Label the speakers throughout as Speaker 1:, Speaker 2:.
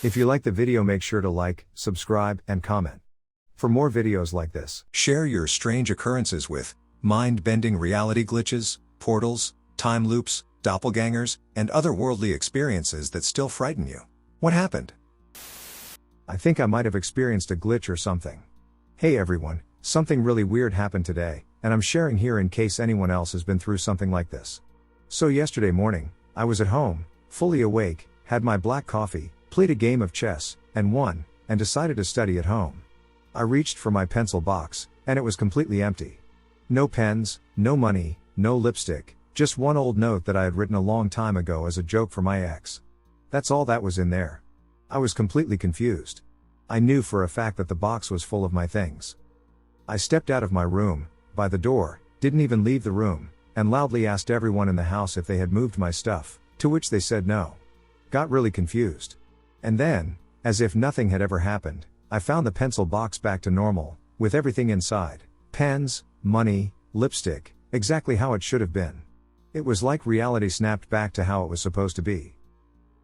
Speaker 1: If you like the video, make sure to like, subscribe, and comment. For more videos like this,
Speaker 2: share your strange occurrences with mind-bending reality glitches, portals, time loops, doppelgangers, and otherworldly experiences that still frighten you. What happened?
Speaker 1: I think I might have experienced a glitch or something. Hey everyone, something really weird happened today, and I'm sharing here in case anyone else has been through something like this. So yesterday morning, I was at home, fully awake, had my black coffee, played a game of chess, and won, and decided to study at home. I reached for my pencil box, and it was completely empty. No pens, no money, no lipstick, just one old note that I had written a long time ago as a joke for my ex. That's all that was in there. I was completely confused. I knew for a fact that the box was full of my things. I stepped out of my room, by the door, didn't even leave the room, and loudly asked everyone in the house if they had moved my stuff, to which they said no. Got really confused. And then, as if nothing had ever happened, I found the pencil box back to normal, with everything inside. Pens, money, lipstick, exactly how it should have been. It was like reality snapped back to how it was supposed to be.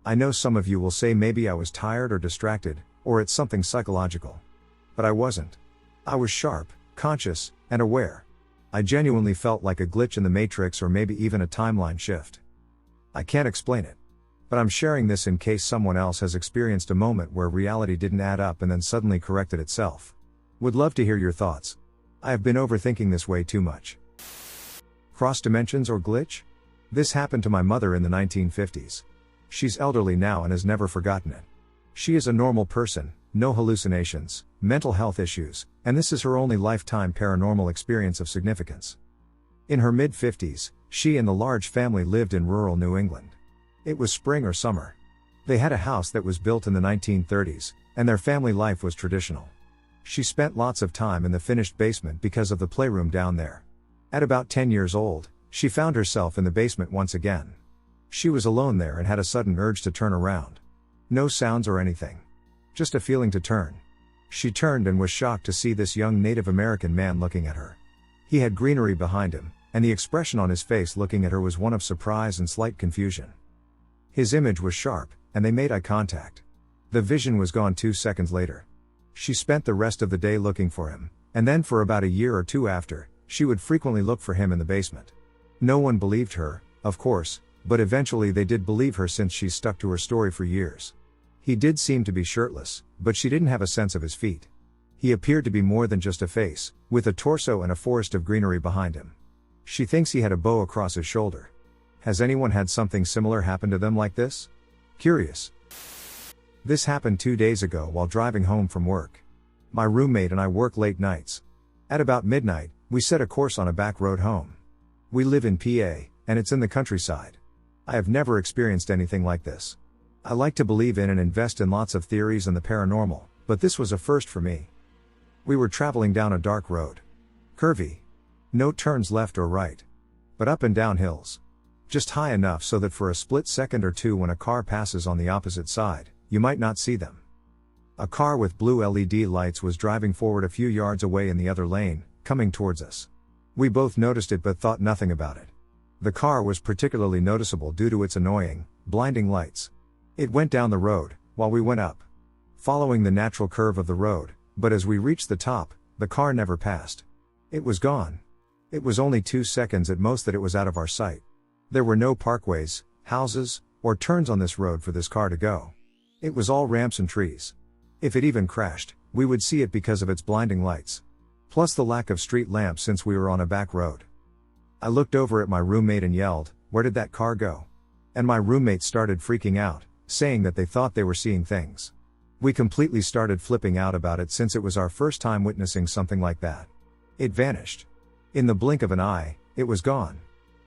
Speaker 1: I know some of you will say maybe I was tired or distracted, or it's something psychological. But I wasn't. I was sharp, conscious, and aware. I genuinely felt like a glitch in the matrix or maybe even a timeline shift. I can't explain it. But I'm sharing this in case someone else has experienced a moment where reality didn't add up and then suddenly corrected itself. Would love to hear your thoughts. I have been overthinking this way too much. Cross dimensions or glitch? This happened to my mother in the 1950s. She's elderly now and has never forgotten it. She is a normal person, no hallucinations, mental health issues, and this is her only lifetime paranormal experience of significance. In her mid-50s, she and the large family lived in rural New England. It was spring or summer. They had a house that was built in the 1930s, and their family life was traditional. She spent lots of time in the finished basement because of the playroom down there. At about 10 years old, she found herself in the basement once again. She was alone there and had a sudden urge to turn around. No sounds or anything. Just a feeling to turn. She turned and was shocked to see this young Native American man looking at her. He had greenery behind him, and the expression on his face looking at her was one of surprise and slight confusion. His image was sharp, and they made eye contact. The vision was gone 2 seconds later. She spent the rest of the day looking for him, and then for about a year or two after, she would frequently look for him in the basement. No one believed her, of course, but eventually they did believe her since she stuck to her story for years. He did seem to be shirtless, but she didn't have a sense of his feet. He appeared to be more than just a face, with a torso and a forest of greenery behind him. She thinks he had a bow across his shoulder. Has anyone had something similar happen to them like this? Curious. This happened 2 days ago while driving home from work. My roommate and I work late nights. At about midnight, we set a course on a back road home. We live in PA, and it's in the countryside. I have never experienced anything like this. I like to believe in and invest in lots of theories and the paranormal, but this was a first for me. We were traveling down a dark road. Curvy. No turns left or right. But up and down hills. Just high enough so that for a split second or two when a car passes on the opposite side, you might not see them. A car with blue LED lights was driving forward a few yards away in the other lane, coming towards us. We both noticed it but thought nothing about it. The car was particularly noticeable due to its annoying, blinding lights. It went down the road, while we went up. Following the natural curve of the road, but as we reached the top, the car never passed. It was gone. It was only 2 seconds at most that it was out of our sight. There were no parkways, houses, or turns on this road for this car to go. It was all ramps and trees. If it even crashed, we would see it because of its blinding lights. Plus the lack of street lamps since we were on a back road. I looked over at my roommate and yelled, "Where did that car go?" And my roommate started freaking out, saying that they thought they were seeing things. We completely started flipping out about it since it was our first time witnessing something like that. It vanished. In the blink of an eye, it was gone.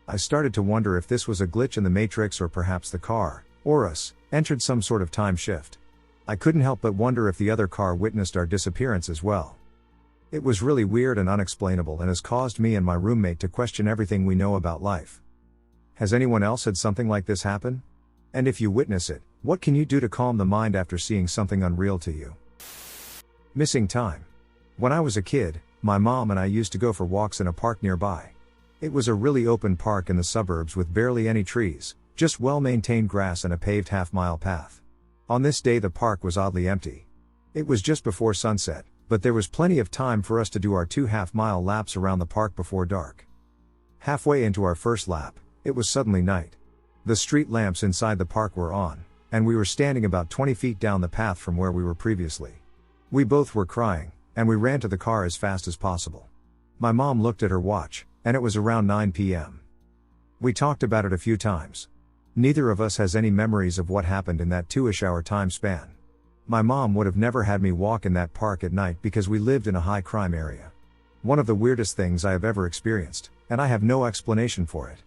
Speaker 1: I started to wonder if this was a glitch in the matrix or perhaps the car, or us, entered some sort of time shift. I couldn't help but wonder if the other car witnessed our disappearance as well. It was really weird and unexplainable and has caused me and my roommate to question everything we know about life. Has anyone else had something like this happen? And if you witness it, what can you do to calm the mind after seeing something unreal to you? Missing time. When I was a kid, my mom and I used to go for walks in a park nearby. It was a really open park in the suburbs with barely any trees, just well-maintained grass and a paved half-mile path. On this day the park was oddly empty. It was just before sunset, but there was plenty of time for us to do our 2.5-mile laps around the park before dark. Halfway into our first lap, it was suddenly night. The street lamps inside the park were on, and we were standing about 20 feet down the path from where we were previously. We both were crying, and we ran to the car as fast as possible. My mom looked at her watch, and it was around 9 p.m. We talked about it a few times. Neither of us has any memories of what happened in that 2-ish hour time span. My mom would have never had me walk in that park at night because we lived in a high crime area. One of the weirdest things I have ever experienced, and I have no explanation for it.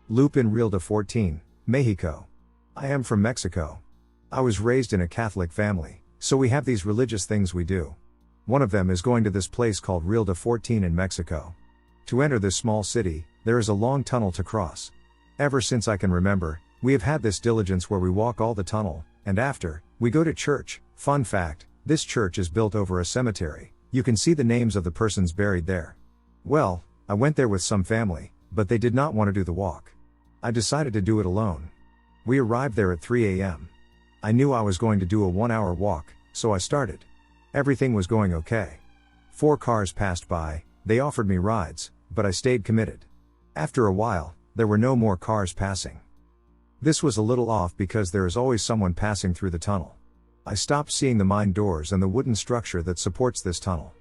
Speaker 1: Loop in Real de 14, Mexico. I am from Mexico. I was raised in a Catholic family, so we have these religious things we do. One of them is going to this place called Real de 14 in Mexico. To enter this small city, there is a long tunnel to cross. Ever since I can remember, we have had this diligence where we walk all the tunnel, and after, we go to church. Fun fact, this church is built over a cemetery. You can see the names of the persons buried there. Well, I went there with some family, but they did not want to do the walk. I decided to do it alone. We arrived there at 3 a.m. I knew I was going to do a 1-hour walk, so I started. Everything was going okay. 4 cars passed by, they offered me rides, but I stayed committed. After a while, there were no more cars passing. This was a little off because there is always someone passing through the tunnel. I stopped seeing the mine doors and the wooden structure that supports this tunnel.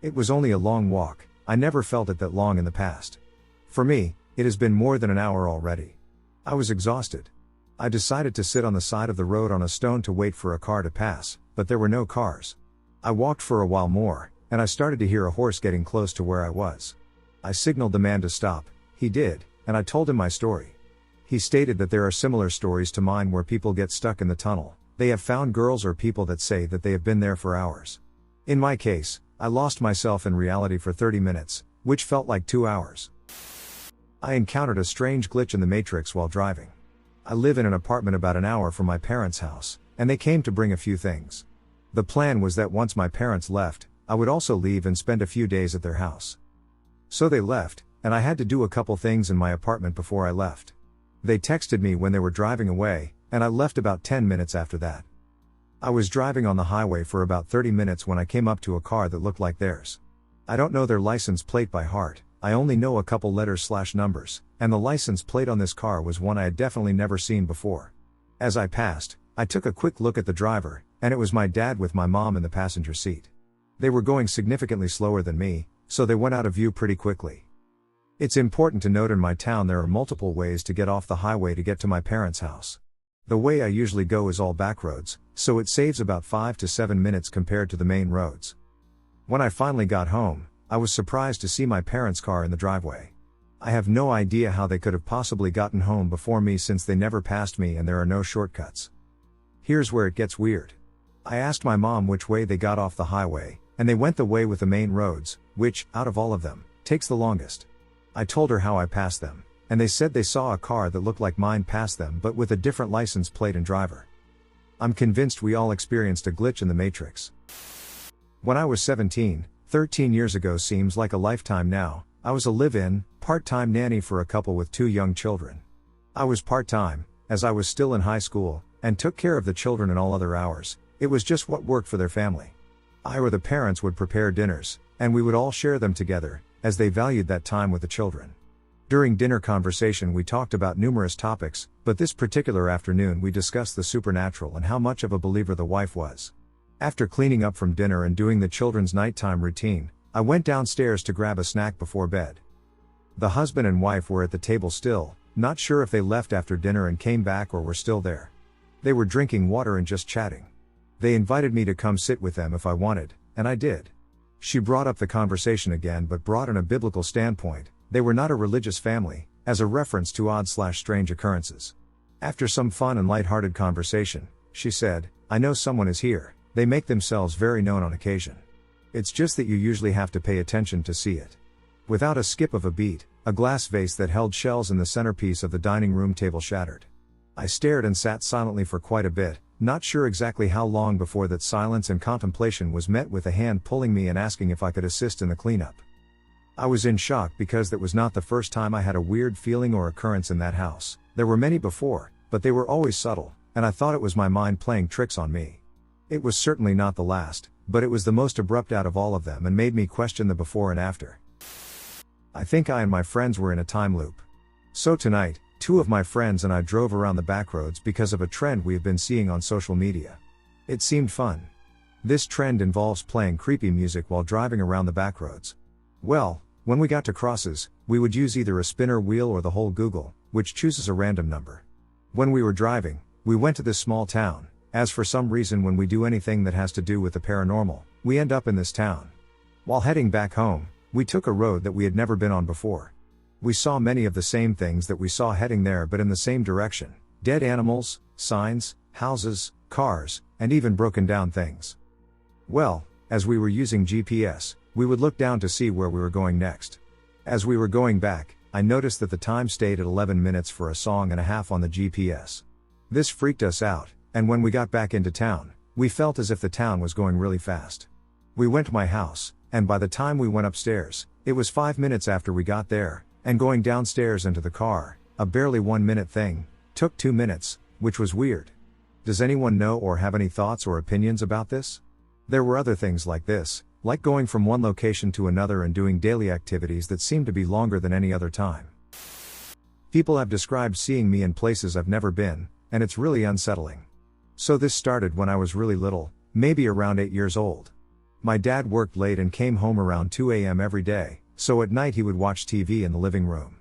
Speaker 1: It was only a long walk, I never felt it that long in the past. For me, it has been more than an hour already. I was exhausted. I decided to sit on the side of the road on a stone to wait for a car to pass, but there were no cars. I walked for a while more, and I started to hear a horse getting close to where I was. I signaled the man to stop, he did, and I told him my story. He stated that there are similar stories to mine where people get stuck in the tunnel. They have found girls or people that say that they have been there for hours. In my case, I lost myself in reality for 30 minutes, which felt like 2 hours. I encountered a strange glitch in the matrix while driving. I live in an apartment about an hour from my parents' house, and they came to bring a few things. The plan was that once my parents left, I would also leave and spend a few days at their house. So they left, and I had to do a couple things in my apartment before I left. They texted me when they were driving away, and I left about 10 minutes after that. I was driving on the highway for about 30 minutes when I came up to a car that looked like theirs. I don't know their license plate by heart, I only know a couple letters/numbers, and the license plate on this car was one I had definitely never seen before. As I passed, I took a quick look at the driver, and it was my dad with my mom in the passenger seat. They were going significantly slower than me, so they went out of view pretty quickly. It's important to note in my town there are multiple ways to get off the highway to get to my parents' house. The way I usually go is all back roads, so it saves about 5 to 7 minutes compared to the main roads. When I finally got home, I was surprised to see my parents' car in the driveway. I have no idea how they could have possibly gotten home before me since they never passed me and there are no shortcuts. Here's where it gets weird. I asked my mom which way they got off the highway, and they went the way with the main roads, which, out of all of them, takes the longest. I told her how I passed them, and they said they saw a car that looked like mine pass them but with a different license plate and driver. I'm convinced we all experienced a glitch in the matrix. When I was 17, 13 years ago seems like a lifetime now, I was a live-in, part-time nanny for a couple with 2 young children. I was part-time, as I was still in high school, and took care of the children in all other hours. It was just what worked for their family. I or the parents would prepare dinners, and we would all share them together, as they valued that time with the children. During dinner conversation we talked about numerous topics, but this particular afternoon we discussed the supernatural and how much of a believer the wife was. After cleaning up from dinner and doing the children's nighttime routine, I went downstairs to grab a snack before bed. The husband and wife were at the table still, not sure if they left after dinner and came back or were still there. They were drinking water and just chatting. They invited me to come sit with them if I wanted, and I did. She brought up the conversation again but brought in a biblical standpoint. They were not a religious family, as a reference to odd/strange occurrences. After some fun and light-hearted conversation, she said, "I know someone is here, they make themselves very known on occasion. It's just that you usually have to pay attention to see it." Without a skip of a beat, a glass vase that held shells in the centerpiece of the dining room table shattered. I stared and sat silently for quite a bit, not sure exactly how long before that silence and contemplation was met with a hand pulling me and asking if I could assist in the cleanup. I was in shock because that was not the first time I had a weird feeling or occurrence in that house. There were many before, but they were always subtle, and I thought it was my mind playing tricks on me. It was certainly not the last, but it was the most abrupt out of all of them and made me question the before and after. I think I and my friends were in a time loop. So tonight, 2 of my friends and I drove around the backroads because of a trend we have been seeing on social media. It seemed fun. This trend involves playing creepy music while driving around the backroads. Well, when we got to crosses, we would use either a spinner wheel or the whole Google, which chooses a random number. When we were driving, we went to this small town, as for some reason when we do anything that has to do with the paranormal, we end up in this town. While heading back home, we took a road that we had never been on before. We saw many of the same things that we saw heading there but in the same direction: dead animals, signs, houses, cars, and even broken down things. Well, as we were using GPS, we would look down to see where we were going next. As we were going back, I noticed that the time stayed at 11 minutes for a song and a half on the GPS. This freaked us out, and when we got back into town, we felt as if the town was going really fast. We went to my house, and by the time we went upstairs, it was 5 minutes after we got there, and going downstairs into the car, a barely 1 minute thing, took 2 minutes, which was weird. Does anyone know or have any thoughts or opinions about this? There were other things like this, like going from one location to another and doing daily activities that seemed to be longer than any other time. People have described seeing me in places I've never been, and it's really unsettling. So this started when I was really little, maybe around 8 years old. My dad worked late and came home around 2 a.m. every day, so at night he would watch TV in the living room.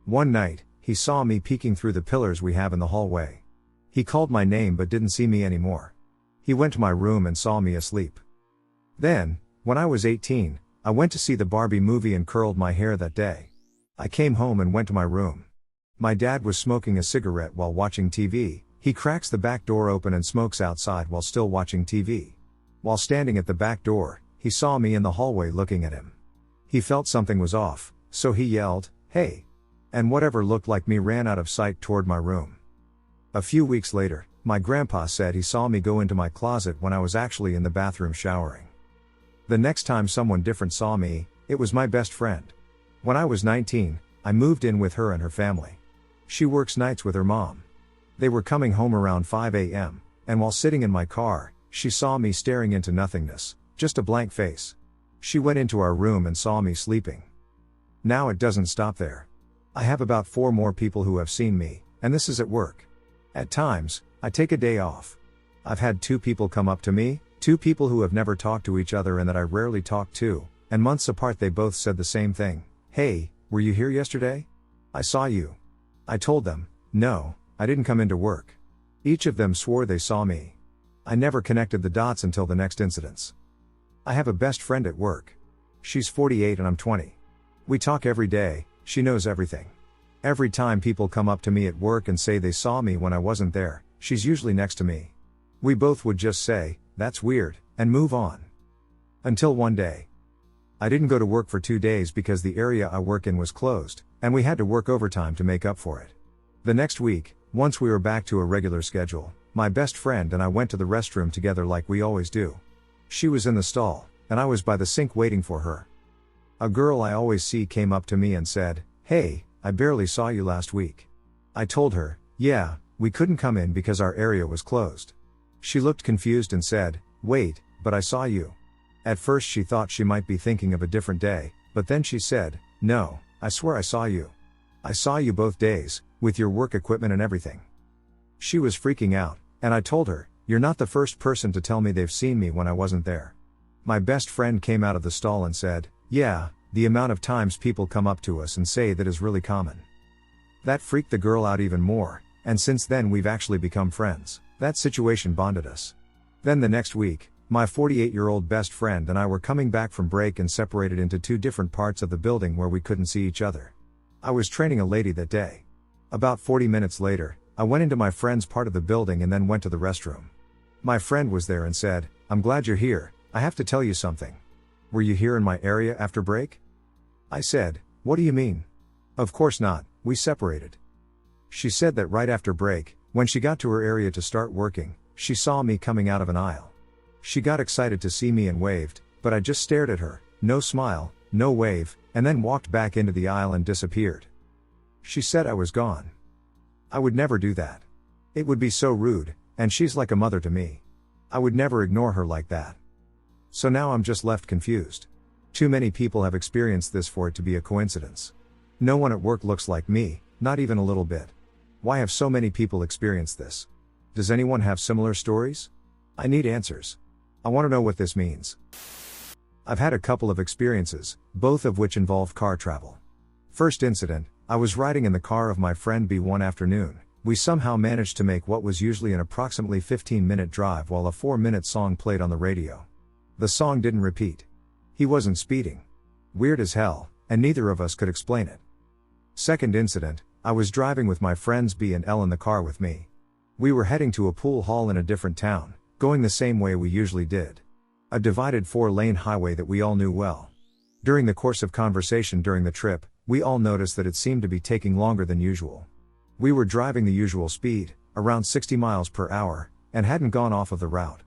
Speaker 1: One night, he saw me peeking through the pillars we have in the hallway. He called my name but didn't see me anymore. He went to my room and saw me asleep. Then, when I was 18, I went to see the Barbie movie and curled my hair that day. I came home and went to my room. My dad was smoking a cigarette while watching TV. He cracks the back door open and smokes outside while still watching TV. While standing at the back door, he saw me in the hallway looking at him. He felt something was off, so he yelled, "Hey!" And whatever looked like me ran out of sight toward my room. A few weeks later, my grandpa said he saw me go into my closet when I was actually in the bathroom showering. The next time someone different saw me, it was my best friend. When I was 19, I moved in with her and her family. She works nights with her mom. They were coming home around 5 a.m., and while sitting in my car, she saw me staring into nothingness, just a blank face. She went into our room and saw me sleeping. Now it doesn't stop there. I have about 4 more people who have seen me, and this is at work. At times, I take a day off. I've had 2 people come up to me, 2 people who have never talked to each other and that I rarely talk to, and months apart they both said the same thing: "Hey, were you here yesterday? I saw you." I told them, "No, I didn't come into work." Each of them swore they saw me. I never connected the dots until the next incidents. I have a best friend at work. She's 48 and I'm 20. We talk every day, she knows everything. Every time people come up to me at work and say they saw me when I wasn't there, she's usually next to me. We both would just say, "That's weird," and move on. Until one day. I didn't go to work for 2 days because the area I work in was closed, and we had to work overtime to make up for it. The next week, once we were back to a regular schedule, my best friend and I went to the restroom together like we always do. She was in the stall, and I was by the sink waiting for her. A girl I always see came up to me and said, "Hey, I barely saw you last week." I told her, "Yeah, we couldn't come in because our area was closed." She looked confused and said, "Wait, but I saw you." At first she thought she might be thinking of a different day, but then she said, "No, I swear I saw you. I saw you both days, with your work equipment and everything." She was freaking out, and I told her, "You're not the first person to tell me they've seen me when I wasn't there." My best friend came out of the stall and said, "Yeah, the amount of times people come up to us and say that is really common." That freaked the girl out even more, and since then we've actually become friends. That situation bonded us. Then the next week, my 48-year-old best friend and I were coming back from break and separated into 2 different parts of the building where we couldn't see each other. I was training a lady that day. About 40 minutes later, I went into my friend's part of the building and then went to the restroom. My friend was there and said, "I'm glad you're here, I have to tell you something. Were you here in my area after break?" I said, "What do you mean?" "Of course not, we separated." She said that right after break, when she got to her area to start working, she saw me coming out of an aisle. She got excited to see me and waved, but I just stared at her, no smile, no wave, and then walked back into the aisle and disappeared. She said I was gone. I would never do that. It would be so rude, and she's like a mother to me. I would never ignore her like that. So now I'm just left confused. Too many people have experienced this for it to be a coincidence. No one at work looks like me, not even a little bit. Why have so many people experienced this? Does anyone have similar stories? I need answers. I want to know what this means. I've had a couple of experiences, both of which involved car travel. First incident, I was riding in the car of my friend B one afternoon. We somehow managed to make what was usually an approximately 15-minute drive while a 4-minute song played on the radio. The song didn't repeat. He wasn't speeding. Weird as hell, and neither of us could explain it. Second incident, I was driving with my friends B and L in the car with me. We were heading to a pool hall in a different town, going the same way we usually did. A divided 4-lane highway that we all knew well. During the course of conversation during the trip, we all noticed that it seemed to be taking longer than usual. We were driving the usual speed, around 60 miles per hour, and hadn't gone off of the route.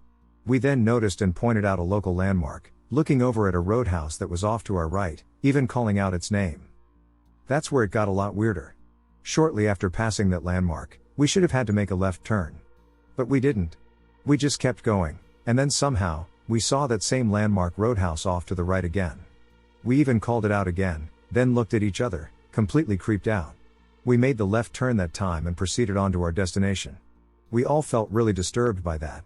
Speaker 1: We then noticed and pointed out a local landmark, looking over at a roadhouse that was off to our right, even calling out its name. That's where it got a lot weirder. Shortly after passing that landmark, we should have had to make a left turn. But we didn't. We just kept going, and then somehow, we saw that same landmark roadhouse off to the right again. We even called it out again, then looked at each other, completely creeped out. We made the left turn that time and proceeded on to our destination. We all felt really disturbed by that.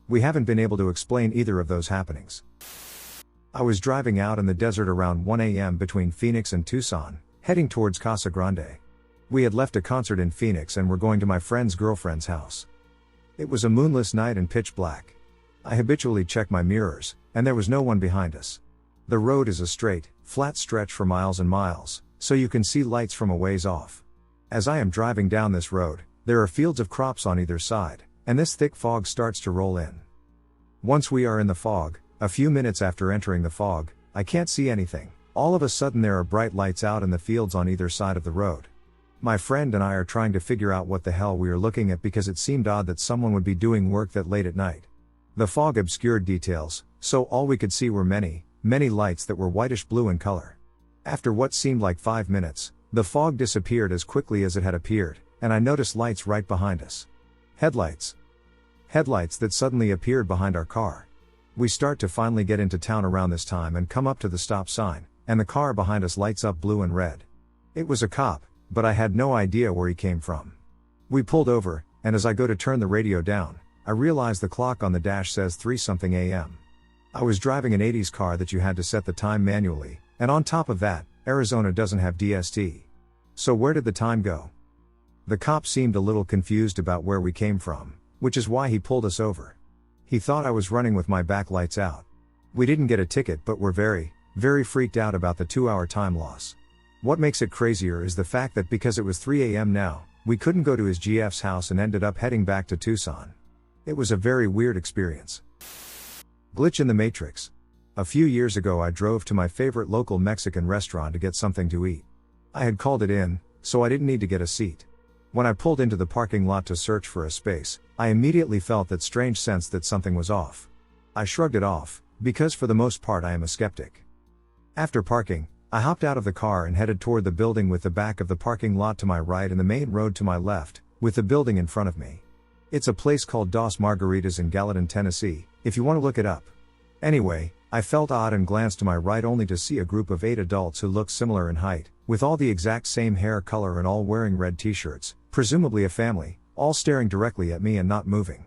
Speaker 1: We haven't been able to explain either of those happenings. I was driving out in the desert around 1 a.m. between Phoenix and Tucson, heading towards Casa Grande. We had left a concert in Phoenix and were going to my friend's girlfriend's house. It was a moonless night and pitch black. I habitually check my mirrors, and there was no one behind us. The road is a straight, flat stretch for miles and miles, so you can see lights from a ways off. As I am driving down this road, there are fields of crops on either side, and this thick fog starts to roll in. Once we are in the fog, a few minutes after entering the fog, I can't see anything. All of a sudden there are bright lights out in the fields on either side of the road. My friend and I are trying to figure out what the hell we are looking at because it seemed odd that someone would be doing work that late at night. The fog obscured details, so all we could see were many lights that were whitish blue in color. After what seemed like 5 minutes, the fog disappeared as quickly as it had appeared, and I noticed lights right behind us. Headlights that suddenly appeared behind our car. We start to finally get into town around this time and come up to the stop sign, and the car behind us lights up blue and red. It was a cop, but I had no idea where he came from. We pulled over, and as I go to turn the radio down, I realize the clock on the dash says 3-something a.m. I was driving an 80s car that you had to set the time manually, and on top of that, Arizona doesn't have DST. So where did the time go? The cop seemed a little confused about where we came from, which is why he pulled us over. He thought I was running with my back lights out. We didn't get a ticket but were very freaked out about the 2-hour time loss. What makes it crazier is the fact that because it was 3 a.m. now, we couldn't go to his GF's house and ended up heading back to Tucson. It was a very weird experience. Glitch in the Matrix. A few years ago I drove to my favorite local Mexican restaurant to get something to eat. I had called it in, so I didn't need to get a seat. When I pulled into the parking lot to search for a space, I immediately felt that strange sense that something was off. I shrugged it off, because for the most part I am a skeptic. After parking, I hopped out of the car and headed toward the building with the back of the parking lot to my right and the main road to my left, with the building in front of me. It's a place called Dos Margaritas in Gallatin, Tennessee, if you want to look it up. Anyway, I felt odd and glanced to my right only to see a group of 8 adults who looked similar in height, with all the exact same hair color and all wearing red t-shirts, presumably a family, all staring directly at me and not moving.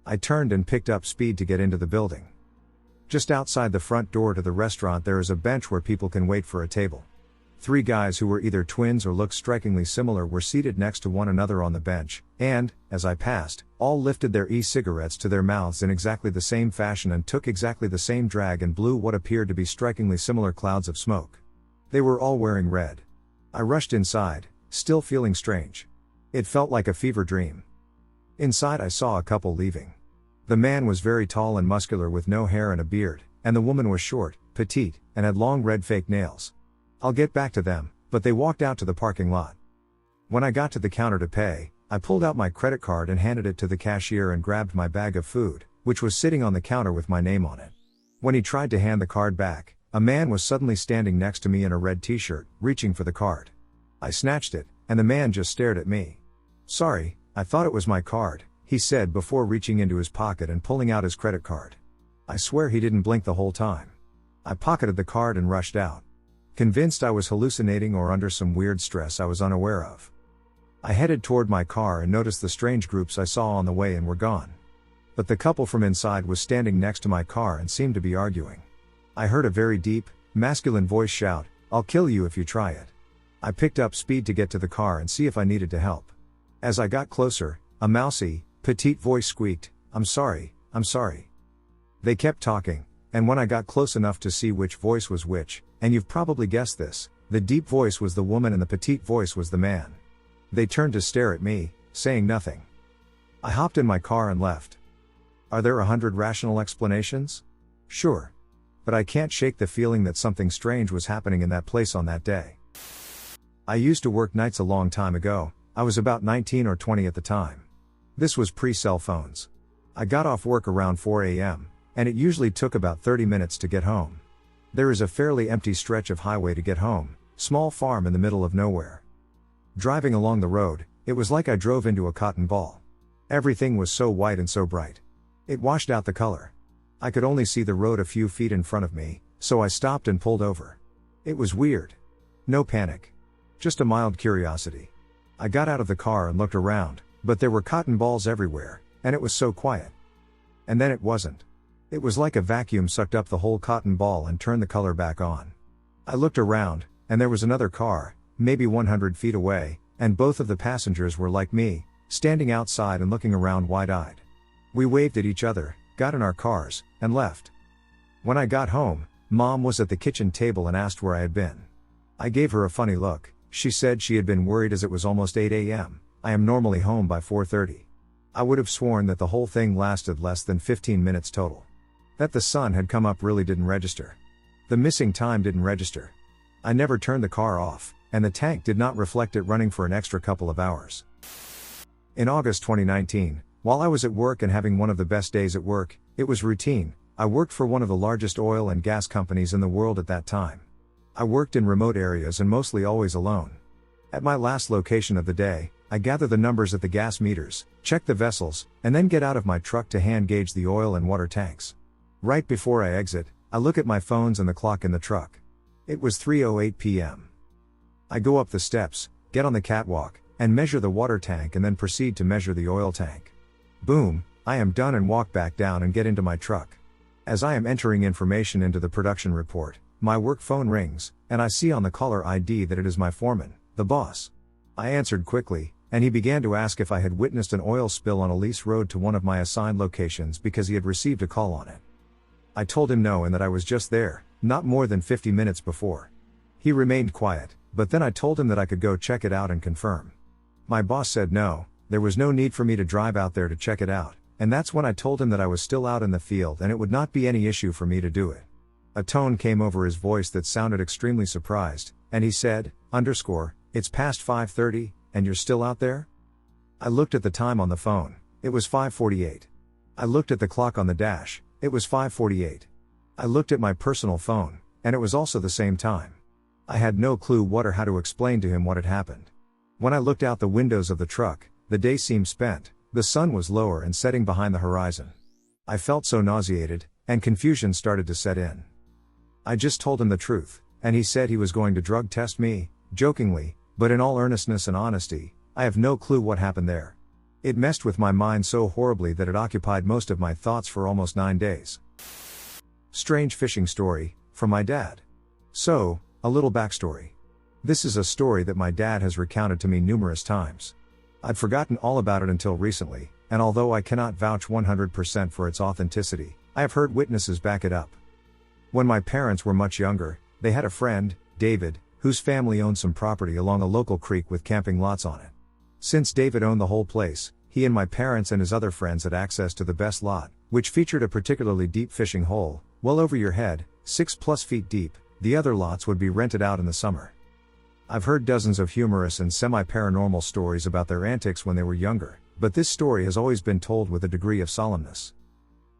Speaker 1: I turned and picked up speed to get into the building. Just outside the front door to the restaurant there is a bench where people can wait for a table. 3 guys who were either twins or looked strikingly similar were seated next to one another on the bench, and, as I passed, all lifted their e-cigarettes to their mouths in exactly the same fashion and took exactly the same drag and blew what appeared to be strikingly similar clouds of smoke. They were all wearing red. I rushed inside, still feeling strange. It felt like a fever dream. Inside I saw a couple leaving. The man was very tall and muscular with no hair and a beard, and the woman was short, petite, and had long red fake nails. I'll get back to them, but they walked out to the parking lot. When I got to the counter to pay, I pulled out my credit card and handed it to the cashier and grabbed my bag of food, which was sitting on the counter with my name on it. When he tried to hand the card back, a man was suddenly standing next to me in a red t-shirt, reaching for the card. I snatched it, and the man just stared at me. "Sorry, I thought it was my card," he said before reaching into his pocket and pulling out his credit card. I swear he didn't blink the whole time. I pocketed the card and rushed out, convinced I was hallucinating or under some weird stress I was unaware of. I headed toward my car and noticed the strange groups I saw on the way and were gone. But the couple from inside was standing next to my car and seemed to be arguing. I heard a very deep, masculine voice shout, "I'll kill you if you try it." I picked up speed to get to the car and see if I needed to help. As I got closer, a mousy, petite voice squeaked, I'm sorry. They kept talking, and when I got close enough to see which voice was which, and you've probably guessed this, the deep voice was the woman and the petite voice was the man. They turned to stare at me, saying nothing. I hopped in my car and left. Are there 100 rational explanations? Sure. But I can't shake the feeling that something strange was happening in that place on that day. I used to work nights a long time ago. I was about 19 or 20 at the time. This was pre-cell phones. I got off work around 4 a.m., and it usually took about 30 minutes to get home. There is a fairly empty stretch of highway to get home, small farm in the middle of nowhere. Driving along the road, it was like I drove into a cotton ball. Everything was so white and so bright. It washed out the color. I could only see the road a few feet in front of me, so I stopped and pulled over. It was weird. No panic. Just a mild curiosity. I got out of the car and looked around, but there were cotton balls everywhere, and it was so quiet. And then it wasn't. It was like a vacuum sucked up the whole cotton ball and turned the color back on. I looked around, and there was another car, maybe 100 feet away, and both of the passengers were like me, standing outside and looking around wide-eyed. We waved at each other, got in our cars, and left. When I got home, Mom was at the kitchen table and asked where I had been. I gave her a funny look. She said she had been worried as it was almost 8 a.m. I am normally home by 4:30. I would have sworn that the whole thing lasted less than 15 minutes total. That the sun had come up really didn't register. The missing time didn't register. I never turned the car off, and the tank did not reflect it running for an extra couple of hours. In August 2019, while I was at work and having one of the best days at work, it was routine. I worked for one of the largest oil and gas companies in the world at that time. I worked in remote areas and mostly always alone. At my last location of the day, I gather the numbers at the gas meters, check the vessels, and then get out of my truck to hand gauge the oil and water tanks. Right before I exit, I look at my phones and the clock in the truck. It was 3:08 p.m. I go up the steps, get on the catwalk, and measure the water tank and then proceed to measure the oil tank. Boom, I am done and walk back down and get into my truck. As I am entering information into the production report, my work phone rings, and I see on the caller ID that it is my foreman, the boss. I answered quickly, and he began to ask if I had witnessed an oil spill on a lease road to one of my assigned locations because he had received a call on it. I told him no and that I was just there, not more than 50 minutes before. He remained quiet, but then I told him that I could go check it out and confirm. My boss said no, there was no need for me to drive out there to check it out, and that's when I told him that I was still out in the field and it would not be any issue for me to do it. A tone came over his voice that sounded extremely surprised, and he said, "It's past 5:30, and you're still out there?" I looked at the time on the phone, it was 5:48. I looked at the clock on the dash, it was 5:48. I looked at my personal phone, and it was also the same time. I had no clue what or how to explain to him what had happened. When I looked out the windows of the truck, the day seemed spent, the sun was lower and setting behind the horizon. I felt so nauseated, and confusion started to set in. I just told him the truth, and he said he was going to drug test me, jokingly, but in all earnestness and honesty, I have no clue what happened there. It messed with my mind so horribly that it occupied most of my thoughts for almost 9 days. Strange fishing story, from my dad. So, a little backstory. This is a story that my dad has recounted to me numerous times. I'd forgotten all about it until recently, and although I cannot vouch 100% for its authenticity, I have heard witnesses back it up. When my parents were much younger, they had a friend, David, whose family owned some property along a local creek with camping lots on it. Since David owned the whole place, he and my parents and his other friends had access to the best lot, which featured a particularly deep fishing hole, well over your head, 6+ feet deep. The other lots would be rented out in the summer. I've heard dozens of humorous and semi-paranormal stories about their antics when they were younger, but this story has always been told with a degree of solemnness.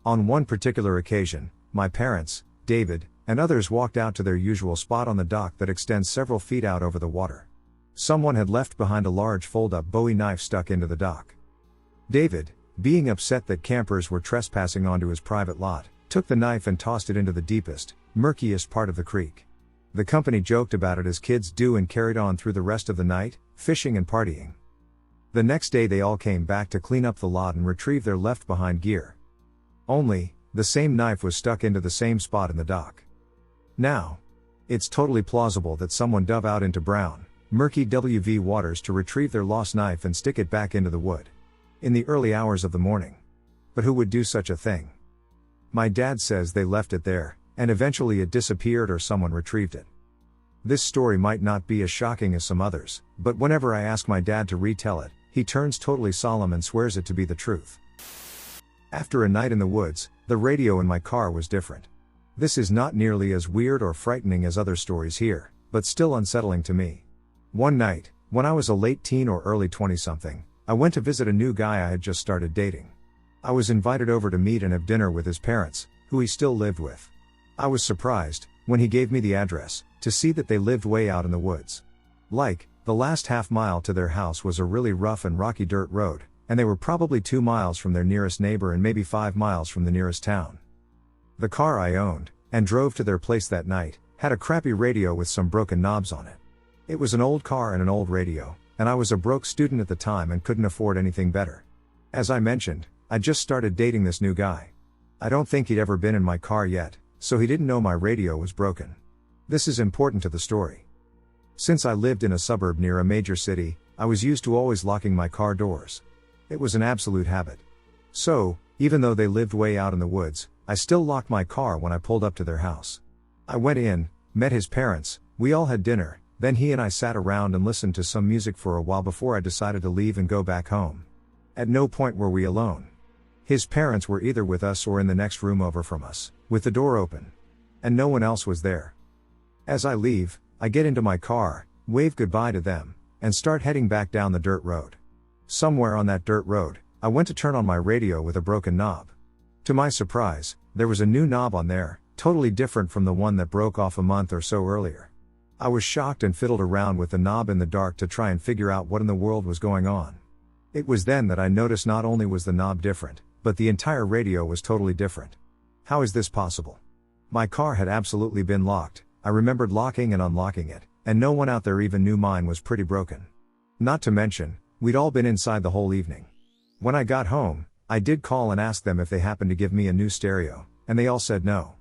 Speaker 1: On one particular occasion, my parents, David, and others walked out to their usual spot on the dock that extends several feet out over the water. Someone had left behind a large fold-up Bowie knife stuck into the dock. David, being upset that campers were trespassing onto his private lot, took the knife and tossed it into the deepest, murkiest part of the creek. The company joked about it as kids do and carried on through the rest of the night, fishing and partying. The next day they all came back to clean up the lot and retrieve their left-behind gear. Only, the same knife was stuck into the same spot in the dock. Now, it's totally plausible that someone dove out into brown, murky WV waters to retrieve their lost knife and stick it back into the wood. In the early hours of the morning. But who would do such a thing? My dad says they left it there, and eventually it disappeared or someone retrieved it. This story might not be as shocking as some others, but whenever I ask my dad to retell it, he turns totally solemn and swears it to be the truth. After a night in the woods, the radio in my car was different. This is not nearly as weird or frightening as other stories here, but still unsettling to me. One night, when I was a late teen or early 20-something, I went to visit a new guy I had just started dating. I was invited over to meet and have dinner with his parents, who he still lived with. I was surprised, when he gave me the address, to see that they lived way out in the woods. Like, the last half mile to their house was a really rough and rocky dirt road, and they were probably 2 miles from their nearest neighbor and maybe 5 miles from the nearest town. The car I owned, and drove to their place that night, had a crappy radio with some broken knobs on it. It was an old car and an old radio, and I was a broke student at the time and couldn't afford anything better. As I mentioned, I just started dating this new guy. I don't think he'd ever been in my car yet, so he didn't know my radio was broken. This is important to the story. Since I lived in a suburb near a major city, I was used to always locking my car doors. It was an absolute habit. So, even though they lived way out in the woods, I still locked my car when I pulled up to their house. I went in, met his parents, we all had dinner, then he and I sat around and listened to some music for a while before I decided to leave and go back home. At no point were we alone. His parents were either with us or in the next room over from us, with the door open. And no one else was there. As I leave, I get into my car, wave goodbye to them, and start heading back down the dirt road. Somewhere on that dirt road, I went to turn on my radio with a broken knob. To my surprise, there was a new knob on there, totally different from the one that broke off a month or so earlier. I was shocked and fiddled around with the knob in the dark to try and figure out what in the world was going on. It was then that I noticed not only was the knob different, but the entire radio was totally different. How is this possible? My car had absolutely been locked, I remembered locking and unlocking it, and no one out there even knew mine was pretty broken. Not to mention, we'd all been inside the whole evening. When I got home, I did call and ask them if they happened to give me a new stereo, and they all said no.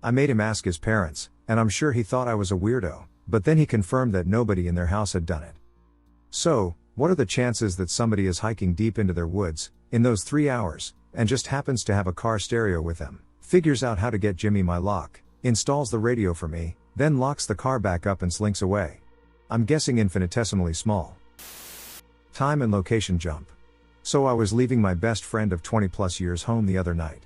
Speaker 1: I made him ask his parents, and I'm sure he thought I was a weirdo, but then he confirmed that nobody in their house had done it. So, what are the chances that somebody is hiking deep into their woods, in those 3 hours, and just happens to have a car stereo with them, figures out how to get Jimmy my lock, installs the radio for me, then locks the car back up and slinks away? I'm guessing infinitesimally small. Time and location jump. So I was leaving my best friend of 20 plus years home the other night.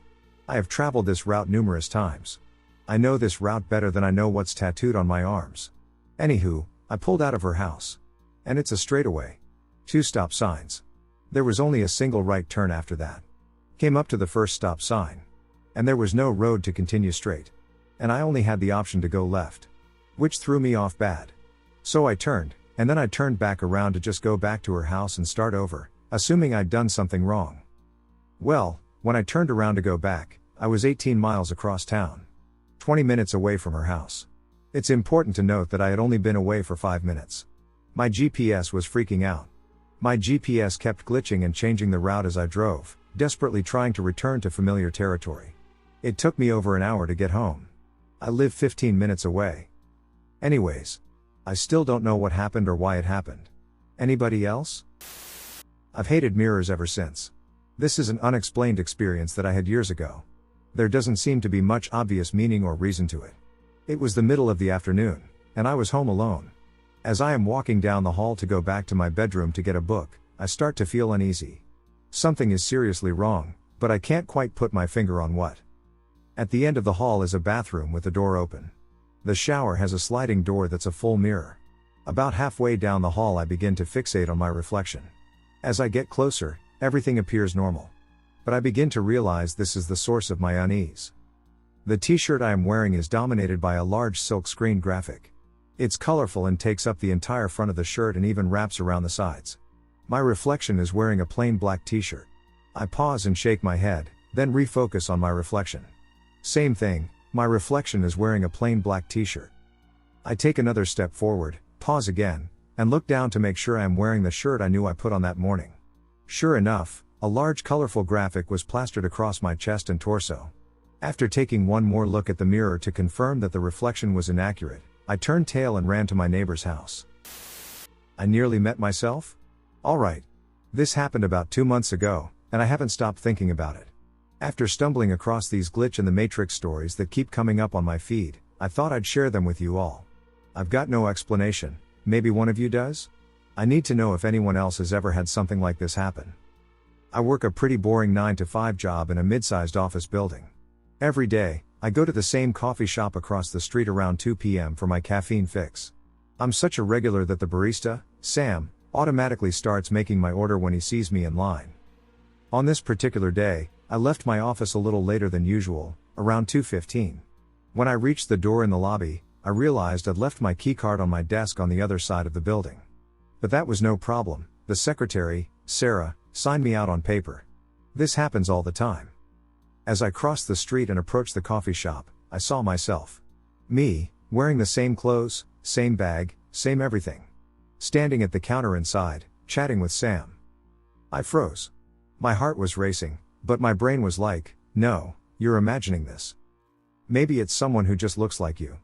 Speaker 1: I have traveled this route numerous times. I know this route better than I know what's tattooed on my arms. Anywho, I pulled out of her house. And it's a straightaway. 2 stop signs. There was only a single right turn after that. Came up to the first stop sign. And there was no road to continue straight. And I only had the option to go left. Which threw me off bad. So I turned, and then I turned back around to just go back to her house and start over, assuming I'd done something wrong. Well, when I turned around to go back, I was 18 miles across town. 20 minutes away from her house. It's important to note that I had only been away for 5 minutes. My GPS was freaking out. My GPS kept glitching and changing the route as I drove, desperately trying to return to familiar territory. It took me over an hour to get home. I live 15 minutes away. Anyways, I still don't know what happened or why it happened. Anybody else? I've hated mirrors ever since. This is an unexplained experience that I had years ago. There doesn't seem to be much obvious meaning or reason to it. It was the middle of the afternoon, and I was home alone. As I am walking down the hall to go back to my bedroom to get a book, I start to feel uneasy. Something is seriously wrong, but I can't quite put my finger on what. At the end of the hall is a bathroom with the door open. The shower has a sliding door that's a full mirror. About halfway down the hall I begin to fixate on my reflection. As I get closer, everything appears normal. But I begin to realize this is the source of my unease. The t-shirt I am wearing is dominated by a large silk screen graphic. It's colorful and takes up the entire front of the shirt and even wraps around the sides. My reflection is wearing a plain black t-shirt. I pause and shake my head, then refocus on my reflection. Same thing, my reflection is wearing a plain black t-shirt. I take another step forward, pause again, and look down to make sure I am wearing the shirt I knew I put on that morning. Sure enough, a large colorful graphic was plastered across my chest and torso. After taking one more look at the mirror to confirm that the reflection was inaccurate, I turned tail and ran to my neighbor's house. I nearly met myself? Alright. This happened about 2 months ago, and I haven't stopped thinking about it. After stumbling across these glitch in the Matrix stories that keep coming up on my feed, I thought I'd share them with you all. I've got no explanation, maybe one of you does? I need to know if anyone else has ever had something like this happen. I work a pretty boring 9-to-5 job in a mid-sized office building. Every day, I go to the same coffee shop across the street around 2 p.m. for my caffeine fix. I'm such a regular that the barista, Sam, automatically starts making my order when he sees me in line. On this particular day, I left my office a little later than usual, around 2:15. When I reached the door in the lobby, I realized I'd left my keycard on my desk on the other side of the building. But that was no problem, the secretary, Sarah, signed me out on paper. This happens all the time. As I crossed the street and approached the coffee shop, I saw myself. Me, wearing the same clothes, same bag, same everything. Standing at the counter inside, chatting with Sam. I froze. My heart was racing, but my brain was like, no, you're imagining this. Maybe it's someone who just looks like you.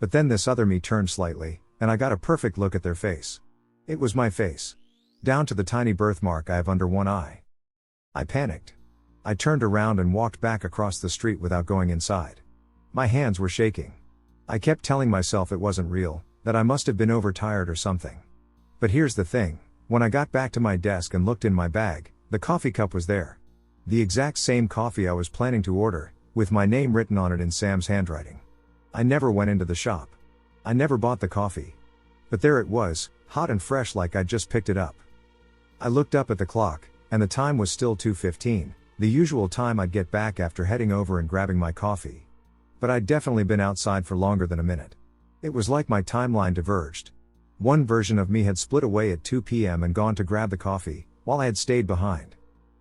Speaker 1: But then this other me turned slightly, and I got a perfect look at their face. It was my face. Down to the tiny birthmark I have under one eye. I panicked. I turned around and walked back across the street without going inside. My hands were shaking. I kept telling myself it wasn't real, that I must have been overtired or something. But here's the thing, when I got back to my desk and looked in my bag, the coffee cup was there. The exact same coffee I was planning to order, with my name written on it in Sam's handwriting. I never went into the shop. I never bought the coffee. But there it was, hot and fresh like I'd just picked it up. I looked up at the clock, and the time was still 2:15, the usual time I'd get back after heading over and grabbing my coffee. But I'd definitely been outside for longer than a minute. It was like my timeline diverged. One version of me had split away at 2 p.m. and gone to grab the coffee, while I had stayed behind.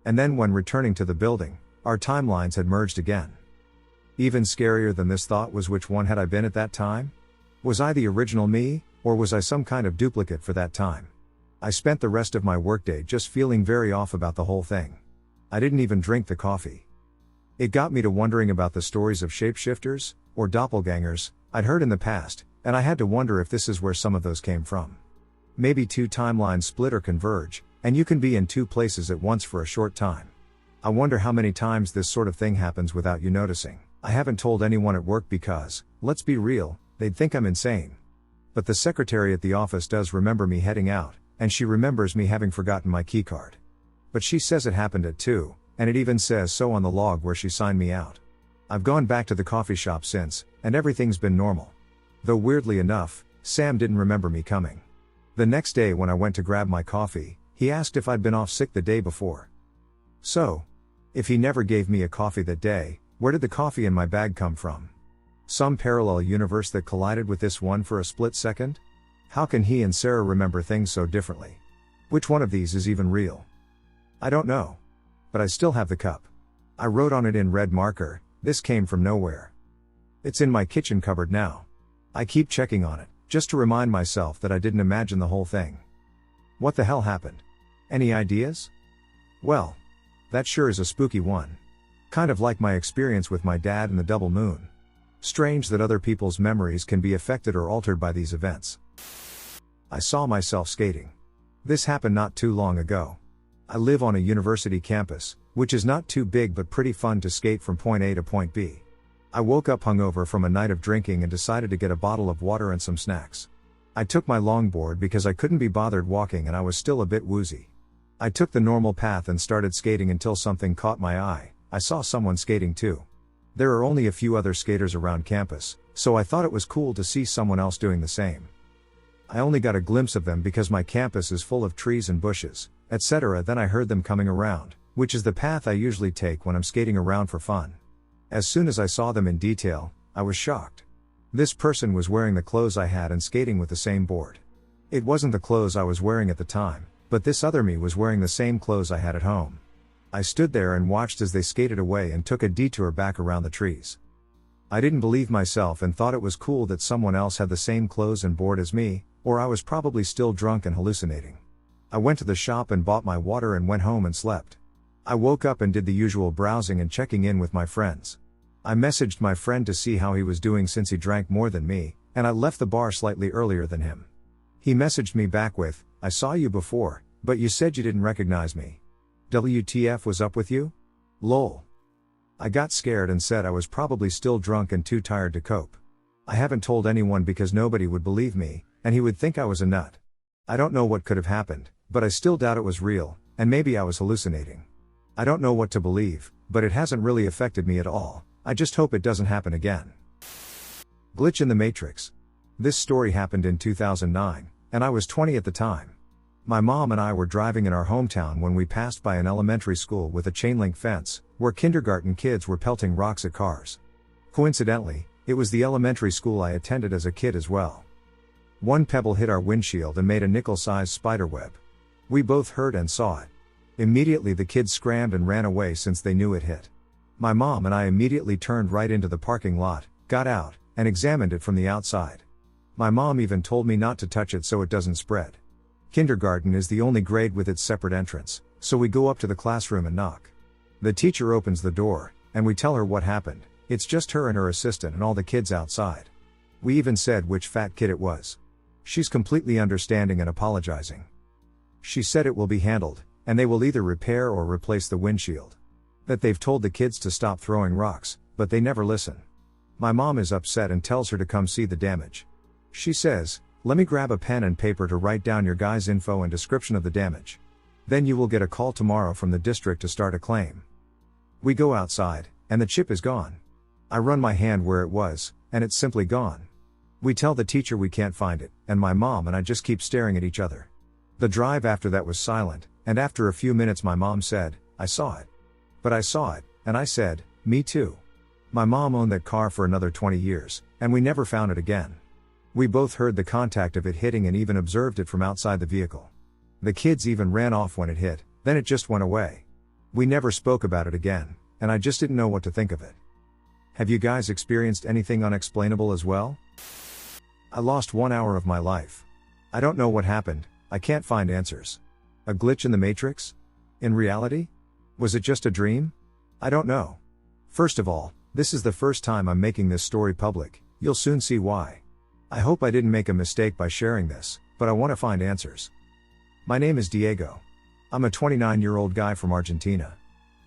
Speaker 1: And then when returning to the building, our timelines had merged again. Even scarier than this thought was, which one had I been at that time? Was I the original me, or was I some kind of duplicate for that time? I spent the rest of my workday just feeling very off about the whole thing. I didn't even drink the coffee. It got me to wondering about the stories of shapeshifters, or doppelgangers, I'd heard in the past, and I had to wonder if this is where some of those came from. Maybe two timelines split or converge, and you can be in two places at once for a short time. I wonder how many times this sort of thing happens without you noticing. I haven't told anyone at work because, let's be real, they'd think I'm insane. But the secretary at the office does remember me heading out, and she remembers me having forgotten my keycard. But she says it happened at 2, and it even says so on the log where she signed me out. I've gone back to the coffee shop since, and everything's been normal. Though weirdly enough, Sam didn't remember me coming. The next day when I went to grab my coffee, he asked if I'd been off sick the day before. So, if he never gave me a coffee that day, where did the coffee in my bag come from? Some parallel universe that collided with this one for a split second? How can he and Sarah remember things so differently? Which one of these is even real? I don't know. But I still have the cup. I wrote on it in red marker, "This came from nowhere." It's in my kitchen cupboard now. I keep checking on it, just to remind myself that I didn't imagine the whole thing. What the hell happened? Any ideas? Well, that sure is a spooky one. Kind of like my experience with my dad and the double moon. Strange that other people's memories can be affected or altered by these events. I saw myself skating. This happened not too long ago. I live on a university campus, which is not too big but pretty fun to skate from point A to point B. I woke up hungover from a night of drinking and decided to get a bottle of water and some snacks. I took my longboard because I couldn't be bothered walking and I was still a bit woozy. I took the normal path and started skating until something caught my eye. I saw someone skating too. There are only a few other skaters around campus, so I thought it was cool to see someone else doing the same. I only got a glimpse of them because my campus is full of trees and bushes, etc. Then I heard them coming around, which is the path I usually take when I'm skating around for fun. As soon as I saw them in detail, I was shocked. This person was wearing the clothes I had and skating with the same board. It wasn't the clothes I was wearing at the time, but this other me was wearing the same clothes I had at home. I stood there and watched as they skated away and took a detour back around the trees. I didn't believe myself and thought it was cool that someone else had the same clothes and board as me, or I was probably still drunk and hallucinating. I went to the shop and bought my water and went home and slept. I woke up and did the usual browsing and checking in with my friends. I messaged my friend to see how he was doing since he drank more than me, and I left the bar slightly earlier than him. He messaged me back with, "I saw you before, but you said you didn't recognize me. WTF was up with you? Lol." I got scared and said I was probably still drunk and too tired to cope. I haven't told anyone because nobody would believe me, and he would think I was a nut. I don't know what could have happened, but I still doubt it was real, and maybe I was hallucinating. I don't know what to believe, but it hasn't really affected me at all. I just hope it doesn't happen again. Glitch in the Matrix. This story happened in 2009, and I was 20 at the time. My mom and I were driving in our hometown when we passed by an elementary school with a chain-link fence, where kindergarten kids were pelting rocks at cars. Coincidentally, it was the elementary school I attended as a kid as well. One pebble hit our windshield and made a nickel-sized spiderweb. We both heard and saw it. Immediately the kids scrammed and ran away since they knew it hit. My mom and I immediately turned right into the parking lot, got out, and examined it from the outside. My mom even told me not to touch it so it doesn't spread. Kindergarten is the only grade with its separate entrance, so we go up to the classroom and knock. The teacher opens the door, and we tell her what happened. It's just her and her assistant and all the kids outside. We even said which fat kid it was. She's completely understanding and apologizing. She said it will be handled, and they will either repair or replace the windshield. That they've told the kids to stop throwing rocks, but they never listen. My mom is upset and tells her to come see the damage. She says, "Let me grab a pen and paper to write down your guy's info and description of the damage. Then you will get a call tomorrow from the district to start a claim." We go outside, and the chip is gone. I run my hand where it was, and it's simply gone. We tell the teacher we can't find it, and my mom and I just keep staring at each other. The drive after that was silent, and after a few minutes my mom said, "I saw it." But I saw it, and I said, "Me too." My mom owned that car for another 20 years, and we never found it again. We both heard the contact of it hitting and even observed it from outside the vehicle. The kids even ran off when it hit, then it just went away. We never spoke about it again, and I just didn't know what to think of it. Have you guys experienced anything unexplainable as well? I lost 1 hour of my life. I don't know what happened, I can't find answers. A glitch in the Matrix? In reality? Was it just a dream? I don't know. First of all, this is the first time I'm making this story public, you'll soon see why. I hope I didn't make a mistake by sharing this, but I want to find answers. My name is Diego. I'm a 29-year-old guy from Argentina.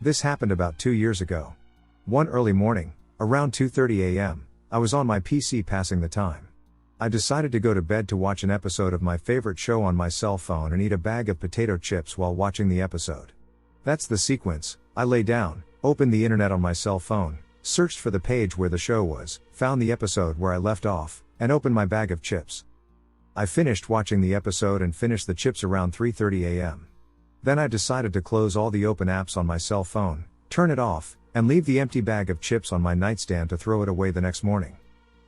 Speaker 1: This happened about 2 years ago. One early morning, around 2:30 a.m., I was on my PC passing the time. I decided to go to bed to watch an episode of my favorite show on my cell phone and eat a bag of potato chips while watching the episode. That's the sequence. I lay down, opened the internet on my cell phone, searched for the page where the show was, found the episode where I left off, and opened my bag of chips. I finished watching the episode and finished the chips around 3:30 a.m. Then I decided to close all the open apps on my cell phone, turn it off, and leave the empty bag of chips on my nightstand to throw it away the next morning.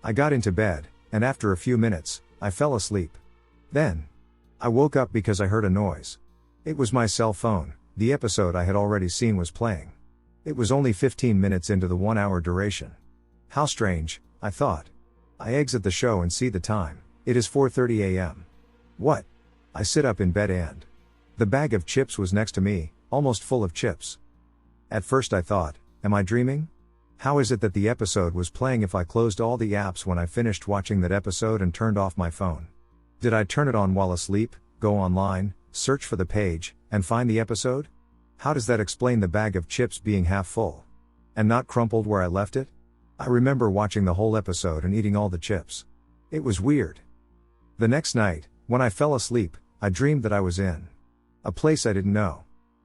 Speaker 1: I got into bed, and after a few minutes, I fell asleep. Then, I woke up because I heard a noise. It was my cell phone, the episode I had already seen was playing. It was only 15 minutes into the 1 hour duration. How strange, I thought. I exit the show and see the time. It is 4:30 a.m. What? I sit up in bed and the bag of chips was next to me, almost full of chips. At first I thought, am I dreaming? How is it that the episode was playing if I closed all the apps when I finished watching that episode and turned off my phone? Did I turn it on while asleep, go online, search for the page, and find the episode? How does that explain the bag of chips being half full? And not crumpled where I left it? I remember watching the whole episode and eating all the chips. It was weird. The next night, when I fell asleep, I dreamed that I was in a place I didn't know.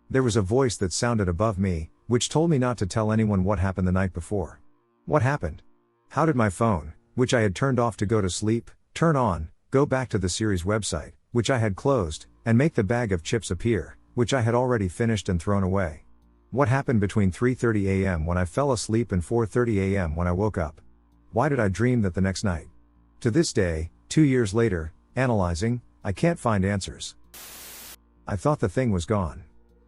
Speaker 1: There was a voice that sounded above me, which told me not to tell anyone what happened the night before. What happened? How did my phone, which I had turned off to go to sleep, turn on, go back to the series website, which I had closed, and make the bag of chips appear, which I had already finished and thrown away? What happened between 3:30 a.m. when I fell asleep and 4:30 a.m. when I woke up? Why did I dream that the next night? To this day, 2 years later, analyzing, I can't find answers. I thought the thing was gone.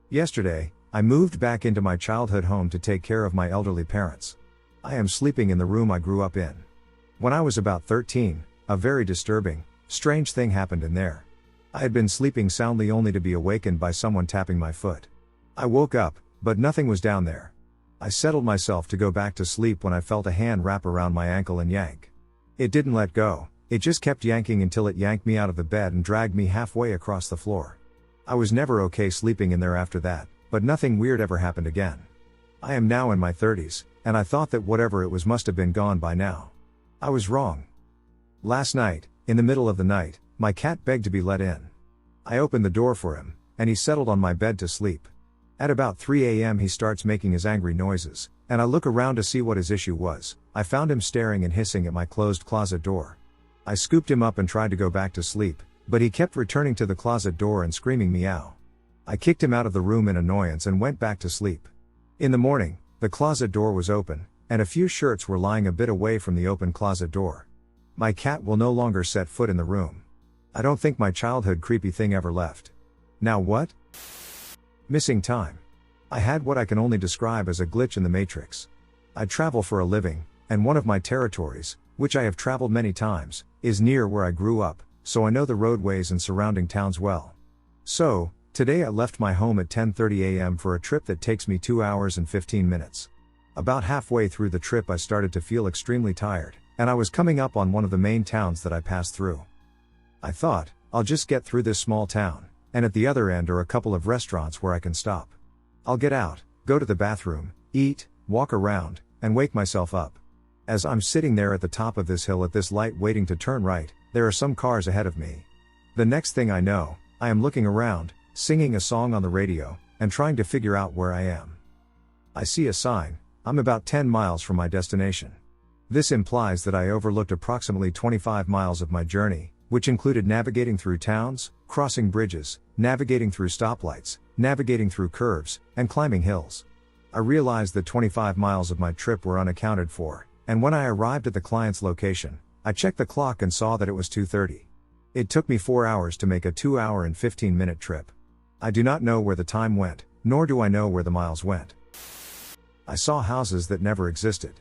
Speaker 1: Yesterday, I moved back into my childhood home to take care of my elderly parents. I am sleeping in the room I grew up in. When I was about 13, a very disturbing, strange thing happened in there. I had been sleeping soundly only to be awakened by someone tapping my foot. I woke up, but nothing was down there. I settled myself to go back to sleep when I felt a hand wrap around my ankle and yank. It didn't let go, it just kept yanking until it yanked me out of the bed and dragged me halfway across the floor. I was never okay sleeping in there after that, but nothing weird ever happened again. I am now in my 30s, and I thought that whatever it was must have been gone by now. I was wrong. Last night, in the middle of the night, my cat begged to be let in. I opened the door for him, and he settled on my bed to sleep. At about 3 a.m. he starts making his angry noises, and I look around to see what his issue was. I found him staring and hissing at my closed closet door. I scooped him up and tried to go back to sleep, but he kept returning to the closet door and screaming meow. I kicked him out of the room in annoyance and went back to sleep. In the morning, the closet door was open, and a few shirts were lying a bit away from the open closet door. My cat will no longer set foot in the room. I don't think my childhood creepy thing ever left. Now what? Missing time. I had what I can only describe as a glitch in the matrix. I travel for a living, and one of my territories, which I have traveled many times, is near where I grew up, so I know the roadways and surrounding towns well. So, today I left my home at 10:30 a.m. for a trip that takes me 2 hours and 15 minutes. About halfway through the trip I started to feel extremely tired, and I was coming up on one of the main towns that I passed through. I thought, I'll just get through this small town, and at the other end are a couple of restaurants where I can stop. I'll get out, go to the bathroom, eat, walk around, and wake myself up. As I'm sitting there at the top of this hill at this light waiting to turn right, there are some cars ahead of me. The next thing I know, I am looking around, singing a song on the radio, and trying to figure out where I am. I see a sign, I'm about 10 miles from my destination. This implies that I overlooked approximately 25 miles of my journey, which included navigating through towns, crossing bridges, navigating through stoplights, navigating through curves, and climbing hills. I realized that 25 miles of my trip were unaccounted for, and when I arrived at the client's location, I checked the clock and saw that it was 2:30. It took me 4 hours to make a 2-hour and 15-minute trip. I do not know where the time went, nor do I know where the miles went. I saw houses that never existed.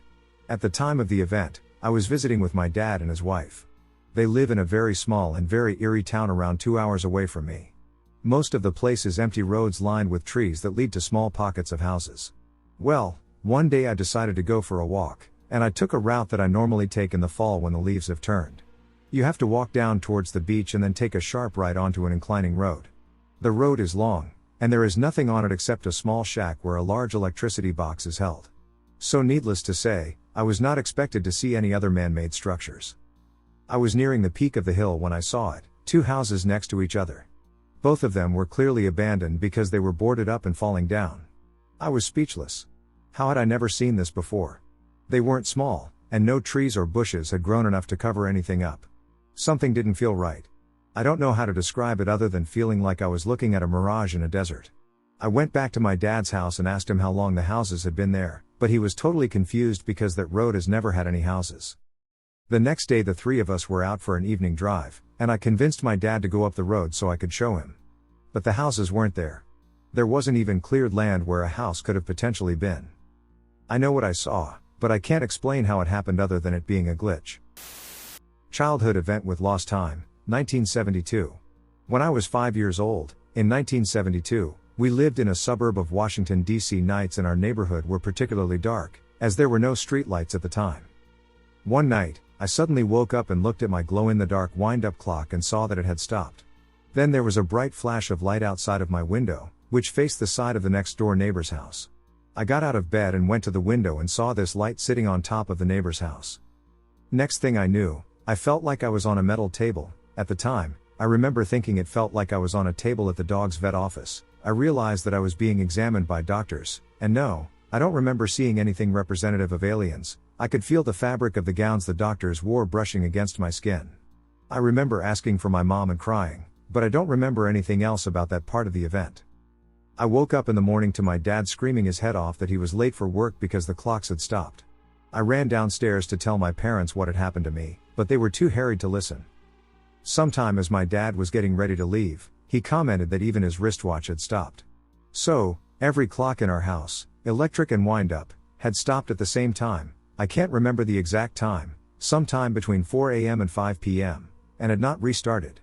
Speaker 1: At the time of the event, I was visiting with my dad and his wife. They live in a very small and very eerie town around 2 hours away from me. Most of the place is empty roads lined with trees that lead to small pockets of houses. Well, one day I decided to go for a walk, and I took a route that I normally take in the fall when the leaves have turned. You have to walk down towards the beach and then take a sharp right onto an inclining road. The road is long, and there is nothing on it except a small shack where a large electricity box is held. So needless to say, I was not expected to see any other man-made structures. I was nearing the peak of the hill when I saw it, 2 houses next to each other. Both of them were clearly abandoned because they were boarded up and falling down. I was speechless. How had I never seen this before? They weren't small, and no trees or bushes had grown enough to cover anything up. Something didn't feel right. I don't know how to describe it other than feeling like I was looking at a mirage in a desert. I went back to my dad's house and asked him how long the houses had been there, but he was totally confused because that road has never had any houses. The next day the three of us were out for an evening drive, and I convinced my dad to go up the road so I could show him. But the houses weren't there. There wasn't even cleared land where a house could have potentially been. I know what I saw, but I can't explain how it happened other than it being a glitch. Childhood event with lost time, 1972. When I was 5 years old, in 1972, we lived in a suburb of Washington, D.C. Nights in our neighborhood were particularly dark, as there were no streetlights at the time. One night, I suddenly woke up and looked at my glow-in-the-dark wind-up clock and saw that it had stopped. Then there was a bright flash of light outside of my window, which faced the side of the next-door neighbor's house. I got out of bed and went to the window and saw this light sitting on top of the neighbor's house. Next thing I knew, I felt like I was on a metal table. At the time, I remember thinking it felt like I was on a table at the dog's vet office. I realized that I was being examined by doctors, and no, I don't remember seeing anything representative of aliens. I could feel the fabric of the gowns the doctors wore brushing against my skin. I remember asking for my mom and crying, but I don't remember anything else about that part of the event. I woke up in the morning to my dad screaming his head off that he was late for work because the clocks had stopped. I ran downstairs to tell my parents what had happened to me, but they were too harried to listen. Sometime as my dad was getting ready to leave, he commented that even his wristwatch had stopped. So, Every clock in our house, electric and wind-up, had stopped at the same time. I can't remember the exact time, sometime between 4 a.m. and 5 p.m., and had not restarted.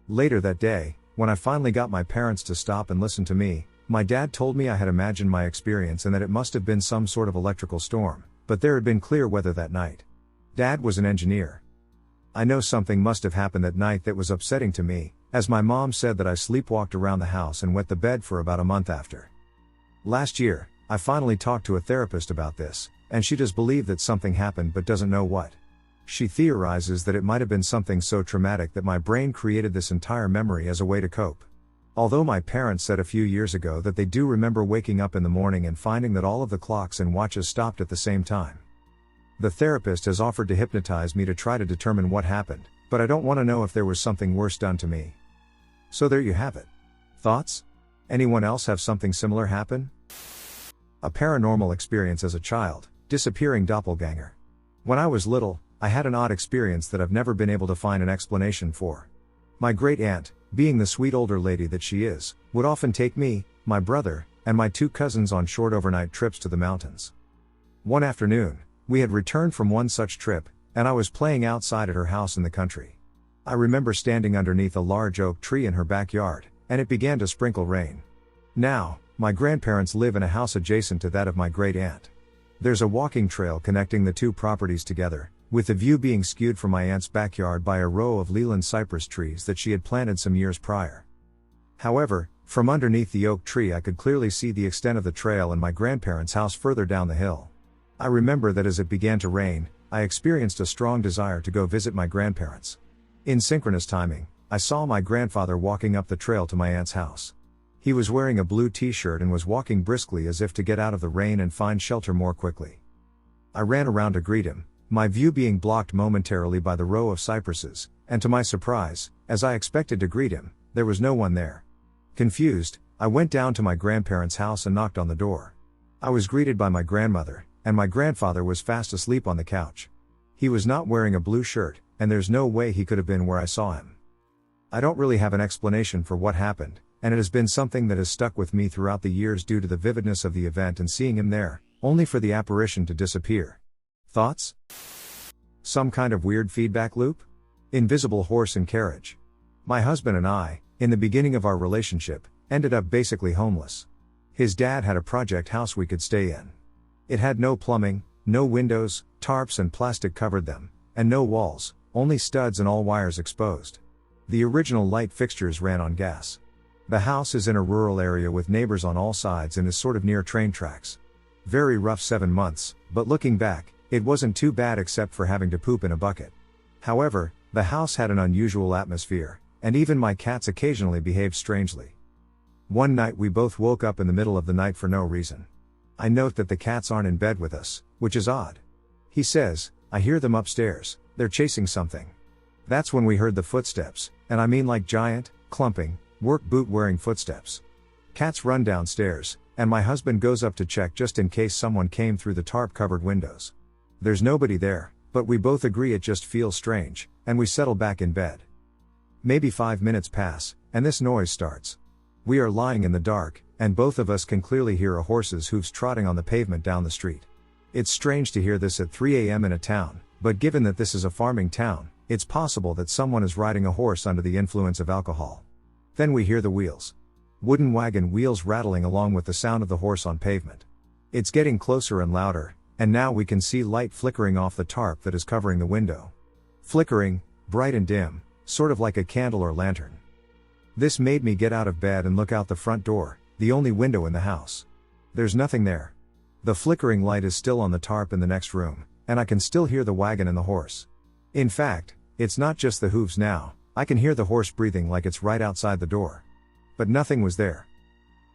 Speaker 1: Later that day, when I finally got my parents to stop and listen to me, my dad told me I had imagined my experience and that it must have been some sort of electrical storm, but there had been clear weather that night. Dad was an engineer. I know something must have happened that night that was upsetting to me, as my mom said that I sleepwalked around the house and wet the bed for about a month after. Last year, I finally talked to a therapist about this, and she does believe that something happened but doesn't know what. She theorizes that it might have been something so traumatic that my brain created this entire memory as a way to cope. Although my parents said a few years ago that they do remember waking up in the morning and finding that all of the clocks and watches stopped at the same time. The therapist has offered to hypnotize me to try to determine what happened, but I don't want to know if there was something worse done to me. So there you have it. Thoughts? Anyone else have something similar happen? A paranormal experience as a child, disappearing doppelganger. When I was little, I had an odd experience that I've never been able to find an explanation for. My great aunt, being the sweet older lady that she is, would often take me, my brother, and my 2 cousins on short overnight trips to the mountains. One afternoon, we had returned from one such trip, and I was playing outside at her house in the country. I remember standing underneath a large oak tree in her backyard, and it began to sprinkle rain. Now, my grandparents live in a house adjacent to that of my great aunt. There's a walking trail connecting the 2 properties together, with the view being skewed from my aunt's backyard by a row of Leland cypress trees that she had planted some years prior. However, from underneath the oak tree I could clearly see the extent of the trail and my grandparents' house further down the hill. I remember that as it began to rain, I experienced a strong desire to go visit my grandparents. In synchronous timing, I saw my grandfather walking up the trail to my aunt's house. He was wearing a blue t-shirt and was walking briskly as if to get out of the rain and find shelter more quickly. I ran around to greet him, my view being blocked momentarily by the row of cypresses, and to my surprise, as I expected to greet him, there was no one there. Confused, I went down to my grandparents' house and knocked on the door. I was greeted by my grandmother, and my grandfather was fast asleep on the couch. He was not wearing a blue shirt, and there's no way he could have been where I saw him. I don't really have an explanation for what happened, and it has been something that has stuck with me throughout the years due to the vividness of the event and seeing him there, only for the apparition to disappear. Thoughts? Some kind of weird feedback loop? Invisible horse and carriage. My husband and I, in the beginning of our relationship, ended up basically homeless. His dad had a project house we could stay in. It had no plumbing, no windows, tarps and plastic covered them, and no walls, only studs and all wires exposed. The original light fixtures ran on gas. The house is in a rural area with neighbors on all sides and is sort of near train tracks. Very rough 7 months, but looking back, it wasn't too bad except for having to poop in a bucket. However, the house had an unusual atmosphere, and even my cats occasionally behaved strangely. One night we both woke up in the middle of the night for no reason. I note that the cats aren't in bed with us, which is odd. He says, "I hear them upstairs, they're chasing something." That's when we heard the footsteps, and I mean like giant, clumping, work boot wearing footsteps. Cats run downstairs, and my husband goes up to check just in case someone came through the tarp covered windows. There's nobody there, but we both agree it just feels strange, and we settle back in bed. Maybe 5 minutes pass, and this noise starts. We are lying in the dark, and both of us can clearly hear a horse's hooves trotting on the pavement down the street. It's strange to hear this at 3 a.m. in a town, but given that this is a farming town, it's possible that someone is riding a horse under the influence of alcohol. Then we hear the wheels. Wooden wagon wheels rattling along with the sound of the horse on pavement. It's getting closer and louder, and now we can see light flickering off the tarp that is covering the window. Flickering, bright and dim, sort of like a candle or lantern. This made me get out of bed and look out the front door, the only window in the house. There's nothing there. The flickering light is still on the tarp in the next room, and I can still hear the wagon and the horse. In fact, it's not just the hooves now, I can hear the horse breathing like it's right outside the door. But nothing was there.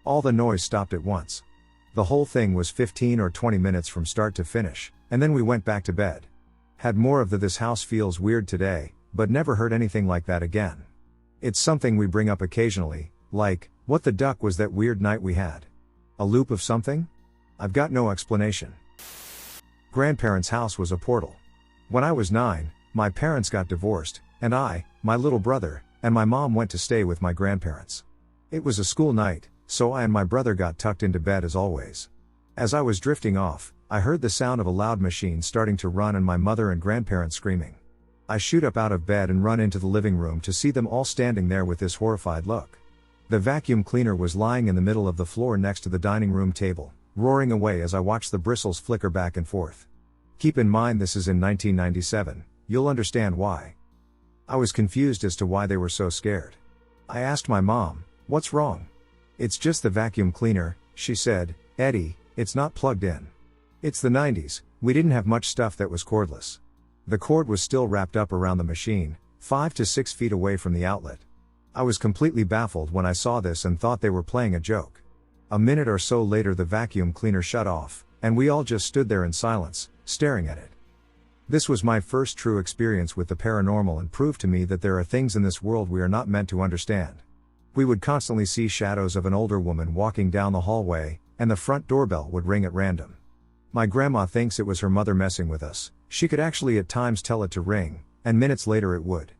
Speaker 1: All the noise stopped at once. The whole thing was 15 or 20 minutes from start to finish, and then we went back to bed. Had more of the "this house feels weird" today, but never heard anything like that again. It's something we bring up occasionally, like, what the duck was that weird night we had? A loop of something? I've got no explanation. Grandparents' house was a portal. When I was 9, my parents got divorced, and I, my little brother, and my mom went to stay with my grandparents. It was a school night, so I and my brother got tucked into bed as always. As I was drifting off, I heard the sound of a loud machine starting to run and my mother and grandparents screaming. I shoot up out of bed and run into the living room to see them all standing there with this horrified look. The vacuum cleaner was lying in the middle of the floor next to the dining room table, roaring away as I watched the bristles flicker back and forth. Keep in mind this is in 1997, you'll understand why. I was confused as to why they were so scared. I asked my mom, "What's wrong?" "It's just the vacuum cleaner," she said. "Eddie, it's not plugged in. It's the 90s, we didn't have much stuff that was cordless." The cord was still wrapped up around the machine, 5 to 6 feet away from the outlet. I was completely baffled when I saw this and thought they were playing a joke. A minute or so later the vacuum cleaner shut off, and we all just stood there in silence, staring at it. This was my first true experience with the paranormal and proved to me that there are things in this world we are not meant to understand. We would constantly see shadows of an older woman walking down the hallway, and the front doorbell would ring at random. My grandma thinks it was her mother messing with us. She could actually at times tell it to ring, and minutes later it would.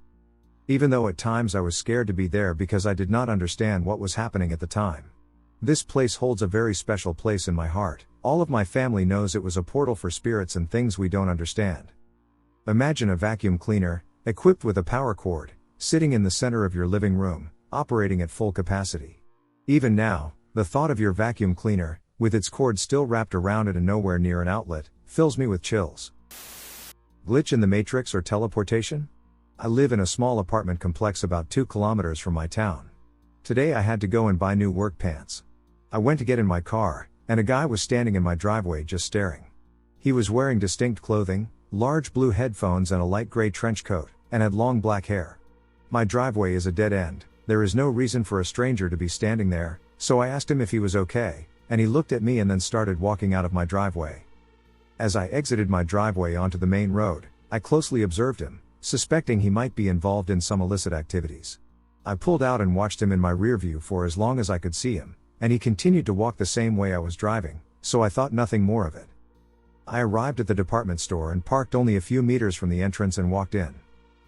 Speaker 1: Even though at times I was scared to be there because I did not understand what was happening at the time. This place holds a very special place in my heart. All of my family knows it was a portal for spirits and things we don't understand. Imagine a vacuum cleaner, equipped with a power cord, sitting in the center of your living room, operating at full capacity. Even now, the thought of your vacuum cleaner, with its cord still wrapped around it and nowhere near an outlet, fills me with chills. Glitch in the Matrix or teleportation? I live in a small apartment complex about 2 kilometers from my town. Today I had to go and buy new work pants. I went to get in my car, and a guy was standing in my driveway just staring. He was wearing distinct clothing, large blue headphones and a light gray trench coat, and had long black hair. My driveway is a dead end, there is no reason for a stranger to be standing there, so I asked him if he was okay, and he looked at me and then started walking out of my driveway. As I exited my driveway onto the main road, I closely observed him, suspecting he might be involved in some illicit activities. I pulled out and watched him in my rear view for as long as I could see him, and he continued to walk the same way I was driving, so I thought nothing more of it. I arrived at the department store and parked only a few meters from the entrance and walked in.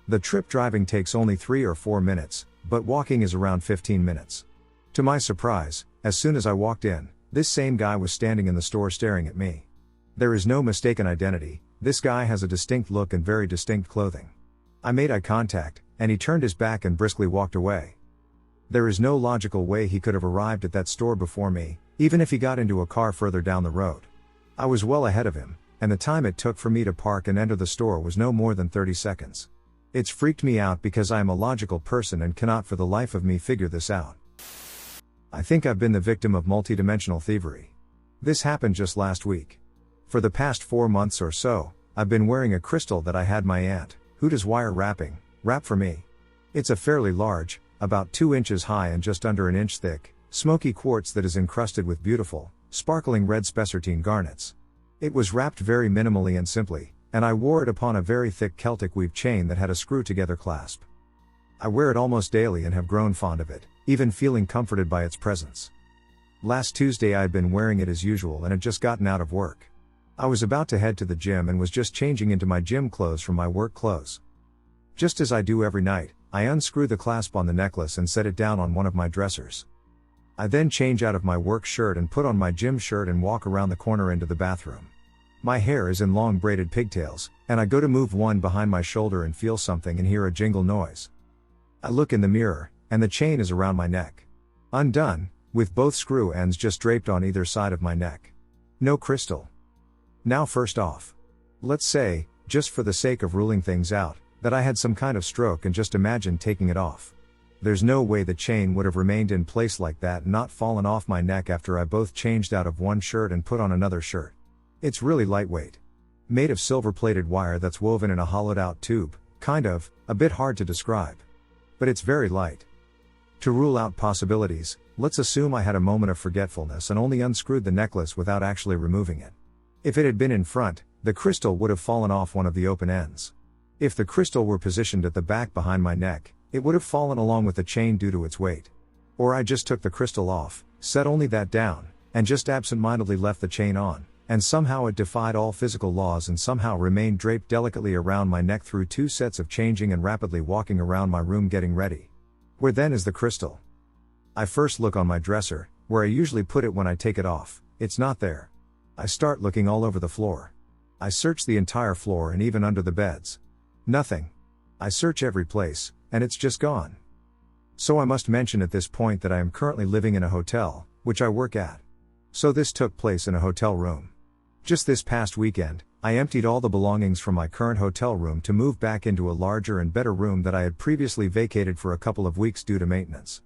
Speaker 1: The trip driving takes only 3 or 4 minutes, but walking is around 15 minutes. To my surprise, as soon as I walked in, this same guy was standing in the store staring at me. There is no mistaken identity, this guy has a distinct look and very distinct clothing. I made eye contact, and he turned his back and briskly walked away. There is no logical way he could have arrived at that store before me, even if he got into a car further down the road. I was well ahead of him, and the time it took for me to park and enter the store was no more than 30 seconds. It's freaked me out because I am a logical person and cannot for the life of me figure this out. I think I've been the victim of multidimensional thievery. This happened just last week. For the past 4 months or so, I've been wearing a crystal that I had my aunt, who does wire wrapping, wrap for me. It's a fairly large, about 2 inches high and just under an inch thick, smoky quartz that is encrusted with beautiful, sparkling red spessartine garnets. It was wrapped very minimally and simply, and I wore it upon a very thick Celtic weave chain that had a screw-together clasp. I wear it almost daily and have grown fond of it, even feeling comforted by its presence. Last Tuesday I had been wearing it as usual and had just gotten out of work. I was about to head to the gym and was just changing into my gym clothes from my work clothes. Just as I do every night, I unscrew the clasp on the necklace and set it down on one of my dressers. I then change out of my work shirt and put on my gym shirt and walk around the corner into the bathroom. My hair is in long braided pigtails, and I go to move one behind my shoulder and feel something and hear a jingle noise. I look in the mirror, and the chain is around my neck. Undone, with both screw ends just draped on either side of my neck. No crystal. Now first off, let's say, just for the sake of ruling things out, that I had some kind of stroke and just imagine taking it off. There's no way the chain would have remained in place like that and not fallen off my neck after I both changed out of one shirt and put on another shirt. It's really lightweight. Made of silver-plated wire that's woven in a hollowed-out tube, a bit hard to describe. But it's very light. To rule out possibilities, let's assume I had a moment of forgetfulness and only unscrewed the necklace without actually removing it. If it had been in front, the crystal would have fallen off one of the open ends. If the crystal were positioned at the back behind my neck, it would have fallen along with the chain due to its weight. Or I just took the crystal off, set only that down, and just absent-mindedly left the chain on, and somehow it defied all physical laws and somehow remained draped delicately around my neck through 2 sets of changing and rapidly walking around my room getting ready. Where then is the crystal? I first look on my dresser, where I usually put it when I take it off, it's not there. I start looking all over the floor. I search the entire floor and even under the beds. Nothing. I search every place, and it's just gone. So I must mention at this point that I am currently living in a hotel, which I work at. So this took place in a hotel room. Just this past weekend, I emptied all the belongings from my current hotel room to move back into a larger and better room that I had previously vacated for a couple of weeks due to maintenance.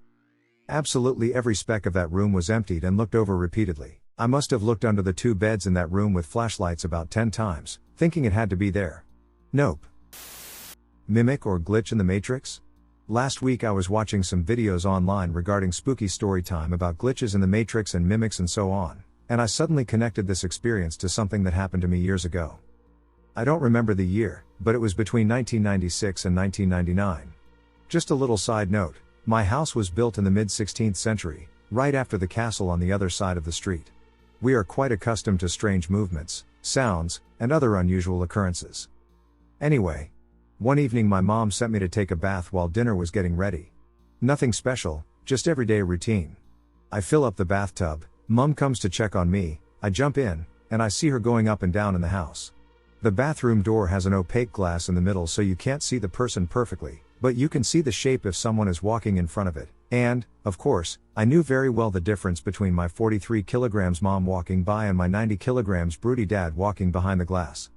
Speaker 1: Absolutely every speck of that room was emptied and looked over repeatedly. I must have looked under the 2 beds in that room with flashlights about 10 times, thinking it had to be there. Nope. Mimic or glitch in the Matrix? Last week I was watching some videos online regarding spooky story time about glitches in the Matrix and mimics and so on, and I suddenly connected this experience to something that happened to me years ago. I don't remember the year, but it was between 1996 and 1999. Just a little side note, my house was built in the mid-16th century, right after the castle on the other side of the street. We are quite accustomed to strange movements, sounds, and other unusual occurrences. Anyway, one evening my mom sent me to take a bath while dinner was getting ready. Nothing special, just everyday routine. I fill up the bathtub, Mom comes to check on me, I jump in, and I see her going up and down in the house. The bathroom door has an opaque glass in the middle so you can't see the person perfectly, but you can see the shape if someone is walking in front of it, and, of course, I knew very well the difference between my 43 kilograms mom walking by and my 90 kilograms broody dad walking behind the glass.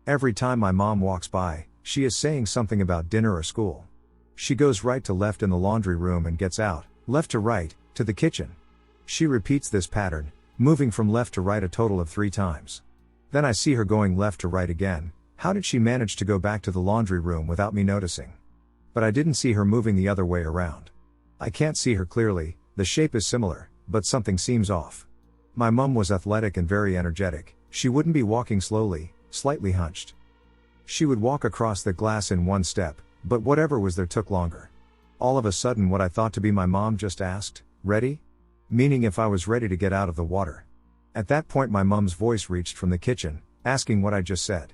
Speaker 1: Every time my mom walks by, she is saying something about dinner or school. She goes right to left in the laundry room and gets out, left to right, to the kitchen. She repeats this pattern, moving from left to right a total of 3 times. Then I see her going left to right again. How did she manage to go back to the laundry room without me noticing? But I didn't see her moving the other way around. I can't see her clearly, the shape is similar, but something seems off. My mum was athletic and very energetic, she wouldn't be walking slowly, slightly hunched. She would walk across the glass in one step, but whatever was there took longer. All of a sudden what I thought to be my mom just asked, "Ready?" Meaning if I was ready to get out of the water. At that point my mum's voice reached from the kitchen, asking what I just said.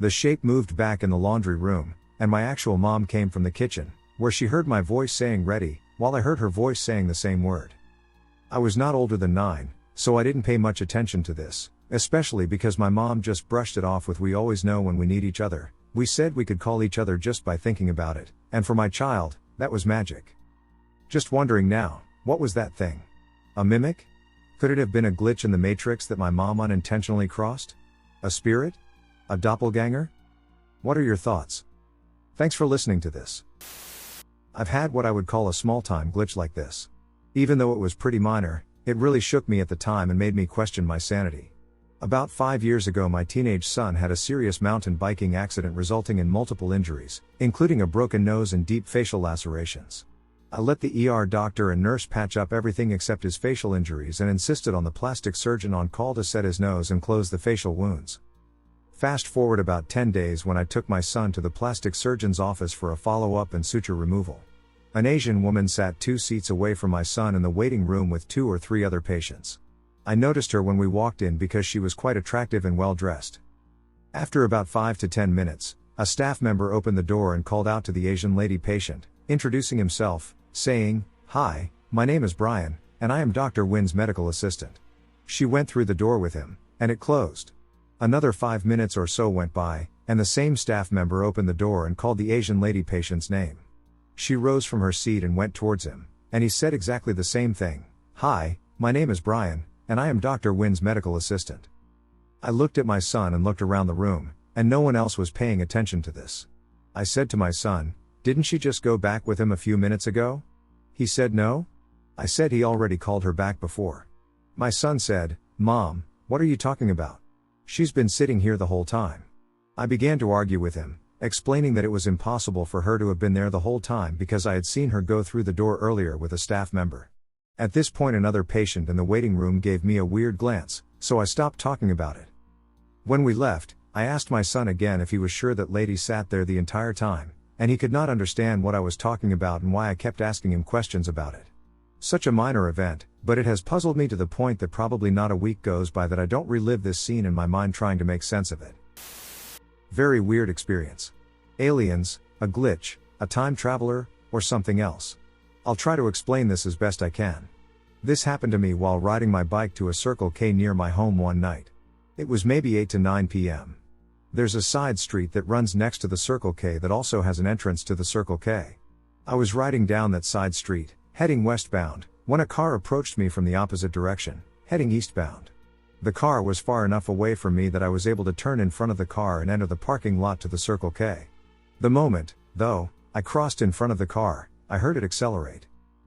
Speaker 1: The shape moved back in the laundry room, and my actual mom came from the kitchen, where she heard my voice saying ready, while I heard her voice saying the same word. I was not older than 9, so I didn't pay much attention to this, especially because my mom just brushed it off with "we always know when we need each other." We said we could call each other just by thinking about it, and for my child, that was magic. Just wondering now, what was that thing? A mimic? Could it have been a glitch in the Matrix that my mom unintentionally crossed? A spirit? A doppelganger? What are your thoughts? Thanks for listening to this. I've had what I would call a small-time glitch like this. Even though it was pretty minor, it really shook me at the time and made me question my sanity. About 5 years ago my teenage son had a serious mountain biking accident resulting in multiple injuries, including a broken nose and deep facial lacerations. I let the ER doctor and nurse patch up everything except his facial injuries and insisted on the plastic surgeon on call to set his nose and close the facial wounds. Fast forward about 10 days when I took my son to the plastic surgeon's office for a follow-up and suture removal. An Asian woman sat 2 seats away from my son in the waiting room with 2 or 3 other patients. I noticed her when we walked in because she was quite attractive and well dressed. After about 5 to 10 minutes, a staff member opened the door and called out to the Asian lady patient, introducing himself, saying, "Hi, my name is Brian, and I am Dr. Wynn's medical assistant." She went through the door with him, and it closed. Another 5 minutes or so went by, and the same staff member opened the door and called the Asian lady patient's name. She rose from her seat and went towards him, and he said exactly the same thing, "Hi, my name is Brian, and I am Dr. Wynn's medical assistant." I looked at my son and looked around the room, and no one else was paying attention to this. I said to my son, "Didn't she just go back with him a few minutes ago?" He said no. I said he already called her back before. My son said, "Mom, what are you talking about? She's been sitting here the whole time." I began to argue with him, explaining that it was impossible for her to have been there the whole time because I had seen her go through the door earlier with a staff member. At this point another patient in the waiting room gave me a weird glance, so I stopped talking about it. When we left, I asked my son again if he was sure that lady sat there the entire time, and he could not understand what I was talking about and why I kept asking him questions about it. Such a minor event, but it has puzzled me to the point that probably not a week goes by that I don't relive this scene in my mind trying to make sense of it. Very weird experience. Aliens, a glitch, a time traveler, or something else. I'll try to explain this as best I can. This happened to me while riding my bike to a Circle K near my home one night. It was maybe 8 to 9 p.m. There's a side street that runs next to the Circle K that also has an entrance to the Circle K. I was riding down that side street, heading westbound, when a car approached me from the opposite direction, heading eastbound. The car was far enough away from me that I was able to turn in front of the car and enter the parking lot to the Circle K. The moment, though, I crossed in front of the car, I heard it accelerate.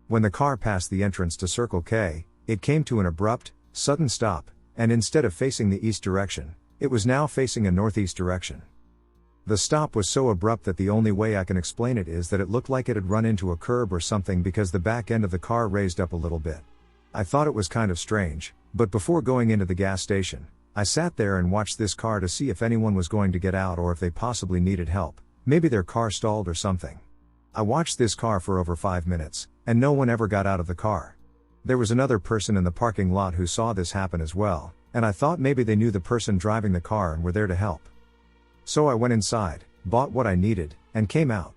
Speaker 1: When the car passed the entrance to Circle K, it came to an abrupt, sudden stop, and instead of facing the east direction, it was now facing a northeast direction. The stop was so abrupt that the only way I can explain it is that it looked like it had run into a curb or something because the back end of the car raised up a little bit. I thought it was kind of strange, but before going into the gas station, I sat there and watched this car to see if anyone was going to get out or if they possibly needed help, maybe their car stalled or something. I watched this car for over 5 minutes, and no one ever got out of the car. There was another person in the parking lot who saw this happen as well, and I thought maybe they knew the person driving the car and were there to help. So I went inside, bought what I needed, and came out.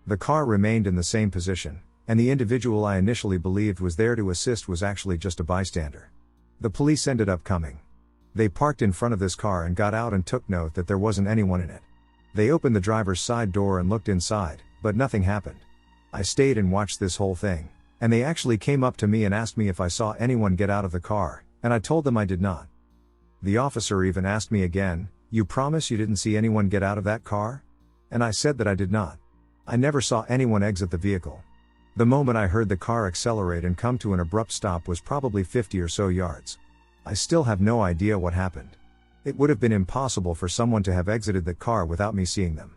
Speaker 1: The car remained in the same position, and the individual I initially believed was there to assist was actually just a bystander. The police ended up coming. They parked in front of this car and got out and took note that there wasn't anyone in it. They opened the driver's side door and looked inside, but nothing happened. I stayed and watched this whole thing, and they actually came up to me and asked me if I saw anyone get out of the car, and I told them I did not. The officer even asked me again, "You promise you didn't see anyone get out of that car?" And I said that I did not. I never saw anyone exit the vehicle. The moment I heard the car accelerate and come to an abrupt stop was probably 50 or so yards. I still have no idea what happened. It would have been impossible for someone to have exited the car without me seeing them.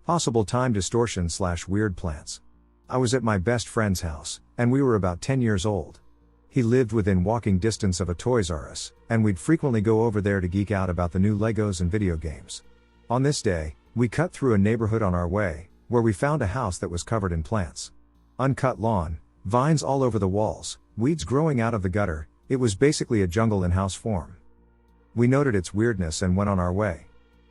Speaker 1: Possible time distortion / weird plants. I was at my best friend's house, and we were about 10 years old. He lived within walking distance of a Toys R Us, and we'd frequently go over there to geek out about the new Legos and video games. On this day, we cut through a neighborhood on our way, where we found a house that was covered in plants. Uncut lawn, vines all over the walls, weeds growing out of the gutter, it was basically a jungle in house form. We noted its weirdness and went on our way.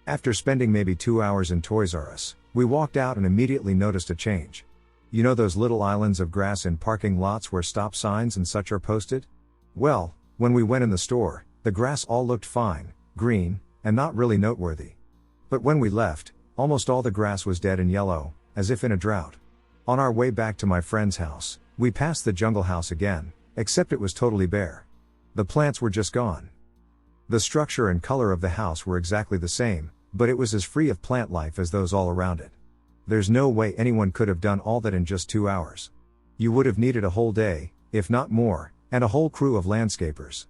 Speaker 1: After spending maybe 2 hours in Toys R Us, we walked out and immediately noticed a change. You know those little islands of grass in parking lots where stop signs and such are posted? Well, when we went in the store, the grass all looked fine, green, and not really noteworthy. But when we left, almost all the grass was dead and yellow, as if in a drought. On our way back to my friend's house, we passed the jungle house again, except it was totally bare. The plants were just gone. The structure and color of the house were exactly the same, but it was as free of plant life as those all around it. There's no way anyone could have done all that in just 2 hours. You would have needed a whole day, if not more, and a whole crew of landscapers.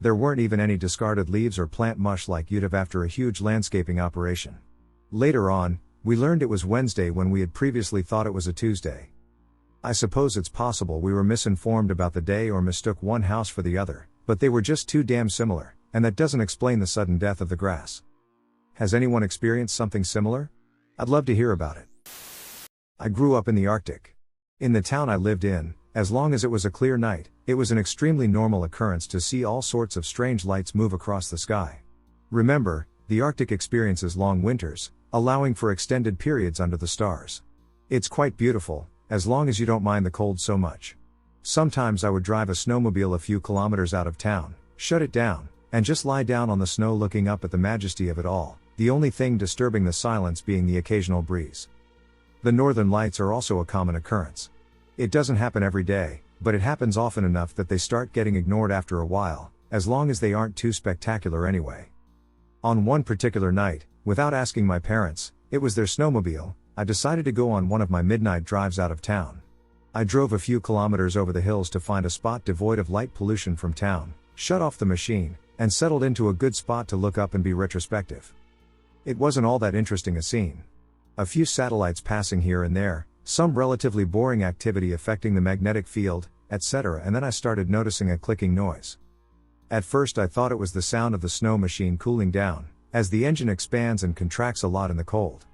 Speaker 1: There weren't even any discarded leaves or plant mush like you'd have after a huge landscaping operation. Later on, we learned it was Wednesday when we had previously thought it was a Tuesday. I suppose it's possible we were misinformed about the day or mistook one house for the other, but they were just too damn similar, and that doesn't explain the sudden death of the grass. Has anyone experienced something similar? I'd love to hear about it. I grew up in the Arctic. In the town I lived in, as long as it was a clear night, it was an extremely normal occurrence to see all sorts of strange lights move across the sky. Remember, the Arctic experiences long winters, allowing for extended periods under the stars. It's quite beautiful, as long as you don't mind the cold so much. Sometimes I would drive a snowmobile a few kilometers out of town, shut it down, and just lie down on the snow looking up at the majesty of it all, the only thing disturbing the silence being the occasional breeze. The northern lights are also a common occurrence. It doesn't happen every day, but it happens often enough that they start getting ignored after a while, as long as they aren't too spectacular anyway. On one particular night, without asking my parents, it was their snowmobile, I decided to go on one of my midnight drives out of town. I drove a few kilometers over the hills to find a spot devoid of light pollution from town, shut off the machine, and settled into a good spot to look up and be retrospective. It wasn't all that interesting a scene. A few satellites passing here and there, some relatively boring activity affecting the magnetic field, etc., and then I started noticing a clicking noise. At first I thought it was the sound of the snow machine cooling down, as the engine expands and contracts a lot in the cold.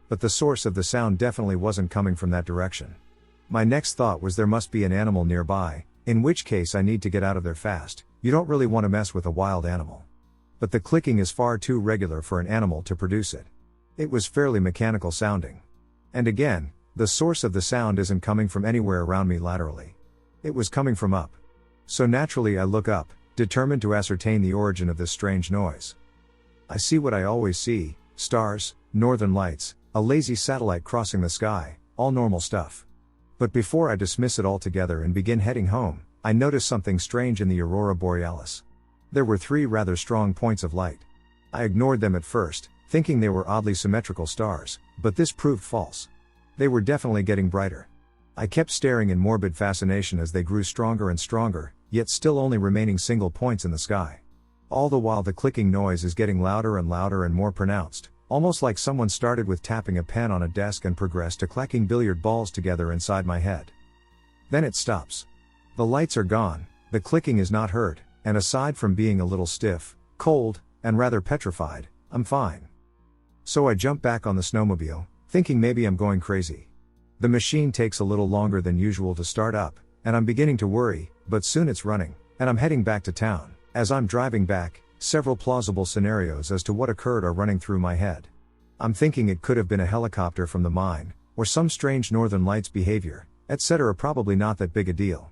Speaker 1: But the source of the sound definitely wasn't coming from that direction. My next thought was there must be an animal nearby, in which case I need to get out of there fast. You don't really want to mess with a wild animal. But the clicking is far too regular for an animal to produce it. It was fairly mechanical sounding. And again, the source of the sound isn't coming from anywhere around me laterally. It was coming from up. So naturally I look up, determined to ascertain the origin of this strange noise. I see what I always see: stars, northern lights, a lazy satellite crossing the sky, all normal stuff. But before I dismiss it altogether and begin heading home, I notice something strange in the aurora borealis. There were 3 rather strong points of light. I ignored them at first, thinking they were oddly symmetrical stars, but this proved false. They were definitely getting brighter. I kept staring in morbid fascination as they grew stronger and stronger, yet still only remaining single points in the sky. All the while the clicking noise is getting louder and louder and more pronounced, almost like someone started with tapping a pen on a desk and progressed to clacking billiard balls together inside my head. Then it stops. The lights are gone, the clicking is not heard, and aside from being a little stiff, cold, and rather petrified, I'm fine. So I jump back on the snowmobile, thinking maybe I'm going crazy. The machine takes a little longer than usual to start up, and I'm beginning to worry, but soon it's running, and I'm heading back to town. As I'm driving back, several plausible scenarios as to what occurred are running through my head. I'm thinking it could have been a helicopter from the mine, or some strange northern lights behavior, etc. Probably not that big a deal.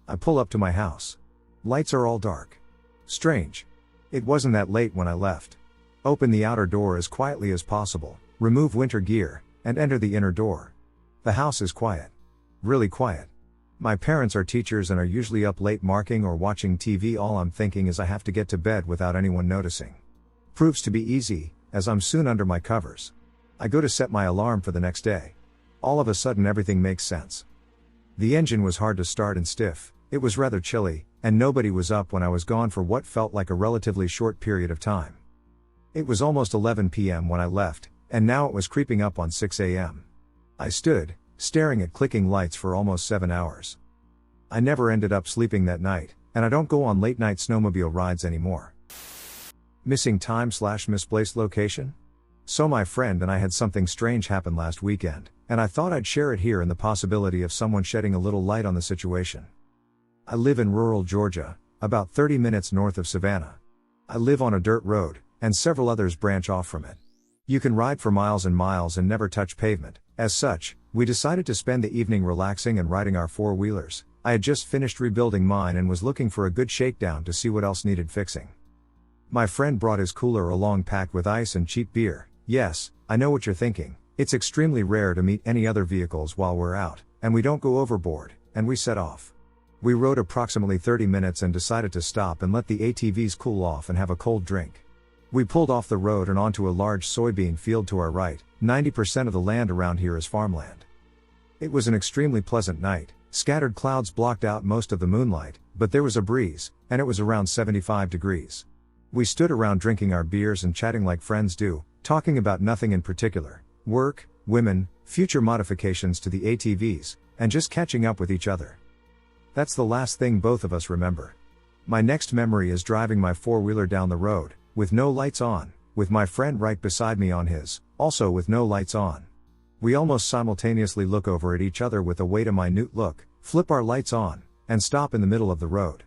Speaker 1: I pull up to my house. Lights are all dark. Strange. It wasn't that late when I left. Open the outer door as quietly as possible, remove winter gear, and enter the inner door. The house is quiet. Really quiet. My parents are teachers and are usually up late marking or watching TV. All I'm thinking is I have to get to bed without anyone noticing. Proves to be easy, as I'm soon under my covers. I go to set my alarm for the next day. All of a sudden everything makes sense. The engine was hard to start and stiff, it was rather chilly, and nobody was up when I was gone for what felt like a relatively short period of time. It was almost 11 p.m. when I left, and now it was creeping up on 6 a.m. I stood, staring at clicking lights for almost 7 hours. I never ended up sleeping that night, and I don't go on late night snowmobile rides anymore. Missing time/misplaced location? So my friend and I had something strange happen last weekend, and I thought I'd share it here in the possibility of someone shedding a little light on the situation. I live in rural Georgia, about 30 minutes north of Savannah. I live on a dirt road, and several others branch off from it. You can ride for miles and miles and never touch pavement. As such, we decided to spend the evening relaxing and riding our four-wheelers. I had just finished rebuilding mine and was looking for a good shakedown to see what else needed fixing. My friend brought his cooler along packed with ice and cheap beer. Yes, I know what you're thinking. It's extremely rare to meet any other vehicles while we're out, and we don't go overboard, and we set off. We rode approximately 30 minutes and decided to stop and let the ATVs cool off and have a cold drink. We pulled off the road and onto a large soybean field to our right. 90% of the land around here is farmland. It was an extremely pleasant night. Scattered clouds blocked out most of the moonlight, but there was a breeze, and it was around 75 degrees. We stood around drinking our beers and chatting like friends do, talking about nothing in particular: work, women, future modifications to the ATVs, and just catching up with each other. That's the last thing both of us remember. My next memory is driving my four-wheeler down the road, with no lights on, with my friend right beside me on his, also with no lights on. We almost simultaneously look over at each other with a wait a minute look, flip our lights on, and stop in the middle of the road.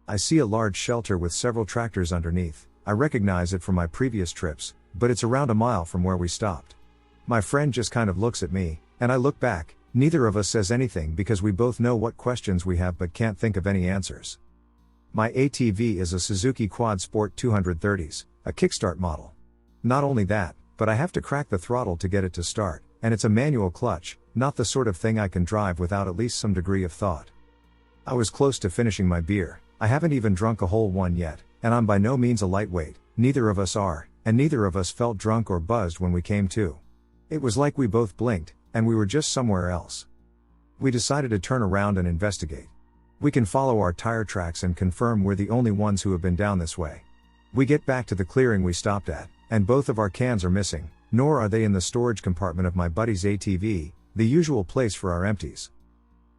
Speaker 1: I see a large shelter with several tractors underneath. I recognize it from my previous trips, but it's around a mile from where we stopped. My friend just kind of looks at me, and I look back. Neither of us says anything because we both know what questions we have but can't think of any answers. My ATV is a Suzuki Quad Sport 230s, a kickstart model. Not only that, but I have to crack the throttle to get it to start, and it's a manual clutch, not the sort of thing I can drive without at least some degree of thought. I was close to finishing my beer. I haven't even drunk a whole one yet, and I'm by no means a lightweight. Neither of us are, and neither of us felt drunk or buzzed when we came to. It was like we both blinked, and we were just somewhere else. We decided to turn around and investigate. We can follow our tire tracks and confirm we're the only ones who have been down this way. We get back to the clearing we stopped at, and both of our cans are missing, nor are they in the storage compartment of my buddy's ATV, the usual place for our empties.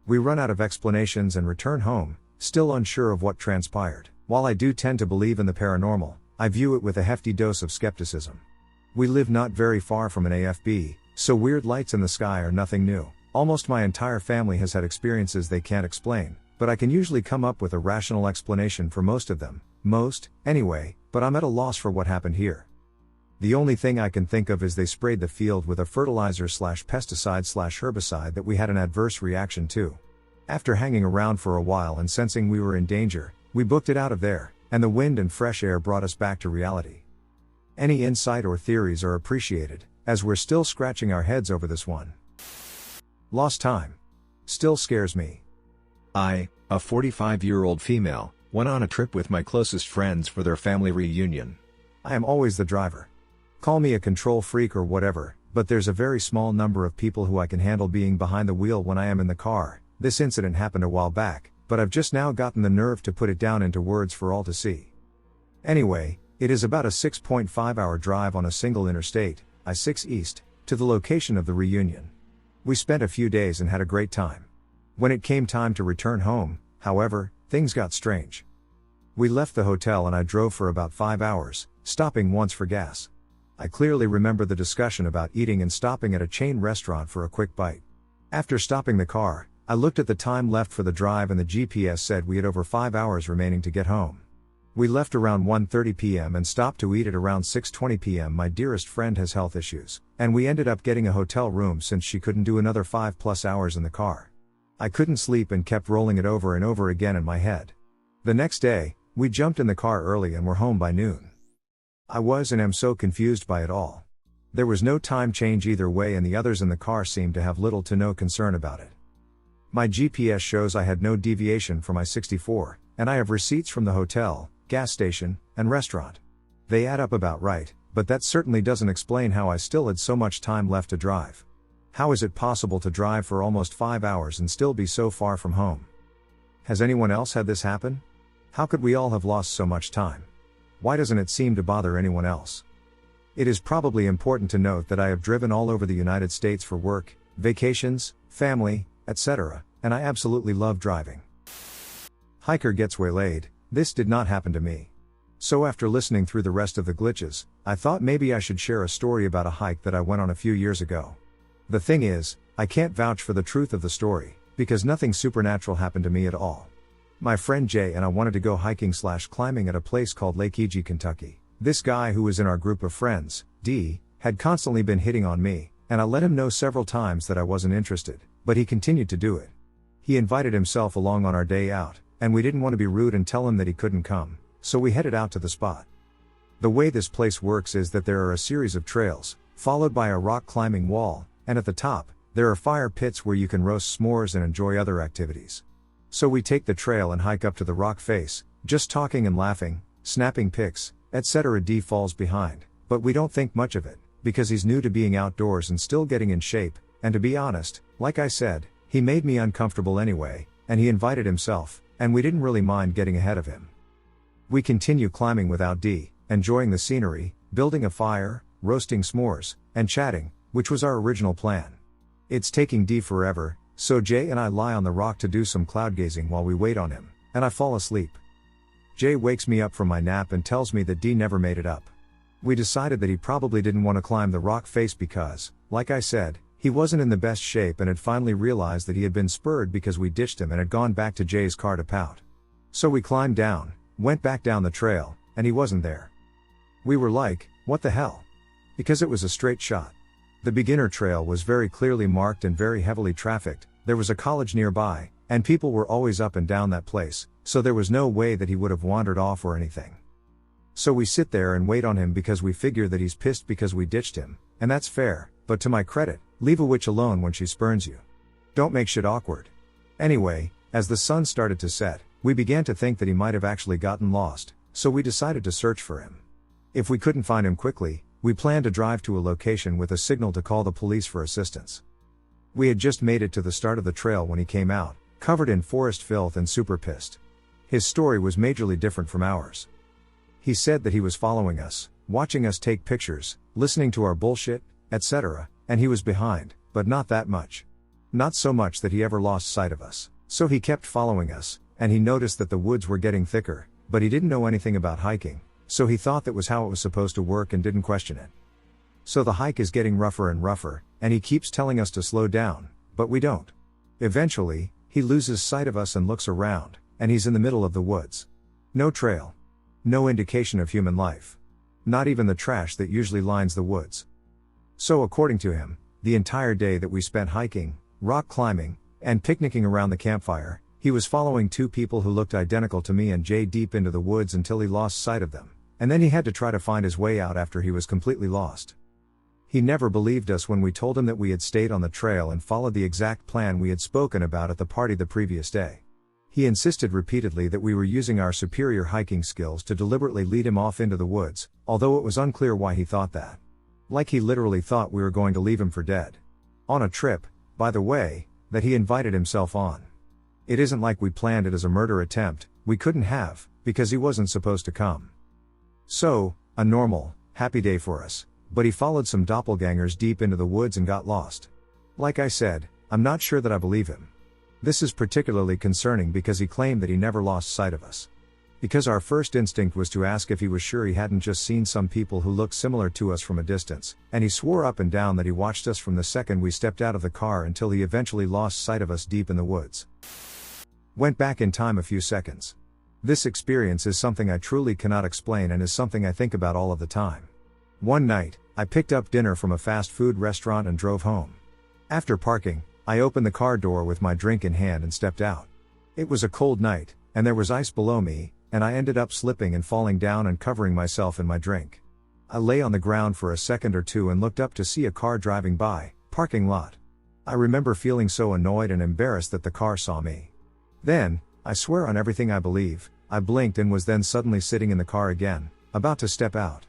Speaker 1: We run out of explanations and return home, still unsure of what transpired. While I do tend to believe in the paranormal, I view it with a hefty dose of skepticism. We live not very far from an AFB, so weird lights in the sky are nothing new. Almost my entire family has had experiences they can't explain, but I can usually come up with a rational explanation for most of them. Most, anyway, but I'm at a loss for what happened here. The only thing I can think of is they sprayed the field with a fertilizer/pesticide/herbicide that we had an adverse reaction to. After hanging around for a while and sensing we were in danger, we booked it out of there, and the wind and fresh air brought us back to reality. Any insight or theories are appreciated, as we're still scratching our heads over this one. Lost time. Still scares me.
Speaker 2: I, a 45-year-old female, went on a trip with my closest friends for their family reunion.
Speaker 1: I am always the driver. Call me a control freak or whatever, but there's a very small number of people who I can handle being behind the wheel when I am in the car. This incident happened a while back, but I've just now gotten the nerve to put it down into words for all to see. Anyway, it is about a 6.5-hour drive on a single interstate, I-6 East, to the location of the reunion. We spent a few days and had a great time. When it came time to return home, however, things got strange. We left the hotel and I drove for about 5 hours, stopping once for gas. I clearly remember the discussion about eating and stopping at a chain restaurant for a quick bite. After stopping the car, I looked at the time left for the drive and the GPS said we had over 5 hours remaining to get home. We left around 1:30 p.m. and stopped to eat at around 6:20 p.m. My dearest friend has health issues, and we ended up getting a hotel room since she couldn't do another 5+ hours in the car. I couldn't sleep and kept rolling it over and over again in my head. The next day, we jumped in the car early and were home by noon. I was and am so confused by it all. There was no time change either way and the others in the car seemed to have little to no concern about it. My GPS shows I had no deviation from I-64, and I have receipts from the hotel, gas station, and restaurant. They add up about right, but that certainly doesn't explain how I still had so much time left to drive. How is it possible to drive for almost 5 hours and still be so far from home? Has anyone else had this happen? How could we all have lost so much time? Why doesn't it seem to bother anyone else? It is probably important to note that I have driven all over the United States for work, vacations, family, etc., and I absolutely love driving. Hiker gets waylaid. This did not happen to me. So after listening through the rest of the glitches, I thought maybe I should share a story about a hike that I went on a few years ago. The thing is, I can't vouch for the truth of the story, because nothing supernatural happened to me at all. My friend Jay and I wanted to go hiking/climbing at a place called Lake Eegee, Kentucky. This guy who was in our group of friends, D, had constantly been hitting on me, and I let him know several times that I wasn't interested, but he continued to do it. He invited himself along on our day out, and we didn't want to be rude and tell him that he couldn't come, so we headed out to the spot. The way this place works is that there are a series of trails, followed by a rock climbing wall, and at the top, there are fire pits where you can roast s'mores and enjoy other activities. So we take the trail and hike up to the rock face, just talking and laughing, snapping pics, etc. D falls behind, but we don't think much of it, because he's new to being outdoors and still getting in shape, and to be honest, like I said, he made me uncomfortable anyway, and he invited himself, and we didn't really mind getting ahead of him. We continue climbing without D, enjoying the scenery, building a fire, roasting s'mores, and chatting, which was our original plan. It's taking D forever, so Jay and I lie on the rock to do some cloud gazing while we wait on him, and I fall asleep. Jay wakes me up from my nap and tells me that D never made it up. We decided that he probably didn't want to climb the rock face because, like I said, he wasn't in the best shape and had finally realized that he had been spurred because we ditched him and had gone back to Jay's car to pout. So we climbed down, went back down the trail, and he wasn't there. We were like, what the hell? Because it was a straight shot. The beginner trail was very clearly marked and very heavily trafficked, there was a college nearby, and people were always up and down that place, so there was no way that he would have wandered off or anything. So we sit there and wait on him because we figure that he's pissed because we ditched him, and that's fair, but to my credit, leave a witch alone when she spurns you. Don't make shit awkward. Anyway, as the sun started to set, we began to think that he might have actually gotten lost, so we decided to search for him. If we couldn't find him quickly, we planned to drive to a location with a signal to call the police for assistance. We had just made it to the start of the trail when he came out, covered in forest filth and super pissed. His story was majorly different from ours. He said that he was following us, watching us take pictures, listening to our bullshit, etc., and he was behind, but not that much. Not so much that he ever lost sight of us. So he kept following us, and he noticed that the woods were getting thicker, but he didn't know anything about hiking, so he thought that was how it was supposed to work and didn't question it. So the hike is getting rougher and rougher, and he keeps telling us to slow down, but we don't. Eventually, he loses sight of us and looks around, and he's in the middle of the woods. No trail. No indication of human life. Not even the trash that usually lines the woods. So according to him, the entire day that we spent hiking, rock climbing, And picnicking around the campfire, he was following two people who looked identical to me and Jay deep into the woods until he lost sight of them, and then he had to try to find his way out after he was completely lost. He never believed us when we told him that we had stayed on the trail and followed the exact plan we had spoken about at the party the previous day. He insisted repeatedly that we were using our superior hiking skills to deliberately lead him off into the woods, although it was unclear why he thought that. Like he literally thought we were going to leave him for dead. On a trip, by the way, that he invited himself on. It isn't like we planned it as a murder attempt, we couldn't have, because he wasn't supposed to come. So, a normal, happy day for us, but he followed some doppelgangers deep into the woods and got lost. Like I said, I'm not sure that I believe him. This is particularly concerning because he claimed that he never lost sight of us. Because our first instinct was to ask if he was sure he hadn't just seen some people who looked similar to us from a distance, and he swore up and down that he watched us from the second we stepped out of the car until he eventually lost sight of us deep in the woods. Went back in time a few seconds. This experience is something I truly cannot explain and is something I think about all of the time. One night, I picked up dinner from a fast food restaurant and drove home. After parking, I opened the car door with my drink in hand and stepped out. It was a cold night, and there was ice below me, and I ended up slipping and falling down and covering myself in my drink. I lay on the ground for a second or two and looked up to see a car driving by, parking lot. I remember feeling so annoyed and embarrassed that the car saw me. Then, I swear on everything I believe, I blinked and was then suddenly sitting in the car again, about to step out.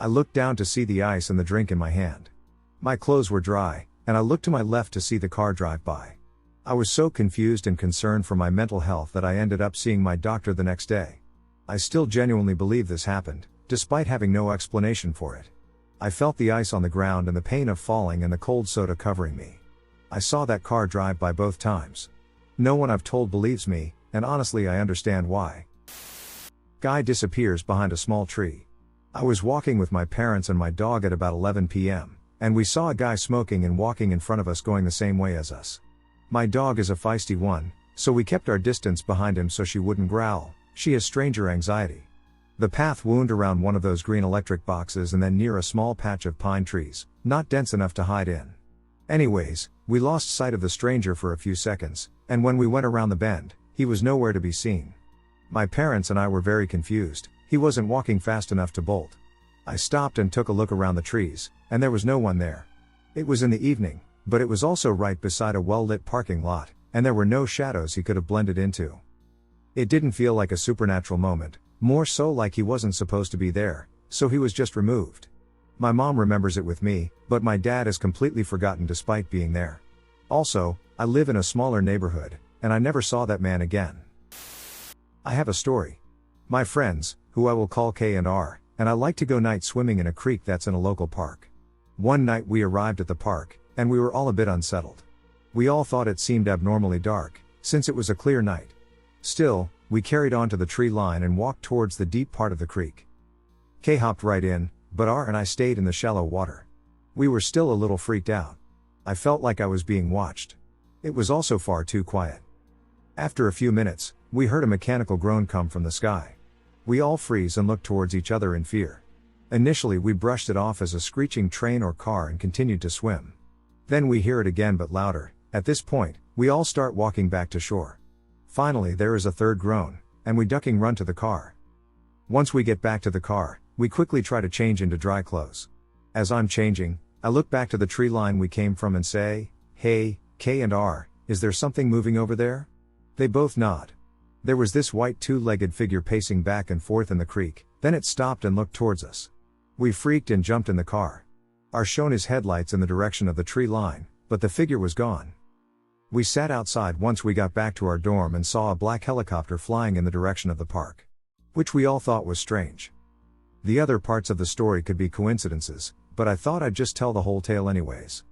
Speaker 1: I looked down to see the ice and the drink in my hand. My clothes were dry, and I looked to my left to see the car drive by. I was so confused and concerned for my mental health that I ended up seeing my doctor the next day. I still genuinely believe this happened, despite having no explanation for it. I felt the ice on the ground and the pain of falling and the cold soda covering me. I saw that car drive by both times. No one I've told believes me, and honestly I understand why. Guy disappears behind a small tree. I was walking with my parents and my dog at about 11 p.m., and we saw a guy smoking and walking in front of us going the same way as us. My dog is a feisty one, so we kept our distance behind him so she wouldn't growl. She has stranger anxiety. The path wound around one of those green electric boxes and then near a small patch of pine trees, not dense enough to hide in. Anyways, we lost sight of the stranger for a few seconds, and when we went around the bend, he was nowhere to be seen. My parents and I were very confused. He wasn't walking fast enough to bolt. I stopped and took a look around the trees, and there was no one there. It was in the evening, but it was also right beside a well-lit parking lot, and there were no shadows he could have blended into. It didn't feel like a supernatural moment, more so like he wasn't supposed to be there, so he was just removed. My mom remembers it with me, but my dad has completely forgotten despite being there. Also, I live in a smaller neighborhood, and I never saw that man again. I have a story. My friends, who I will call K and R, and I like to go night swimming in a creek that's in a local park. One night we arrived at the park, and we were all a bit unsettled. We all thought it seemed abnormally dark, since it was a clear night. Still, we carried on to the tree line and walked towards the deep part of the creek. K hopped right in, but R and I stayed in the shallow water. We were still a little freaked out. I felt like I was being watched. It was also far too quiet. After a few minutes, we heard a mechanical groan come from the sky. We all freeze and look towards each other in fear. Initially we brushed it off as a screeching train or car and continued to swim. Then we hear it again but louder. At this point, we all start walking back to shore. Finally there is a third groan, and we ducking run to the car. Once we get back to the car, we quickly try to change into dry clothes. As I'm changing, I look back to the tree line we came from and say, "Hey, K and R, is there something moving over there?" They both nod. There was this white two-legged figure pacing back and forth in the creek, then it stopped and looked towards us. We freaked and jumped in the car. R shone his headlights in the direction of the tree line, but the figure was gone. We sat outside once we got back to our dorm and saw a black helicopter flying in the direction of the park. Which we all thought was strange. The other parts of the story could be coincidences, but I thought I'd just tell the whole tale anyways.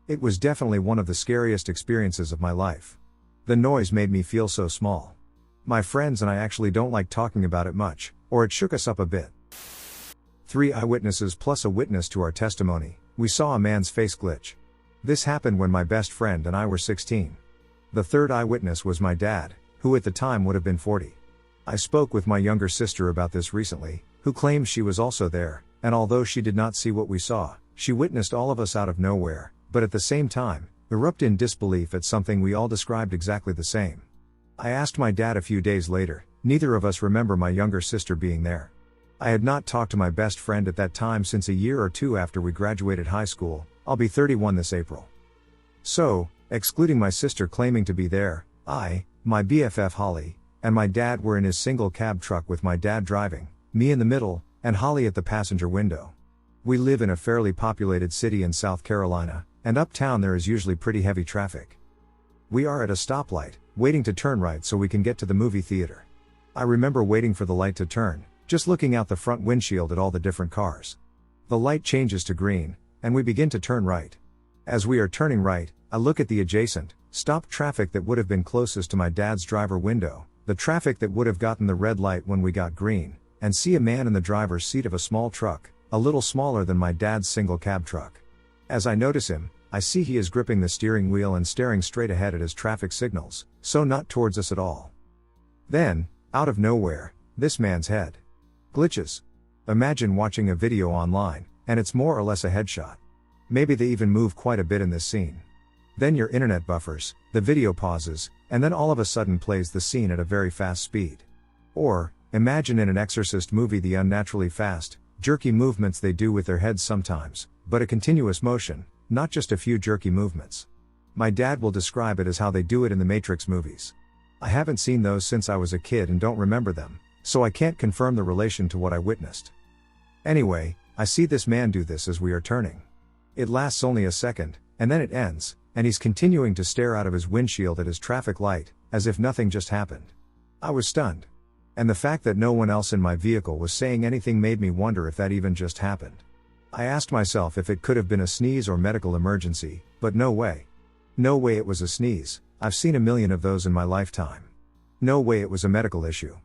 Speaker 1: It was definitely one of the scariest experiences of my life. The noise made me feel so small. My friends and I actually don't like talking about it much, or it shook us up a bit. 3 eyewitnesses plus a witness to our testimony. We saw a man's face glitch. This happened when my best friend and I were 16. The third eyewitness was my dad, who at the time would have been 40. I spoke with my younger sister about this recently, who claims she was also there, and although she did not see what we saw, she witnessed all of us out of nowhere, but at the same time, erupt in disbelief at something we all described exactly the same. I asked my dad a few days later, neither of us remember my younger sister being there. I had not talked to my best friend at that time since a year or two after we graduated high school. I'll be 31 this April. So, excluding my sister claiming to be there, I, my BFF Holly, and my dad were in his single cab truck with my dad driving, me in the middle, and Holly at the passenger window. We live in a fairly populated city in South Carolina, and uptown there is usually pretty heavy traffic. We are at a stoplight, waiting to turn right so we can get to the movie theater. I remember waiting for the light to turn, just looking out the front windshield at all the different cars. The light changes to green, and we begin to turn right. As we are turning right, I look at the adjacent, stopped traffic that would have been closest to my dad's driver window, the traffic that would have gotten the red light when we got green, and see a man in the driver's seat of a small truck, a little smaller than my dad's single cab truck. As I notice him, I see he is gripping the steering wheel and staring straight ahead at his traffic signals, so not towards us at all. Then, out of nowhere, this man's head glitches. Imagine watching a video online, and it's more or less a headshot. Maybe they even move quite a bit in this scene. Then your internet buffers, the video pauses, and then all of a sudden plays the scene at a very fast speed. Or, imagine in an Exorcist movie the unnaturally fast, jerky movements they do with their heads sometimes, but a continuous motion, not just a few jerky movements. My dad will describe it as how they do it in the Matrix movies. I haven't seen those since I was a kid and don't remember them, so I can't confirm the relation to what I witnessed. Anyway, I see this man do this as we are turning. It lasts only a second, and then it ends, and he's continuing to stare out of his windshield at his traffic light, as if nothing just happened. I was stunned. And the fact that no one else in my vehicle was saying anything made me wonder if that even just happened. I asked myself if it could have been a sneeze or medical emergency, but no way. No way it was a sneeze, I've seen a million of those in my lifetime. No way it was a medical issue.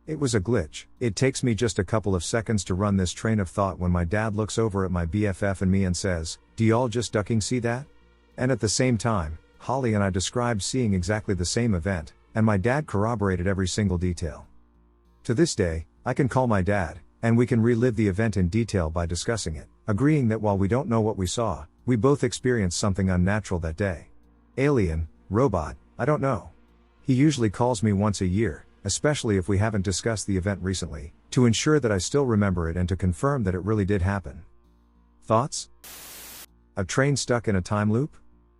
Speaker 1: It was a glitch. It takes me just a couple of seconds to run this train of thought when my dad looks over at my BFF and me and says, "Do y'all just ducking see that?" And at the same time, Holly and I described seeing exactly the same event, and my dad corroborated every single detail. To this day, I can call my dad, and we can relive the event in detail by discussing it, agreeing that while we don't know what we saw, we both experienced something unnatural that day. Alien, robot, I don't know. He usually calls me once a year, especially if we haven't discussed the event recently, to ensure that I still remember it and to confirm that it really did happen. Thoughts? A train stuck in a time loop?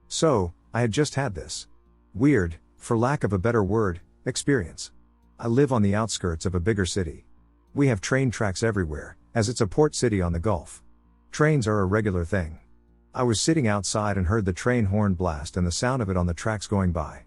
Speaker 1: So, I had just had this weird, for lack of a better word, experience. I live on the outskirts of a bigger city. We have train tracks everywhere, as it's a port city on the Gulf. Trains are a regular thing. I was sitting outside and heard the train horn blast and the sound of it on the tracks going by.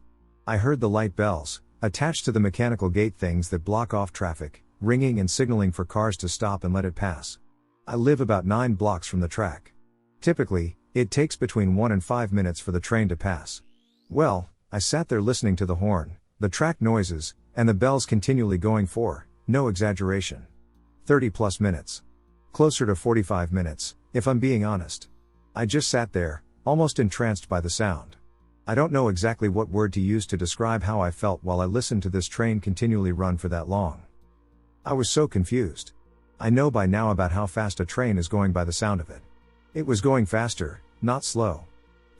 Speaker 1: I heard the light bells, attached to the mechanical gate things that block off traffic, ringing and signaling for cars to stop and let it pass. I live about 9 blocks from the track. Typically, it takes between 1 and 5 minutes for the train to pass. Well, I sat there listening to the horn, the track noises, and the bells continually going for, no exaggeration, 30 plus minutes. Closer to 45 minutes, if I'm being honest. I just sat there, almost entranced by the sound. I don't know exactly what word to use to describe how I felt while I listened to this train continually run for that long. I was so confused. I know by now about how fast a train is going by the sound of it. It was going faster, not slow.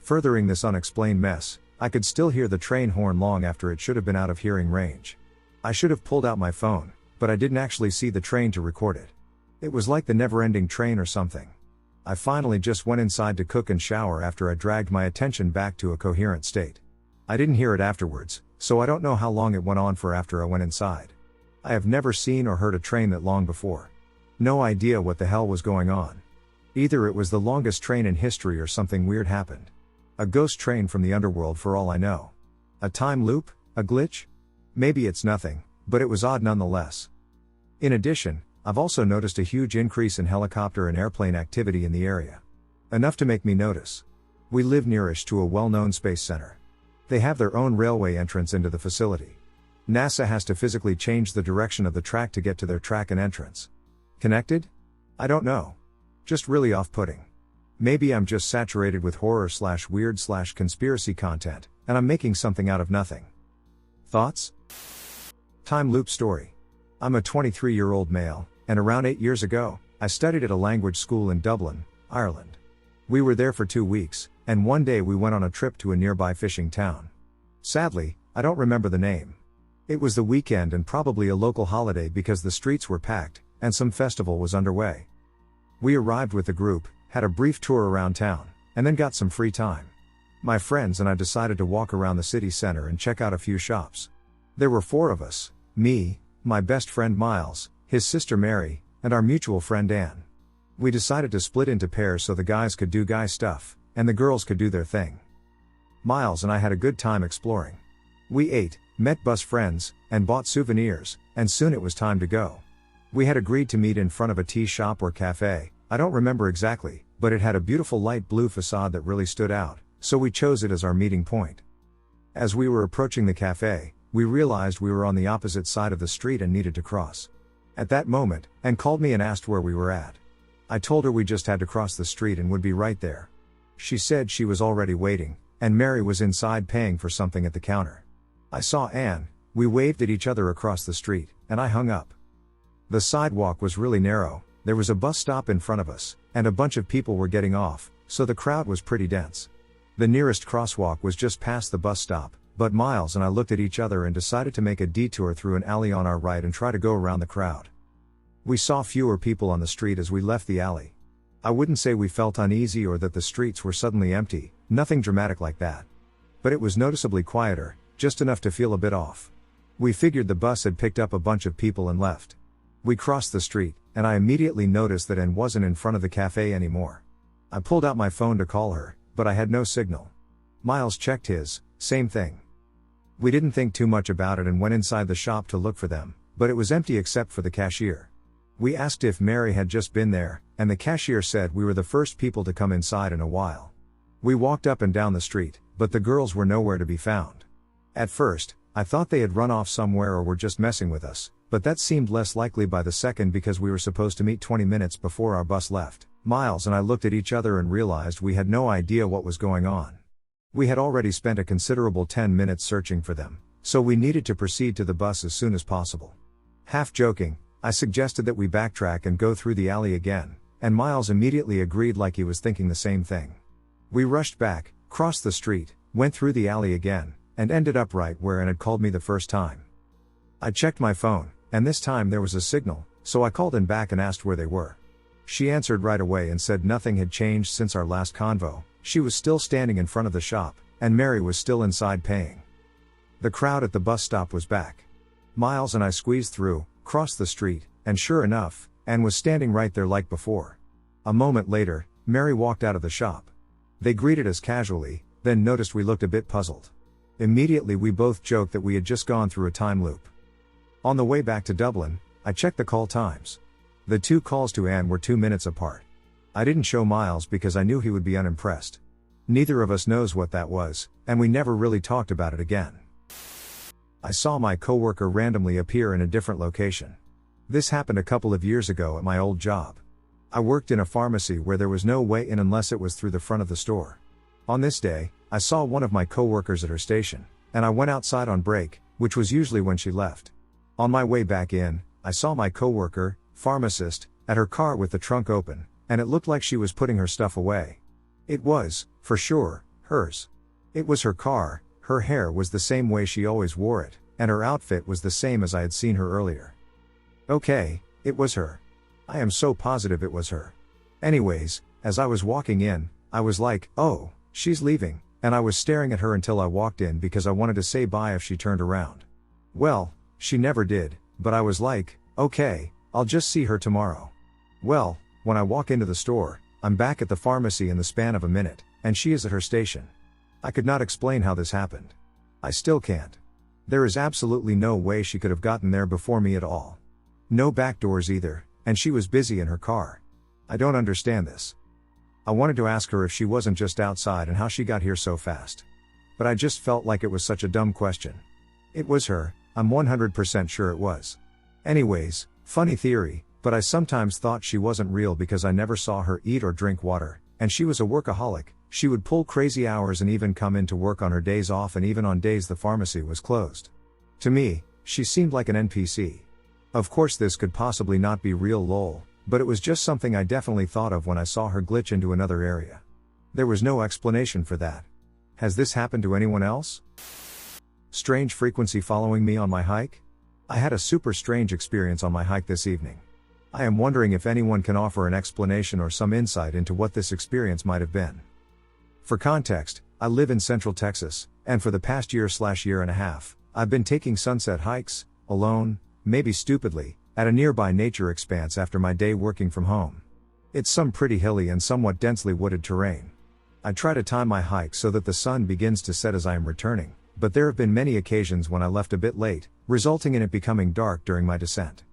Speaker 1: Furthering this unexplained mess, I could still hear the train horn long after it should have been out of hearing range. I should have pulled out my phone, but I didn't actually see the train to record it. It was like the never-ending train or something. I finally just went inside to cook and shower after I dragged my attention back to a coherent state. I didn't hear it afterwards, so I don't know how long it went on for after I went inside. I have never seen or heard a train that long before. No idea what the hell was going on. Either it was the longest train in history or something weird happened. A ghost train from the underworld for all I know. A time loop? A glitch? Maybe it's nothing, but it was odd nonetheless. In addition, I've also noticed a huge increase in helicopter and airplane activity in the area. Enough to make me notice. We live nearish to a well-known space center. They have their own railway entrance into the facility. NASA has to physically change the direction of the track to get to their track and entrance. Connected? I don't know. Just really off-putting. Maybe I'm just saturated with horror/weird/conspiracy content, and I'm making something out of nothing. Thoughts? Time loop story. I'm a 23-year-old male, and around 8 years ago, I studied at a language school in Dublin, Ireland. We were there for 2 weeks, and one day we went on a trip to a nearby fishing town. Sadly, I don't remember the name. It was the weekend and probably a local holiday because the streets were packed, and some festival was underway. We arrived with the group, had a brief tour around town, and then got some free time. My friends and I decided to walk around the city center and check out a few shops. There were 4 of us, me, my best friend Miles, his sister Mary, and our mutual friend Anne. We decided to split into pairs so the guys could do guy stuff, and the girls could do their thing. Miles and I had a good time exploring. We ate, met bus friends, and bought souvenirs, and soon it was time to go. We had agreed to meet in front of a tea shop or cafe, I don't remember exactly, but it had a beautiful light blue facade that really stood out, so we chose it as our meeting point. As we were approaching the cafe, we realized we were on the opposite side of the street and needed to cross. At that moment, Anne called me and asked where we were at. I told her we just had to cross the street and would be right there. She said she was already waiting, and Mary was inside paying for something at the counter. I saw Anne, we waved at each other across the street, and I hung up. The sidewalk was really narrow, there was a bus stop in front of us, and a bunch of people were getting off, so the crowd was pretty dense. The nearest crosswalk was just past the bus stop, but Miles and I looked at each other and decided to make a detour through an alley on our right and try to go around the crowd. We saw fewer people on the street as we left the alley. I wouldn't say we felt uneasy or that the streets were suddenly empty, nothing dramatic like that. But it was noticeably quieter, just enough to feel a bit off. We figured the bus had picked up a bunch of people and left. We crossed the street, and I immediately noticed that Anne wasn't in front of the cafe anymore. I pulled out my phone to call her, but I had no signal. Miles checked his, same thing. We didn't think too much about it and went inside the shop to look for them, but it was empty except for the cashier. We asked if Mary had just been there, and the cashier said we were the first people to come inside in a while. We walked up and down the street, but the girls were nowhere to be found. At first, I thought they had run off somewhere or were just messing with us, but that seemed less likely by the second because we were supposed to meet 20 minutes before our bus left. Miles and I looked at each other and realized we had no idea what was going on. We had already spent a considerable 10 minutes searching for them, so we needed to proceed to the bus as soon as possible. Half joking, I suggested that we backtrack and go through the alley again, and Miles immediately agreed like he was thinking the same thing. We rushed back, crossed the street, went through the alley again, and ended up right where Anne had called me the first time. I checked my phone, and this time there was a signal, so I called Anne back and asked where they were. She answered right away and said nothing had changed since our last convo, she was still standing in front of the shop, and Mary was still inside paying. The crowd at the bus stop was back. Miles and I squeezed through, crossed the street, and sure enough, Anne was standing right there like before. A moment later, Mary walked out of the shop. They greeted us casually, then noticed we looked a bit puzzled. Immediately we both joked that we had just gone through a time loop. On the way back to Dublin, I checked the call times. The 2 calls to Anne were 2 minutes apart. I didn't show Miles because I knew he would be unimpressed. Neither of us knows what that was, and we never really talked about it again. I saw my coworker randomly appear in a different location. This happened a couple of years ago at my old job. I worked in a pharmacy where there was no way in unless it was through the front of the store. On this day, I saw one of my coworkers at her station, and I went outside on break, which was usually when she left. On my way back in, I saw my coworker, pharmacist, at her car with the trunk open, and it looked like she was putting her stuff away. It was, for sure, hers. It was her car, her hair was the same way she always wore it, and her outfit was the same as I had seen her earlier. Okay, it was her. I am so positive it was her. Anyways, as I was walking in, I was like, oh, she's leaving, and I was staring at her until I walked in because I wanted to say bye if she turned around. Well, she never did, but I was like, okay, I'll just see her tomorrow. Well, when I walk into the store, I'm back at the pharmacy in the span of a minute, and she is at her station. I could not explain how this happened. I still can't. There is absolutely no way she could have gotten there before me at all. No back doors either, and she was busy in her car. I don't understand this. I wanted to ask her if she wasn't just outside and how she got here so fast. But I just felt like it was such a dumb question. It was her, I'm 100% sure it was. Anyways, funny theory, but I sometimes thought she wasn't real because I never saw her eat or drink water, and she was a workaholic. She would pull crazy hours and even come into work on her days off and even on days the pharmacy was closed. To me, she seemed like an NPC. Of course this could possibly not be real lol, but it was just something I definitely thought of when I saw her glitch into another area. There was no explanation for that. Has this happened to anyone else? Strange frequency following me on my hike? I had a super strange experience on my hike this evening. I am wondering if anyone can offer an explanation or some insight into what this experience might have been. For context, I live in Central Texas, and for the past year and a half, I've been taking sunset hikes, alone, maybe stupidly, at a nearby nature expanse after my day working from home. It's some pretty hilly and somewhat densely wooded terrain. I try to time my hike so that the sun begins to set as I am returning, but there have been many occasions when I left a bit late, resulting in it becoming dark during my descent.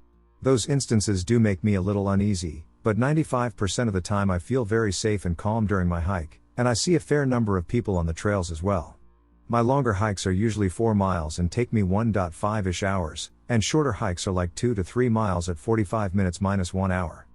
Speaker 1: Those instances do make me a little uneasy, but 95% of the time I feel very safe and calm during my hike, and I see a fair number of people on the trails as well. My longer hikes are usually 4 miles and take me 1.5-ish hours, and shorter hikes are like 2 to 3 miles at 45 minutes minus 1 hour.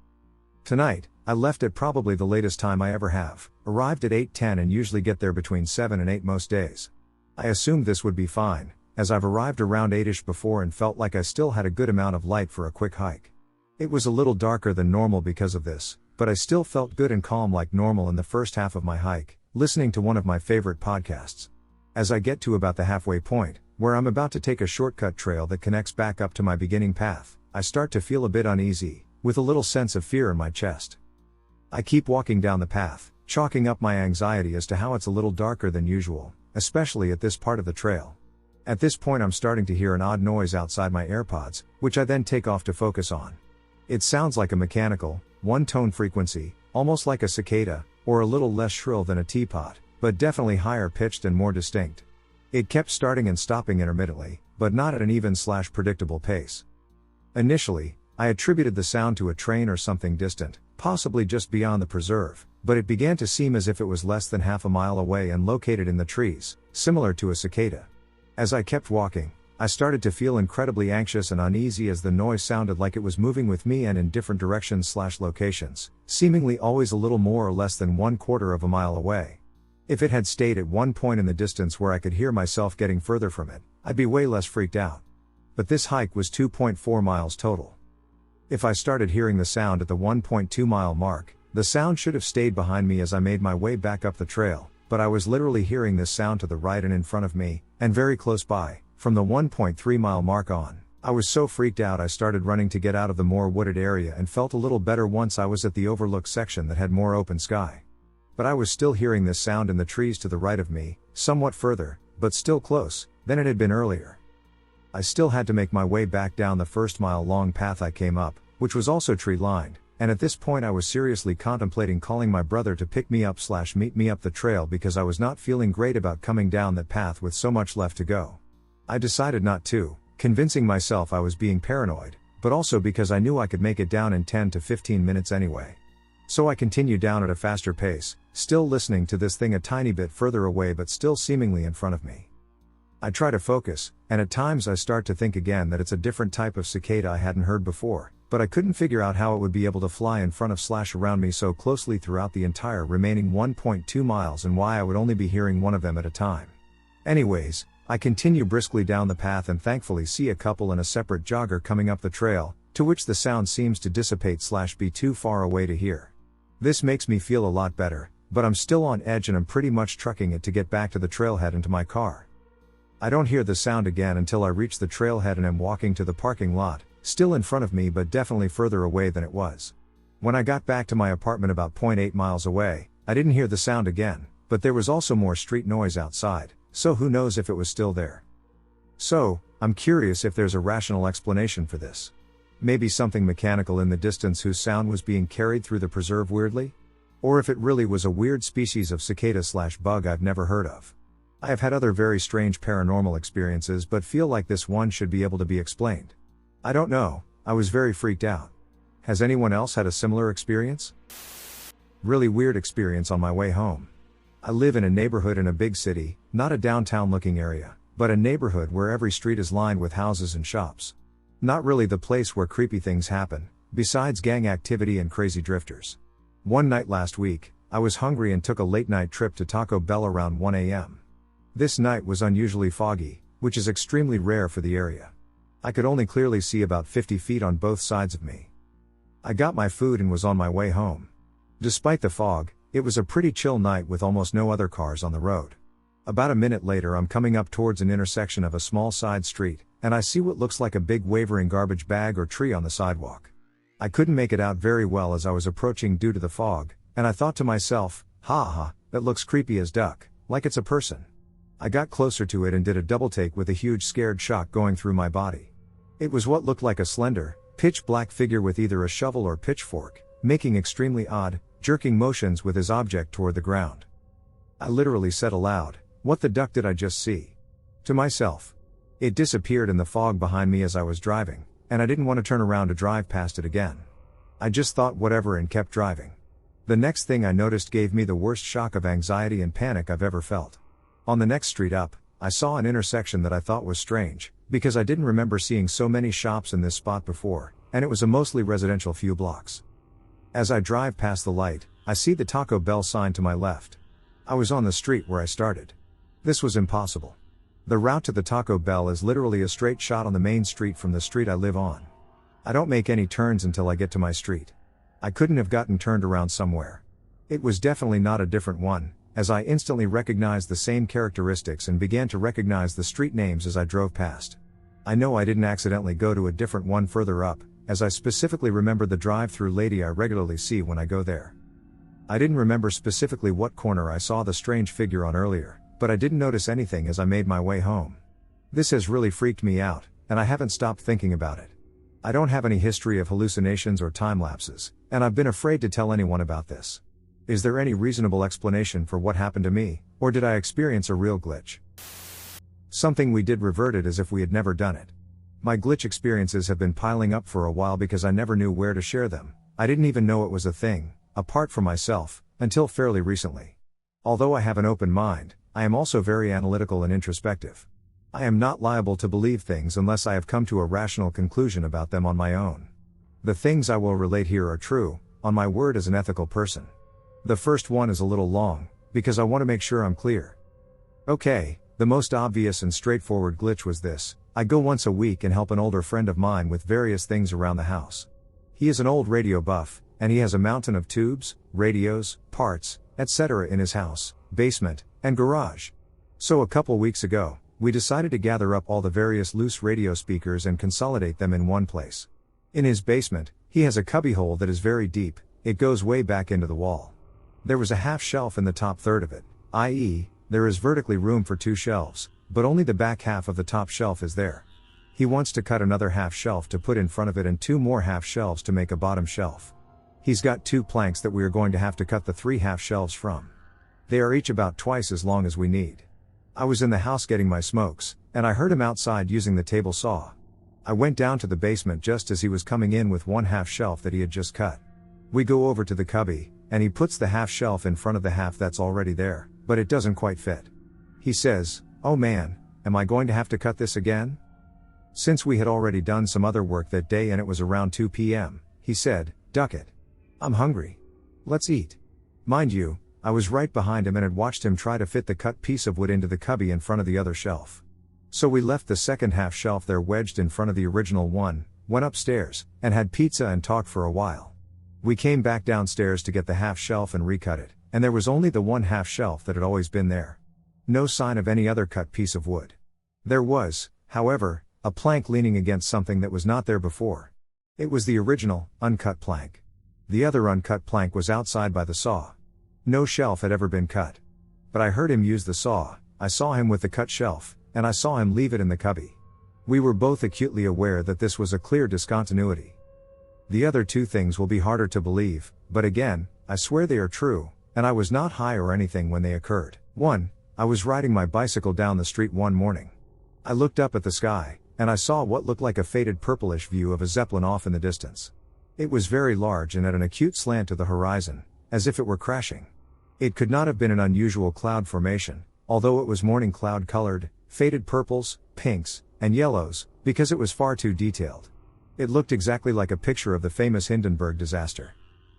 Speaker 1: Tonight, I left at probably the latest time I ever have, arrived at 8:10 and usually get there between 7 and 8 most days. I assumed this would be fine, as I've arrived around 8ish before and felt like I still had a good amount of light for a quick hike. It was a little darker than normal because of this, but I still felt good and calm like normal in the first half of my hike, listening to one of my favorite podcasts. As I get to about the halfway point, where I'm about to take a shortcut trail that connects back up to my beginning path, I start to feel a bit uneasy, with a little sense of fear in my chest. I keep walking down the path, chalking up my anxiety as to how it's a little darker than usual, especially at this part of the trail. At this point I'm starting to hear an odd noise outside my AirPods, which I then take off to focus on. It sounds like a mechanical, one-tone frequency, almost like a cicada, or a little less shrill than a teapot, but definitely higher pitched and more distinct. It kept starting and stopping intermittently, but not at an even/predictable pace. Initially, I attributed the sound to a train or something distant, possibly just beyond the preserve, but it began to seem as if it was less than half a mile away and located in the trees, similar to a cicada. As I kept walking, I started to feel incredibly anxious and uneasy as the noise sounded like it was moving with me and in different directions/locations, seemingly always a little more or less than 1/4 of a mile away. If it had stayed at one point in the distance where I could hear myself getting further from it, I'd be way less freaked out. But this hike was 2.4 miles total. If I started hearing the sound at the 1.2 mile mark, the sound should have stayed behind me as I made my way back up the trail, but I was literally hearing this sound to the right and in front of me, and very close by, from the 1.3 mile mark on. I was so freaked out I started running to get out of the more wooded area and felt a little better once I was at the overlook section that had more open sky. But I was still hearing this sound in the trees to the right of me, somewhat further, but still close, than it had been earlier. I still had to make my way back down the first mile-long path I came up, which was also tree-lined, and at this point I was seriously contemplating calling my brother to pick me up/meet me up the trail because I was not feeling great about coming down that path with so much left to go. I decided not to, convincing myself I was being paranoid, but also because I knew I could make it down in 10 to 15 minutes anyway. So I continued down at a faster pace, still listening to this thing a tiny bit further away but still seemingly in front of me. I try to focus, and at times I start to think again that it's a different type of cicada I hadn't heard before, but I couldn't figure out how it would be able to fly in front of/around me so closely throughout the entire remaining 1.2 miles and why I would only be hearing one of them at a time. Anyways, I continue briskly down the path and thankfully see a couple and a separate jogger coming up the trail, to which the sound seems to dissipate/be too far away to hear. This makes me feel a lot better, but I'm still on edge and I'm pretty much trucking it to get back to the trailhead and to my car. I don't hear the sound again until I reach the trailhead and am walking to the parking lot, still in front of me but definitely further away than it was. When I got back to my apartment about 0.8 miles away, I didn't hear the sound again, but there was also more street noise outside, so who knows if it was still there. So, I'm curious if there's a rational explanation for this. Maybe something mechanical in the distance whose sound was being carried through the preserve weirdly? Or if it really was a weird species of cicada/bug I've never heard of. I have had other very strange paranormal experiences but feel like this one should be able to be explained. I don't know, I was very freaked out. Has anyone else had a similar experience? Really weird experience on my way home. I live in a neighborhood in a big city, not a downtown looking area, but a neighborhood where every street is lined with houses and shops. Not really the place where creepy things happen, besides gang activity and crazy drifters. One night last week, I was hungry and took a late night trip to Taco Bell around 1 a.m. This night was unusually foggy, which is extremely rare for the area. I could only clearly see about 50 feet on both sides of me. I got my food and was on my way home. Despite the fog, It was a pretty chill night with almost no other cars on the road. About a minute later I'm coming up towards an intersection of a small side street, and I see what looks like a big wavering garbage bag or tree on the sidewalk. I couldn't make it out very well as I was approaching due to the fog, and I thought to myself, that looks creepy as duck, like it's a person. I got closer to it and did a double take with a huge scared shock going through my body. It was what looked like a slender, pitch black figure with either a shovel or pitchfork, making extremely odd, jerking motions with his object toward the ground. I literally said aloud, "What the duck did I just see?" to myself. It disappeared in the fog behind me as I was driving, and I didn't want to turn around to drive past it again. I just thought whatever and kept driving. The next thing I noticed gave me the worst shock of anxiety and panic I've ever felt. On the next street up, I saw an intersection that I thought was strange, because I didn't remember seeing so many shops in this spot before, and it was a mostly residential few blocks. As I drive past the light, I see the Taco Bell sign to my left. I was on the street where I started. This was impossible. The route to the Taco Bell is literally a straight shot on the main street from the street I live on. I don't make any turns until I get to my street. I couldn't have gotten turned around somewhere. It was definitely not a different one, as I instantly recognized the same characteristics and began to recognize the street names as I drove past. I know I didn't accidentally go to a different one further up, as I specifically remembered the drive-through lady I regularly see when I go there. I didn't remember specifically what corner I saw the strange figure on earlier, but I didn't notice anything as I made my way home. This has really freaked me out, and I haven't stopped thinking about it. I don't have any history of hallucinations or time lapses, and I've been afraid to tell anyone about this. Is there any reasonable explanation for what happened to me, or did I experience a real glitch? Something we did reverted as if we had never done it. My glitch experiences have been piling up for a while because I never knew where to share them. I didn't even know it was a thing, apart from myself, until fairly recently. Although I have an open mind, I am also very analytical and introspective. I am not liable to believe things unless I have come to a rational conclusion about them on my own. The things I will relate here are true, on my word as an ethical person. The first one is a little long, because I want to make sure I'm clear. Okay, the most obvious and straightforward glitch was this. I go once a week and help an older friend of mine with various things around the house. He is an old radio buff, and he has a mountain of tubes, radios, parts, etc. in his house, basement, and garage. So a couple weeks ago, we decided to gather up all the various loose radio speakers and consolidate them in one place. In his basement, he has a cubbyhole that is very deep, it goes way back into the wall. There was a half shelf in the top third of it, i.e., there is vertically room for 2 shelves, but only the back half of the top shelf is there. He wants to cut another half shelf to put in front of it and 2 more half shelves to make a bottom shelf. He's got 2 planks that we are going to have to cut the 3 half shelves from. They are each about twice as long as we need. I was in the house getting my smokes, and I heard him outside using the table saw. I went down to the basement just as he was coming in with 1 half shelf that he had just cut. We go over to the cubby, and he puts the half shelf in front of the half that's already there, but it doesn't quite fit. He says, "Oh man, am I going to have to cut this again?" Since we had already done some other work that day and it was around 2 p.m., he said, "Duck it. I'm hungry. Let's eat." Mind you, I was right behind him and had watched him try to fit the cut piece of wood into the cubby in front of the other shelf. So we left the second half shelf there wedged in front of the original one, went upstairs, and had pizza and talked for a while. We came back downstairs to get the half shelf and recut it, and there was only the 1 half shelf that had always been there. No sign of any other cut piece of wood. There was, however, a plank leaning against something that was not there before. It was the original, uncut plank. The other uncut plank was outside by the saw. No shelf had ever been cut. But I heard him use the saw, I saw him with the cut shelf, and I saw him leave it in the cubby. We were both acutely aware that this was a clear discontinuity. The other 2 things will be harder to believe, but again, I swear they are true, and I was not high or anything when they occurred. 1. I was riding my bicycle down the street one morning. I looked up at the sky, and I saw what looked like a faded purplish view of a zeppelin off in the distance. It was very large and at an acute slant to the horizon, as if it were crashing. It could not have been an unusual cloud formation, although it was morning cloud colored, faded purples, pinks, and yellows, because it was far too detailed. It looked exactly like a picture of the famous Hindenburg disaster.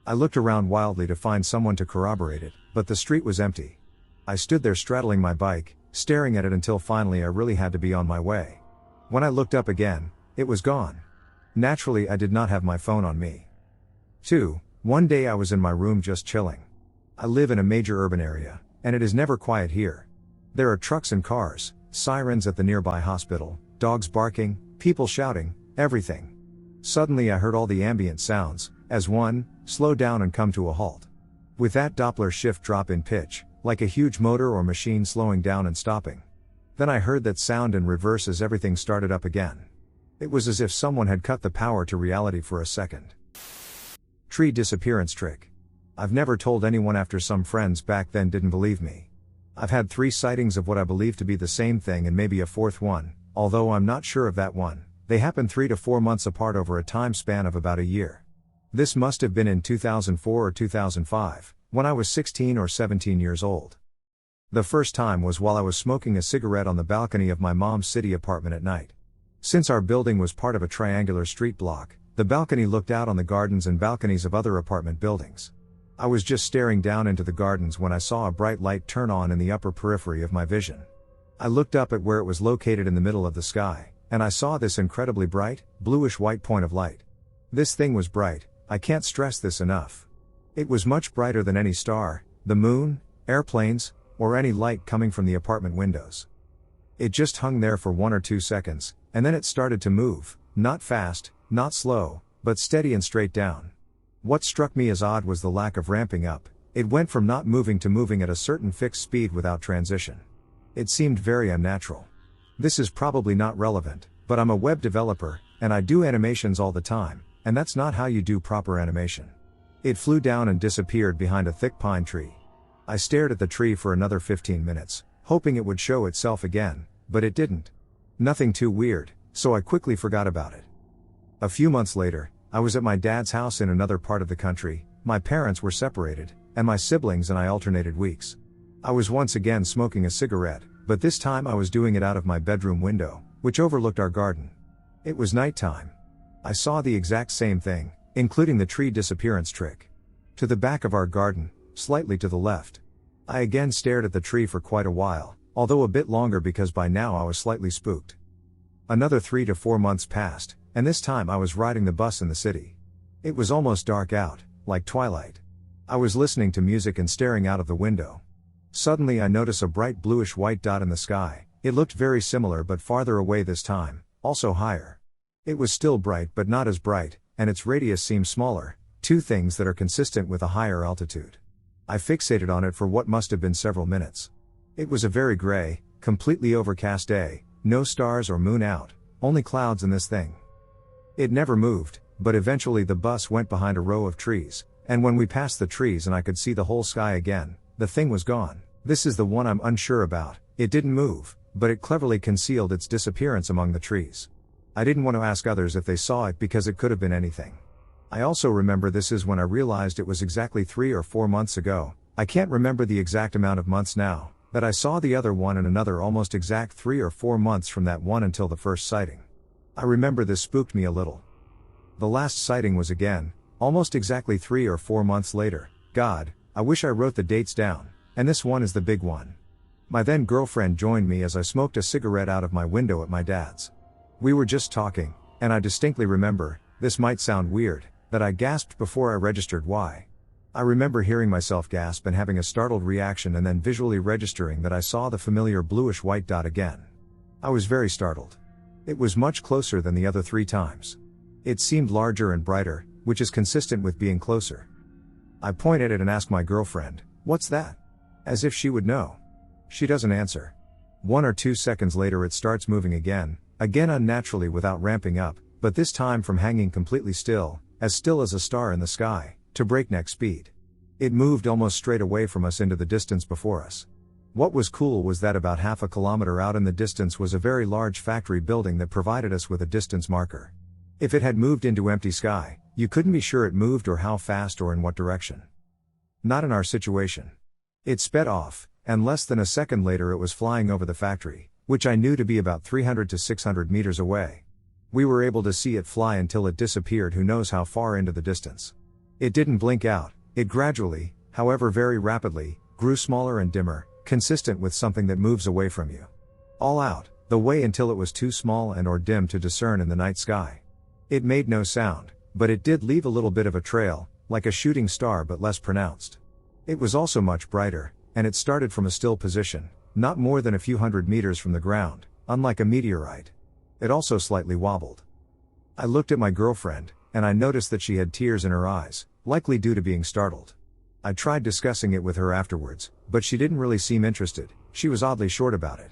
Speaker 1: I looked around wildly to find someone to corroborate it, but the street was empty. I stood there straddling my bike, staring at it until finally I really had to be on my way. When I looked up again, it was gone. Naturally I did not have my phone on me. 2. One day I was in my room just chilling. I live in a major urban area, and it is never quiet here. There are trucks and cars, sirens at the nearby hospital, dogs barking, people shouting, everything. Suddenly I heard all the ambient sounds, as one, slow down and come to a halt. With that Doppler shift drop in pitch, like a huge motor or machine slowing down and stopping. Then I heard that sound in reverse as everything started up again. It was as if someone had cut the power to reality for a second. Tree disappearance trick. I've never told anyone after some friends back then didn't believe me. I've had 3 sightings of what I believe to be the same thing and maybe a 4th one, although I'm not sure of that one. They happened 3 to 4 months apart over a time span of about a year. This must have been in 2004 or 2005, when I was 16 or 17 years old. The first time was while I was smoking a cigarette on the balcony of my mom's city apartment at night. Since our building was part of a triangular street block, the balcony looked out on the gardens and balconies of other apartment buildings. I was just staring down into the gardens when I saw a bright light turn on in the upper periphery of my vision. I looked up at where it was located in the middle of the sky, and I saw this incredibly bright, bluish-white point of light. This thing was bright, I can't stress this enough. It was much brighter than any star, the moon, airplanes, or any light coming from the apartment windows. It just hung there for 1 or 2 seconds, and then it started to move, not fast, not slow, but steady and straight down. What struck me as odd was the lack of ramping up. It went from not moving to moving at a certain fixed speed without transition. It seemed very unnatural. This is probably not relevant, but I'm a web developer, and I do animations all the time, and that's not how you do proper animation. It flew down and disappeared behind a thick pine tree. I stared at the tree for another 15 minutes, hoping it would show itself again, but it didn't. Nothing too weird, so I quickly forgot about it. A few months later, I was at my dad's house in another part of the country. My parents were separated, and my siblings and I alternated weeks. I was once again smoking a cigarette, but this time I was doing it out of my bedroom window, which overlooked our garden. It was nighttime. I saw the exact same thing, including the tree disappearance trick. To the back of our garden, slightly to the left. I again stared at the tree for quite a while, although a bit longer because by now I was slightly spooked. Another 3 to 4 months passed, and this time I was riding the bus in the city. It was almost dark out, like twilight. I was listening to music and staring out of the window. Suddenly I noticed a bright bluish white dot in the sky. It looked very similar but farther away this time, also higher. It was still bright but not as bright, and its radius seemed smaller, 2 things that are consistent with a higher altitude. I fixated on it for what must have been several minutes. It was a very gray, completely overcast day, no stars or moon out, only clouds in this thing. It never moved, but eventually the bus went behind a row of trees, and when we passed the trees and I could see the whole sky again, the thing was gone. This is the one I'm unsure about. It didn't move, but it cleverly concealed its disappearance among the trees. I didn't want to ask others if they saw it because it could have been anything. I also remember this is when I realized it was exactly 3 or 4 months ago, I can't remember the exact amount of months now, that I saw the other one and another almost exact 3 or 4 months from that one until the first sighting. I remember this spooked me a little. The last sighting was again, almost exactly 3 or 4 months later. God, I wish I wrote the dates down, and this one is the big one. My then girlfriend joined me as I smoked a cigarette out of my window at my dad's. We were just talking, and I distinctly remember, this might sound weird, that I gasped before I registered why. I remember hearing myself gasp and having a startled reaction and then visually registering that I saw the familiar bluish white dot again. I was very startled. It was much closer than the other 3 times. It seemed larger and brighter, which is consistent with being closer. I point at it and ask my girlfriend, "What's that?" As if she would know. She doesn't answer. 1 or 2 seconds later it starts moving again unnaturally without ramping up, but this time from hanging completely still as a star in the sky, to breakneck speed. It moved almost straight away from us into the distance before us. What was cool was that about half a kilometer out in the distance was a very large factory building that provided us with a distance marker. If it had moved into empty sky, you couldn't be sure it moved or how fast or in what direction. Not in our situation. It sped off, and less than a second later it was flying over the factory, which I knew to be about 300 to 600 meters away. We were able to see it fly until it disappeared who knows how far into the distance. It didn't blink out, it gradually, however very rapidly, grew smaller and dimmer, consistent with something that moves away from you. All out, the way until it was too small and or dim to discern in the night sky. It made no sound, but it did leave a little bit of a trail, like a shooting star but less pronounced. It was also much brighter, and it started from a still position, not more than a few hundred meters from the ground, unlike a meteorite. It also slightly wobbled. I looked at my girlfriend, and I noticed that she had tears in her eyes, likely due to being startled. I tried discussing it with her afterwards, but she didn't really seem interested. She was oddly short about it.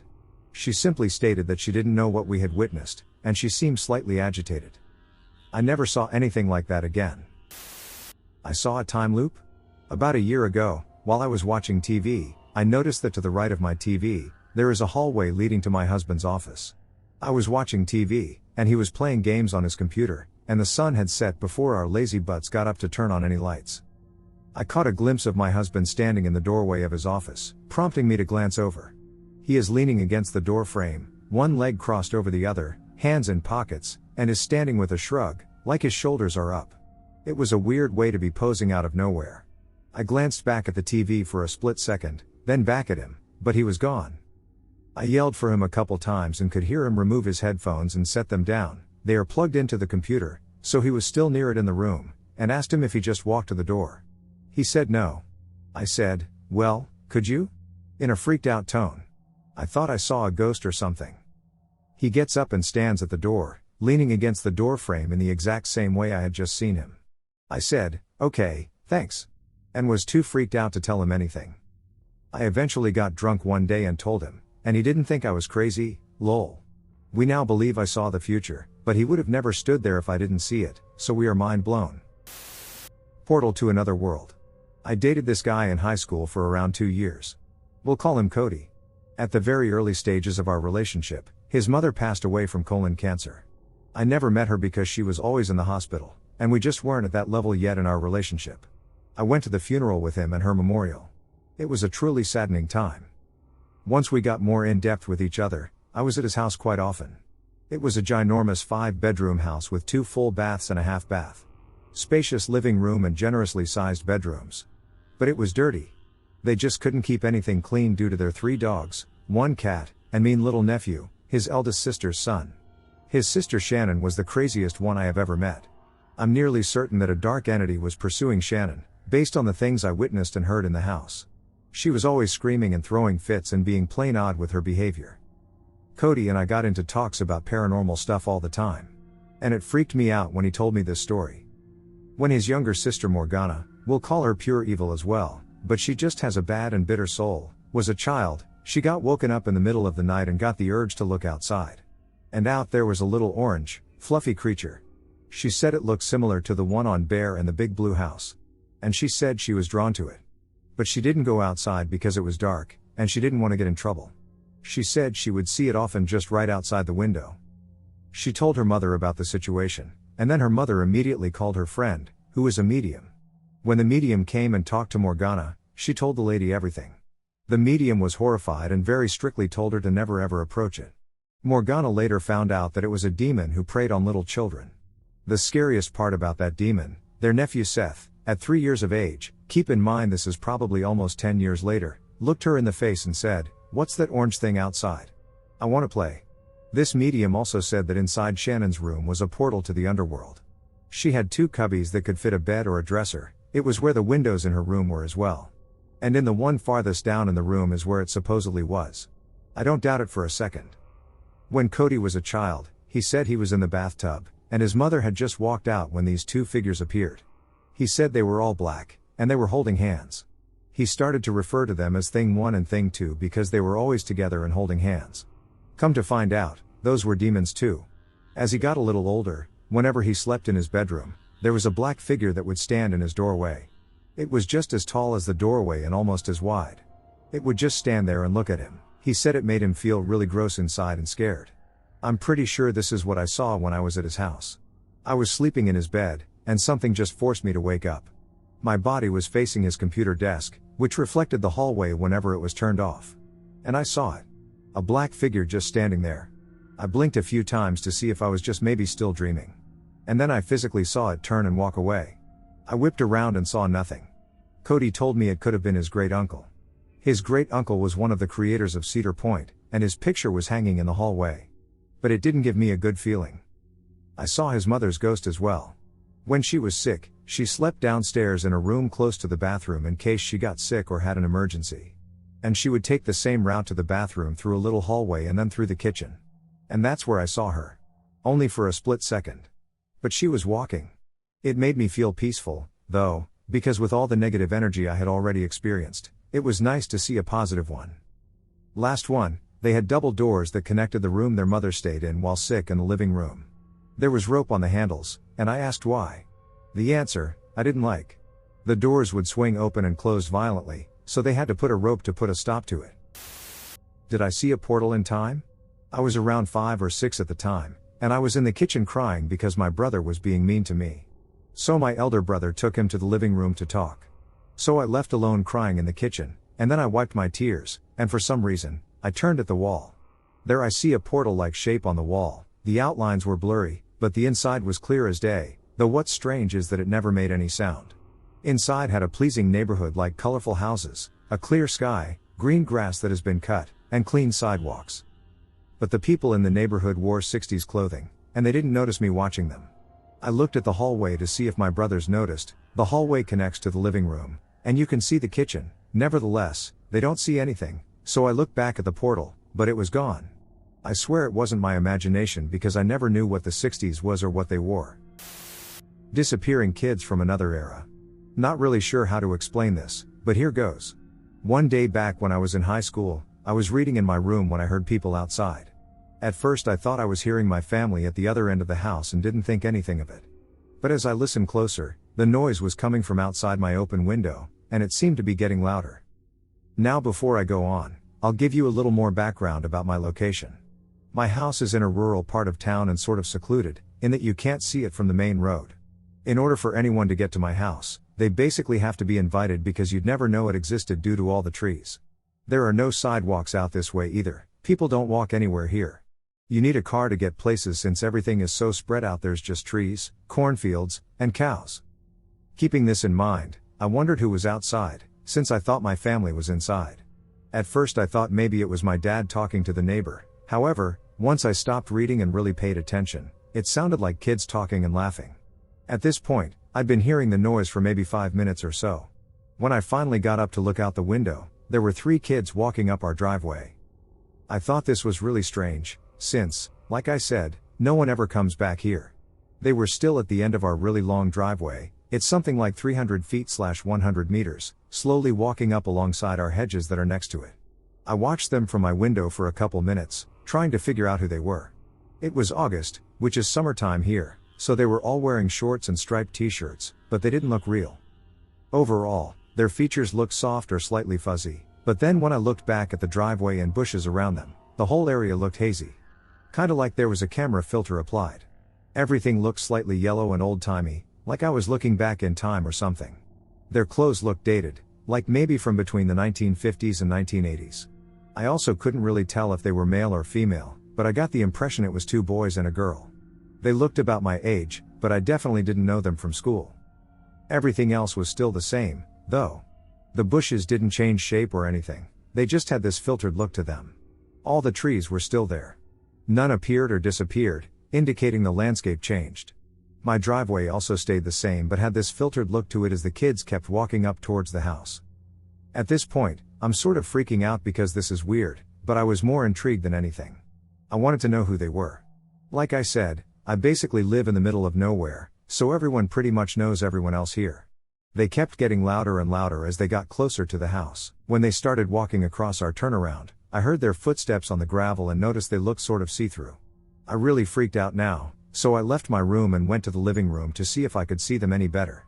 Speaker 1: She simply stated that she didn't know what we had witnessed, and she seemed slightly agitated. I never saw anything like that again. I saw a time loop? About a year ago, while I was watching TV, I noticed that to the right of my TV, there is a hallway leading to my husband's office. I was watching TV, and he was playing games on his computer, and the sun had set before our lazy butts got up to turn on any lights. I caught a glimpse of my husband standing in the doorway of his office, prompting me to glance over. He is leaning against the door frame, one leg crossed over the other, hands in pockets, and is standing with a shrug, like his shoulders are up. It was a weird way to be posing out of nowhere. I glanced back at the TV for a split second, then back at him, but he was gone. I yelled for him a couple times and could hear him remove his headphones and set them down. They are plugged into the computer, so he was still near it in the room, and asked him if he just walked to the door. He said no. I said, "Well, could you?" in a freaked out tone. I thought I saw a ghost or something. He gets up and stands at the door, leaning against the door frame in the exact same way I had just seen him. I said, "Okay, thanks," and was too freaked out to tell him anything. I eventually got drunk one day and told him, and he didn't think I was crazy, lol. We now believe I saw the future, but he would have never stood there if I didn't see it, so we are mind blown. Portal to another world. I dated this guy in high school for around 2 years. We'll call him Cody. At the very early stages of our relationship, his mother passed away from colon cancer. I never met her because she was always in the hospital, and we just weren't at that level yet in our relationship. I went to the funeral with him and her memorial. It was a truly saddening time. Once we got more in depth with each other, I was at his house quite often. It was a ginormous 5-bedroom house with 2 full baths and a half bath. Spacious living room and generously sized bedrooms. But it was dirty. They just couldn't keep anything clean due to their 3 dogs, 1 cat, and mean little nephew, his eldest sister's son. His sister Shannon was the craziest one I have ever met. I'm nearly certain that a dark entity was pursuing Shannon, based on the things I witnessed and heard in the house. She was always screaming and throwing fits and being plain odd with her behavior. Cody and I got into talks about paranormal stuff all the time. And it freaked me out when he told me this story. When his younger sister Morgana, we'll call her pure evil as well, but she just has a bad and bitter soul, was a child, she got woken up in the middle of the night and got the urge to look outside. And out there was a little orange, fluffy creature. She said it looked similar to the one on Bear and the Big Blue House. And she said she was drawn to it. But she didn't go outside because it was dark, and she didn't want to get in trouble. She said she would see it often just right outside the window. She told her mother about the situation, and then her mother immediately called her friend, who is a medium. When the medium came and talked to Morgana, she told the lady everything. The medium was horrified and very strictly told her to never ever approach it. Morgana later found out that it was a demon who preyed on little children. The scariest part about that demon, their nephew Seth, at 3 years of age, keep in mind this is probably almost 10 years later, looked her in the face and said, "What's that orange thing outside? I want to play." This medium also said that inside Shannon's room was a portal to the underworld. She had 2 cubbies that could fit a bed or a dresser. It was where the windows in her room were as well. And in the one farthest down in the room is where it supposedly was. I don't doubt it for a second. When Cody was a child, he said he was in the bathtub, and his mother had just walked out when these 2 figures appeared. He said they were all black, and they were holding hands. He started to refer to them as Thing 1 and Thing 2 because they were always together and holding hands. Come to find out, those were demons too. As he got a little older, whenever he slept in his bedroom, there was a black figure that would stand in his doorway. It was just as tall as the doorway and almost as wide. It would just stand there and look at him. He said it made him feel really gross inside and scared. I'm pretty sure this is what I saw when I was at his house. I was sleeping in his bed, and something just forced me to wake up. My body was facing his computer desk, which reflected the hallway whenever it was turned off. And I saw it. A black figure just standing there. I blinked a few times to see if I was just maybe still dreaming. And then I physically saw it turn and walk away. I whipped around and saw nothing. Cody told me it could have been his great uncle. His great uncle was one of the creators of Cedar Point, and his picture was hanging in the hallway. But it didn't give me a good feeling. I saw his mother's ghost as well. When she was sick, She slept downstairs in a room close to the bathroom in case she got sick or had an emergency. And she would take the same route to the bathroom through a little hallway and then through the kitchen. And that's where I saw her. Only for a split second. But she was walking. It made me feel peaceful, though, because with all the negative energy I had already experienced, it was nice to see a positive one. Last one, they had double doors that connected the room their mother stayed in while sick and the living room. There was rope on the handles, and I asked why. The answer, I didn't like. The doors would swing open and close violently, so they had to put a rope to put a stop to it. Did I see a portal in time? I was around 5 or 6 at the time, and I was in the kitchen crying because my brother was being mean to me. So my elder brother took him to the living room to talk. So I left alone crying in the kitchen, and then I wiped my tears, and for some reason, I turned at the wall. There I see a portal-like shape on the wall. The outlines were blurry, but the inside was clear as day, though what's strange is that it never made any sound. Inside had a pleasing neighborhood like colorful houses, a clear sky, green grass that has been cut, and clean sidewalks. But the people in the neighborhood wore 60s clothing, and they didn't notice me watching them. I looked at the hallway to see if my brothers noticed. The hallway connects to the living room, and you can see the kitchen. Nevertheless, they don't see anything, so I looked back at the portal, but it was gone. I swear it wasn't my imagination because I never knew what the 60s was or what they wore. Disappearing kids from another era. Not really sure how to explain this, but here goes. One day back when I was in high school, I was reading in my room when I heard people outside. At first I thought I was hearing my family at the other end of the house and didn't think anything of it. But as I listened closer, the noise was coming from outside my open window, and it seemed to be getting louder. Now before I go on, I'll give you a little more background about my location. My house is in a rural part of town and sort of secluded, in that you can't see it from the main road. In order for anyone to get to my house, they basically have to be invited because you'd never know it existed due to all the trees. There are no sidewalks out this way either. People don't walk anywhere here. You need a car to get places since everything is so spread out. There's just trees, cornfields, and cows. Keeping this in mind, I wondered who was outside, since I thought my family was inside. At first I thought maybe it was my dad talking to the neighbor. However, once I stopped reading and really paid attention, it sounded like kids talking and laughing. At this point, I'd been hearing the noise for maybe 5 minutes or so. When I finally got up to look out the window, there were 3 kids walking up our driveway. I thought this was really strange, since, like I said, no one ever comes back here. They were still at the end of our really long driveway. It's something like 300 feet/100 meters, slowly walking up alongside our hedges that are next to it. I watched them from my window for a couple minutes, trying to figure out who they were. It was August, which is summertime here, so they were all wearing shorts and striped t-shirts, but they didn't look real. Overall, their features looked soft or slightly fuzzy, but then when I looked back at the driveway and bushes around them, the whole area looked hazy. Kinda like there was a camera filter applied. Everything looked slightly yellow and old-timey, like I was looking back in time or something. Their clothes looked dated, like maybe from between the 1950s and 1980s. I also couldn't really tell if they were male or female, but I got the impression it was 2 boys and a girl. They looked about my age, but I definitely didn't know them from school. Everything else was still the same, though. The bushes didn't change shape or anything, they just had this filtered look to them. All the trees were still there. None appeared or disappeared, indicating the landscape changed. My driveway also stayed the same but had this filtered look to it as the kids kept walking up towards the house. At this point, I'm sort of freaking out because this is weird, but I was more intrigued than anything. I wanted to know who they were. Like I said, I basically live in the middle of nowhere, so everyone pretty much knows everyone else here. They kept getting louder and louder as they got closer to the house. When they started walking across our turnaround, I heard their footsteps on the gravel and noticed they looked sort of see-through. I really freaked out now, so I left my room and went to the living room to see if I could see them any better.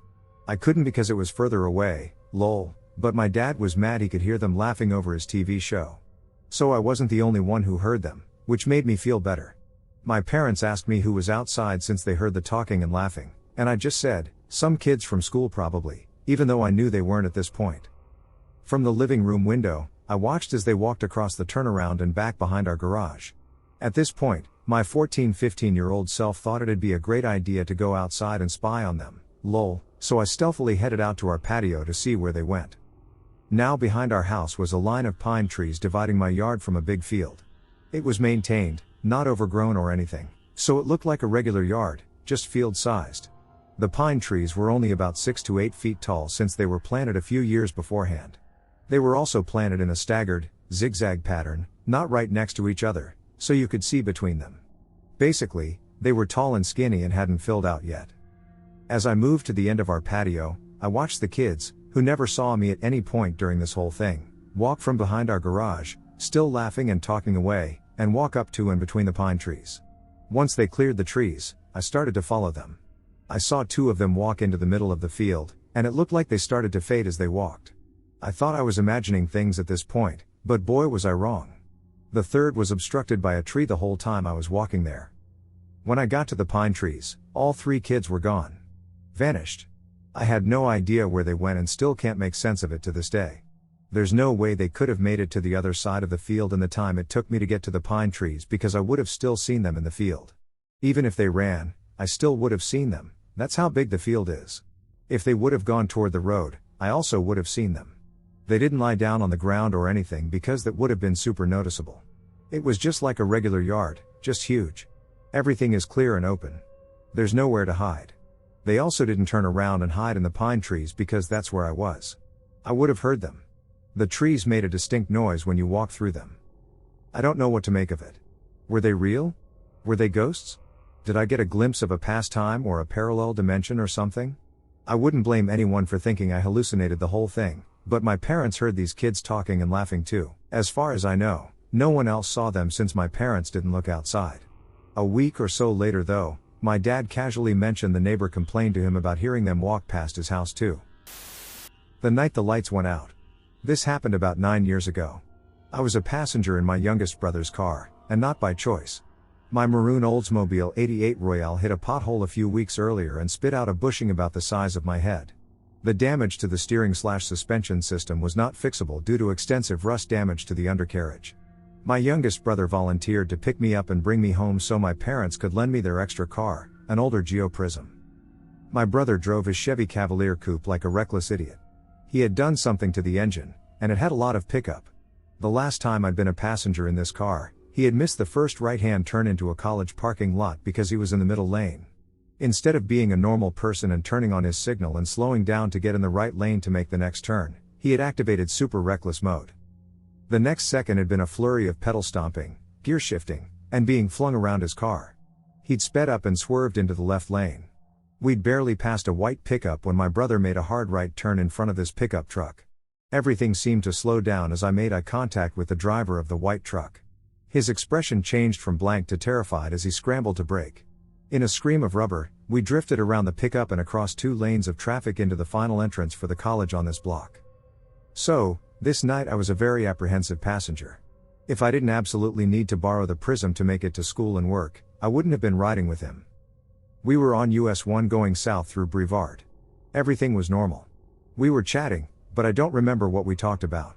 Speaker 1: I couldn't because it was further away, lol, but my dad was mad he could hear them laughing over his TV show. So I wasn't the only one who heard them, which made me feel better. My parents asked me who was outside since they heard the talking and laughing, and I just said, some kids from school probably, even though I knew they weren't at this point. From the living room window, I watched as they walked across the turnaround and back behind our garage. At this point, my 14-15-year-old self thought it'd be a great idea to go outside and spy on them, lol, so I stealthily headed out to our patio to see where they went. Now behind our house was a line of pine trees dividing my yard from a big field. It was maintained, not overgrown or anything, so it looked like a regular yard, just field-sized. The pine trees were only about 6 to 8 feet tall since they were planted a few years beforehand. They were also planted in a staggered, zigzag pattern, not right next to each other, so you could see between them. Basically, they were tall and skinny and hadn't filled out yet. As I moved to the end of our patio, I watched the kids, who never saw me at any point during this whole thing, walk from behind our garage, still laughing and talking away, and walk up to and between the pine trees. Once they cleared the trees, I started to follow them. I saw 2 of them walk into the middle of the field, and it looked like they started to fade as they walked. I thought I was imagining things at this point, but boy was I wrong. The third was obstructed by a tree the whole time I was walking there. When I got to the pine trees, all 3 kids were gone. Vanished. I had no idea where they went and still can't make sense of it to this day. There's no way they could have made it to the other side of the field in the time it took me to get to the pine trees because I would have still seen them in the field. Even if they ran, I still would have seen them, that's how big the field is. If they would have gone toward the road, I also would have seen them. They didn't lie down on the ground or anything because that would have been super noticeable. It was just like a regular yard, just huge. Everything is clear and open. There's nowhere to hide. They also didn't turn around and hide in the pine trees because that's where I was. I would have heard them. The trees made a distinct noise when you walked through them. I don't know what to make of it. Were they real? Were they ghosts? Did I get a glimpse of a past time or a parallel dimension or something? I wouldn't blame anyone for thinking I hallucinated the whole thing, but my parents heard these kids talking and laughing too. As far as I know, no one else saw them since my parents didn't look outside. A week or so later though, my dad casually mentioned the neighbor complained to him about hearing them walk past his house too. The night the lights went out. This happened about 9 years ago. I was a passenger in my youngest brother's car, and not by choice. My maroon Oldsmobile 88 Royale hit a pothole a few weeks earlier and spit out a bushing about the size of my head. The damage to the steering/suspension system was not fixable due to extensive rust damage to the undercarriage. My youngest brother volunteered to pick me up and bring me home so my parents could lend me their extra car, an older Geo Prism. My brother drove his Chevy Cavalier coupe like a reckless idiot. He had done something to the engine, and it had a lot of pickup. The last time I'd been a passenger in this car, he had missed the first right-hand turn into a college parking lot because he was in the middle lane. Instead of being a normal person and turning on his signal and slowing down to get in the right lane to make the next turn, he had activated super reckless mode. The next second had been a flurry of pedal stomping, gear shifting, and being flung around his car. He'd sped up and swerved into the left lane. We'd barely passed a white pickup when my brother made a hard right turn in front of this pickup truck. Everything seemed to slow down as I made eye contact with the driver of the white truck. His expression changed from blank to terrified as he scrambled to brake. In a scream of rubber, we drifted around the pickup and across 2 lanes of traffic into the final entrance for the college on this block. So, this night I was a very apprehensive passenger. If I didn't absolutely need to borrow the Prism to make it to school and work, I wouldn't have been riding with him. We were on US 1 going south through Brevard. Everything was normal. We were chatting, but I don't remember what we talked about.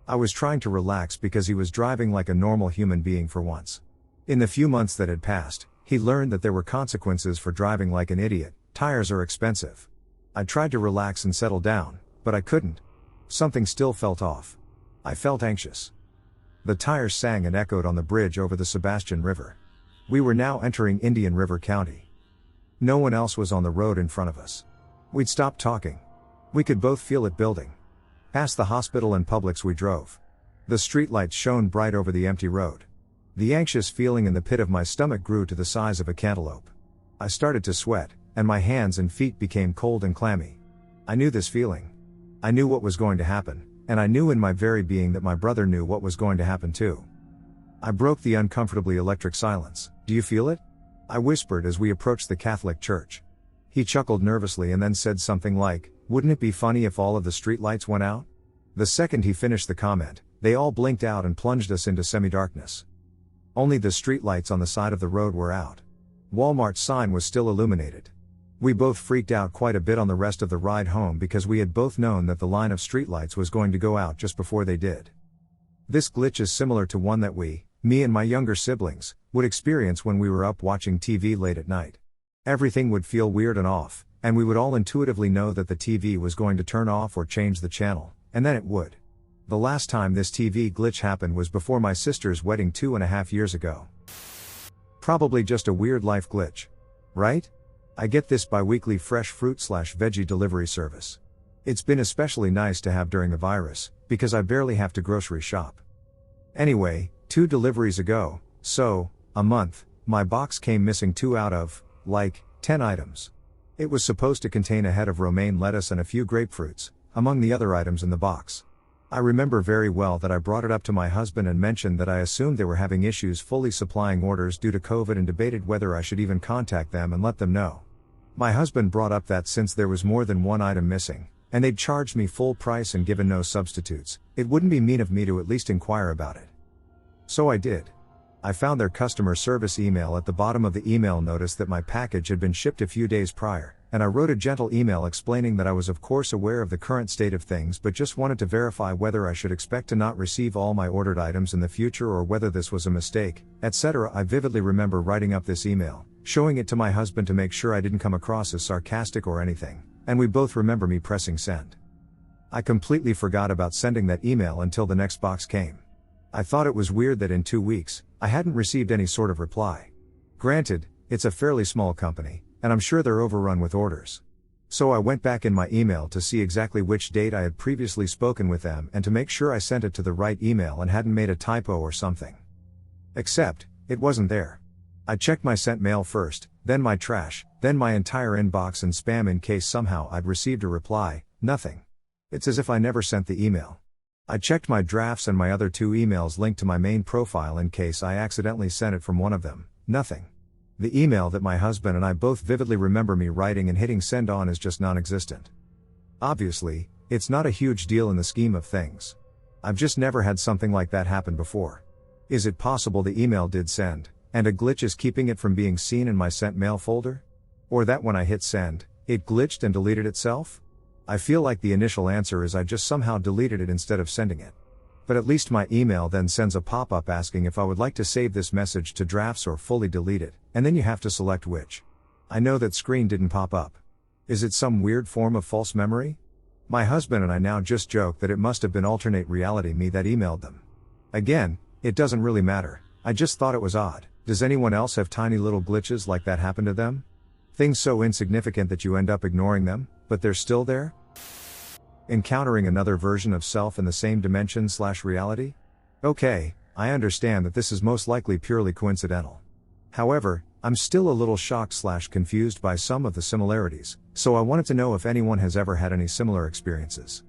Speaker 1: I was trying to relax because he was driving like a normal human being for once. In the few months that had passed, he learned that there were consequences for driving like an idiot. Tires are expensive. I tried to relax and settle down, but I couldn't. Something still felt off. I felt anxious. The tires sang and echoed on the bridge over the Sebastian River. We were now entering Indian River County. No one else was on the road in front of us. We'd stopped talking. We could both feel it building. Past the hospital and Publix we drove. The streetlights shone bright over the empty road. The anxious feeling in the pit of my stomach grew to the size of a cantaloupe. I started to sweat, and my hands and feet became cold and clammy. I knew this feeling. I knew what was going to happen, and I knew in my very being that my brother knew what was going to happen too. I broke the uncomfortably electric silence. "Do you feel it?" I whispered as we approached the Catholic church. He chuckled nervously and then said something like, "Wouldn't it be funny if all of the streetlights went out?" The second he finished the comment, they all blinked out and plunged us into semi-darkness. Only the streetlights on the side of the road were out. Walmart's sign was still illuminated. We both freaked out quite a bit on the rest of the ride home because we had both known that the line of streetlights was going to go out just before they did. This glitch is similar to one that me and my younger siblings, would experience when we were up watching TV late at night. Everything would feel weird and off, and we would all intuitively know that the TV was going to turn off or change the channel, and then it would. The last time this TV glitch happened was before my sister's wedding 2.5 years ago. Probably just a weird life glitch. Right? I get this bi-weekly fresh fruit/veggie delivery service. It's been especially nice to have during the virus, because I barely have to grocery shop. Anyway, 2 deliveries ago, so, a month, my box came missing 2 out of, 10 items. It was supposed to contain a head of romaine lettuce and a few grapefruits, among the other items in the box. I remember very well that I brought it up to my husband and mentioned that I assumed they were having issues fully supplying orders due to COVID and debated whether I should even contact them and let them know. My husband brought up that since there was more than 1 item missing, and they'd charged me full price and given no substitutes, it wouldn't be mean of me to at least inquire about it. So I did. I found their customer service email at the bottom of the email notice that my package had been shipped a few days prior, and I wrote a gentle email explaining that I was of course aware of the current state of things but just wanted to verify whether I should expect to not receive all my ordered items in the future or whether this was a mistake, etc. I vividly remember writing up this email, showing it to my husband to make sure I didn't come across as sarcastic or anything, and we both remember me pressing send. I completely forgot about sending that email until the next box came. I thought it was weird that in 2 weeks, I hadn't received any sort of reply. Granted, it's a fairly small company, and I'm sure they're overrun with orders. So I went back in my email to see exactly which date I had previously spoken with them and to make sure I sent it to the right email and hadn't made a typo or something. Except, it wasn't there. I checked my sent mail first, then my trash, then my entire inbox and spam in case somehow I'd received a reply, nothing. It's as if I never sent the email. I checked my drafts and my other 2 emails linked to my main profile in case I accidentally sent it from one of them, nothing. The email that my husband and I both vividly remember me writing and hitting send on is just non-existent. Obviously, it's not a huge deal in the scheme of things. I've just never had something like that happen before. Is it possible the email did send, and a glitch is keeping it from being seen in my sent mail folder? Or that when I hit send, it glitched and deleted itself? I feel like the initial answer is I just somehow deleted it instead of sending it. But at least my email then sends a pop-up asking if I would like to save this message to drafts or fully delete it, and then you have to select which. I know that screen didn't pop up. Is it some weird form of false memory? My husband and I now just joke that it must have been alternate reality me that emailed them. Again, it doesn't really matter, I just thought it was odd. Does anyone else have tiny little glitches like that happen to them? Things so insignificant that you end up ignoring them, but they're still there? Encountering another version of self in the same dimension/reality? Okay, I understand that this is most likely purely coincidental. However, I'm still a little shocked/confused by some of the similarities, so I wanted to know if anyone has ever had any similar experiences.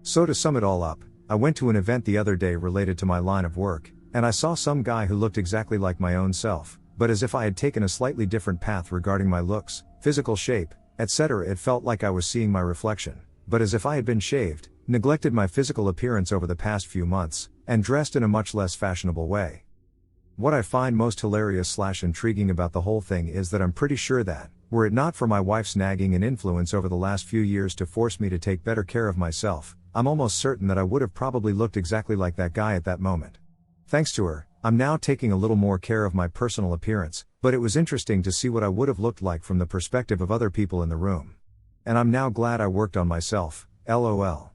Speaker 1: So to sum it all up, I went to an event the other day related to my line of work, and I saw some guy who looked exactly like my own self, but as if I had taken a slightly different path regarding my looks, physical shape, etc. It felt like I was seeing my reflection, but as if I had been shaved, neglected my physical appearance over the past few months, and dressed in a much less fashionable way. What I find most hilarious/intriguing about the whole thing is that I'm pretty sure that, were it not for my wife's nagging and influence over the last few years to force me to take better care of myself, I'm almost certain that I would have probably looked exactly like that guy at that moment. Thanks to her, I'm now taking a little more care of my personal appearance, but it was interesting to see what I would have looked like from the perspective of other people in the room. And I'm now glad I worked on myself, lol.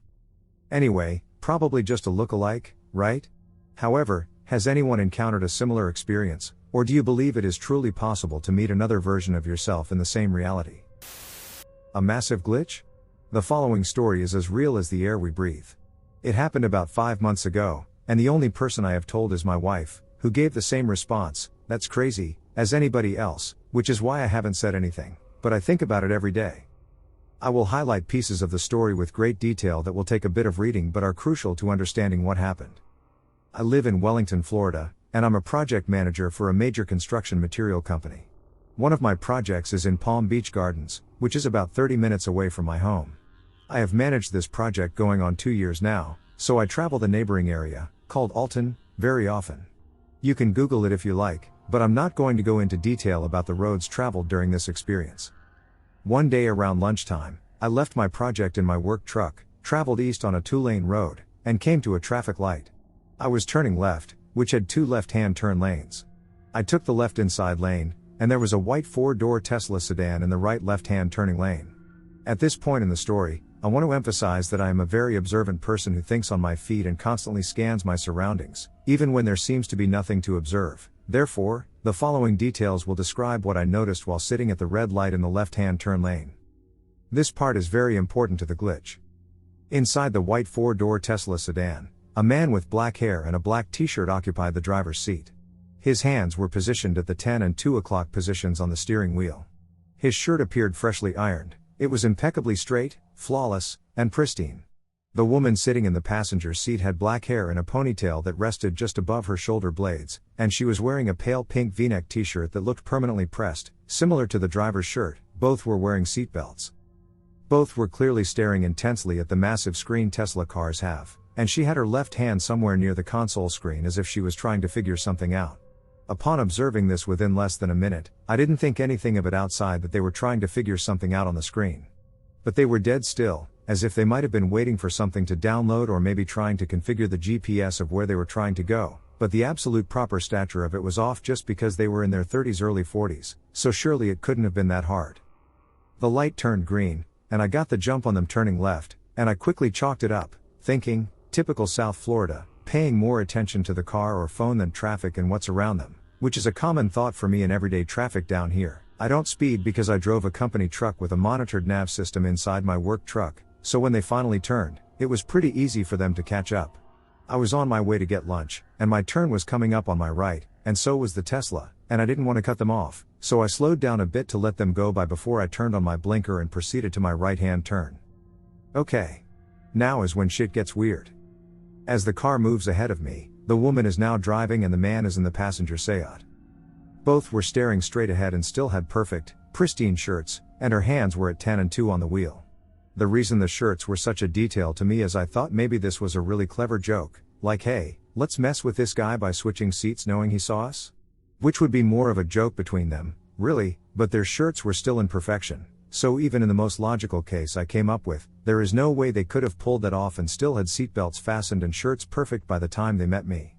Speaker 1: Anyway, probably just a lookalike, right? However, has anyone encountered a similar experience, or do you believe it is truly possible to meet another version of yourself in the same reality? A massive glitch? The following story is as real as the air we breathe. It happened about 5 months ago, and the only person I have told is my wife, who gave the same response, "That's crazy," as anybody else, which is why I haven't said anything, but I think about it every day. I will highlight pieces of the story with great detail that will take a bit of reading but are crucial to understanding what happened. I live in Wellington, Florida, and I'm a project manager for a major construction material company. One of my projects is in Palm Beach Gardens, which is about 30 minutes away from my home. I have managed this project going on 2 years now, so I travel the neighboring area, called Alton, very often. You can Google it if you like, but I'm not going to go into detail about the roads traveled during this experience. One day around lunchtime, I left my project in my work truck, traveled east on a 2-lane road, and came to a traffic light. I was turning left, which had 2 left-hand turn lanes. I took the left inside lane, and there was a white 4-door Tesla sedan in the right left-hand turning lane. At this point in the story, I want to emphasize that I am a very observant person who thinks on my feet and constantly scans my surroundings, even when there seems to be nothing to observe. Therefore, the following details will describe what I noticed while sitting at the red light in the left-hand turn lane. This part is very important to the glitch. Inside the white 4-door Tesla sedan, a man with black hair and a black t-shirt occupied the driver's seat. His hands were positioned at the 10 and 2 o'clock positions on the steering wheel. His shirt appeared freshly ironed. It was impeccably straight, flawless, and pristine. The woman sitting in the passenger seat had black hair and a ponytail that rested just above her shoulder blades, and she was wearing a pale pink V-neck t-shirt that looked permanently pressed, similar to the driver's shirt. Both were wearing seatbelts. Both were clearly staring intensely at the massive screen Tesla cars have, and she had her left hand somewhere near the console screen as if she was trying to figure something out. Upon observing this within less than a minute, I didn't think anything of it outside that they were trying to figure something out on the screen. But they were dead still, as if they might have been waiting for something to download or maybe trying to configure the GPS of where they were trying to go, but the absolute proper stature of it was off just because they were in their 30s early 40s, so surely it couldn't have been that hard. The light turned green, and I got the jump on them turning left, and I quickly chalked it up, thinking, typical South Florida, paying more attention to the car or phone than traffic and what's around them, which is a common thought for me in everyday traffic down here. I don't speed because I drove a company truck with a monitored nav system inside my work truck, so when they finally turned, it was pretty easy for them to catch up. I was on my way to get lunch, and my turn was coming up on my right, and so was the Tesla, and I didn't want to cut them off, so I slowed down a bit to let them go by before I turned on my blinker and proceeded to my right-hand turn. Okay. Now is when shit gets weird. As the car moves ahead of me, the woman is now driving and the man is in the passenger Seat. Both were staring straight ahead and still had perfect, pristine shirts, and her hands were at 10 and 2 on the wheel. The reason the shirts were such a detail to me is I thought maybe this was a really clever joke, like hey, let's mess with this guy by switching seats knowing he saw us? Which would be more of a joke between them, really, but their shirts were still in perfection. So even in the most logical case I came up with, there is no way they could have pulled that off and still had seatbelts fastened and shirts perfect by the time they met me.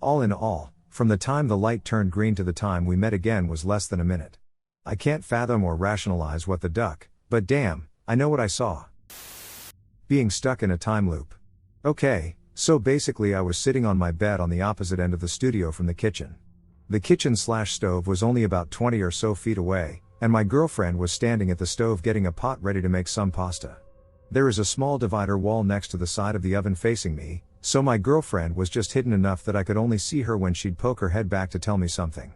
Speaker 1: All in all, from the time the light turned green to the time we met again was less than a minute. I can't fathom or rationalize what the duck, but damn, I know what I saw. Being stuck in a time loop. Okay, so basically I was sitting on my bed on the opposite end of the studio from the kitchen. The kitchen/stove was only about 20 or so feet away, and my girlfriend was standing at the stove getting a pot ready to make some pasta. There is a small divider wall next to the side of the oven facing me, so my girlfriend was just hidden enough that I could only see her when she'd poke her head back to tell me something.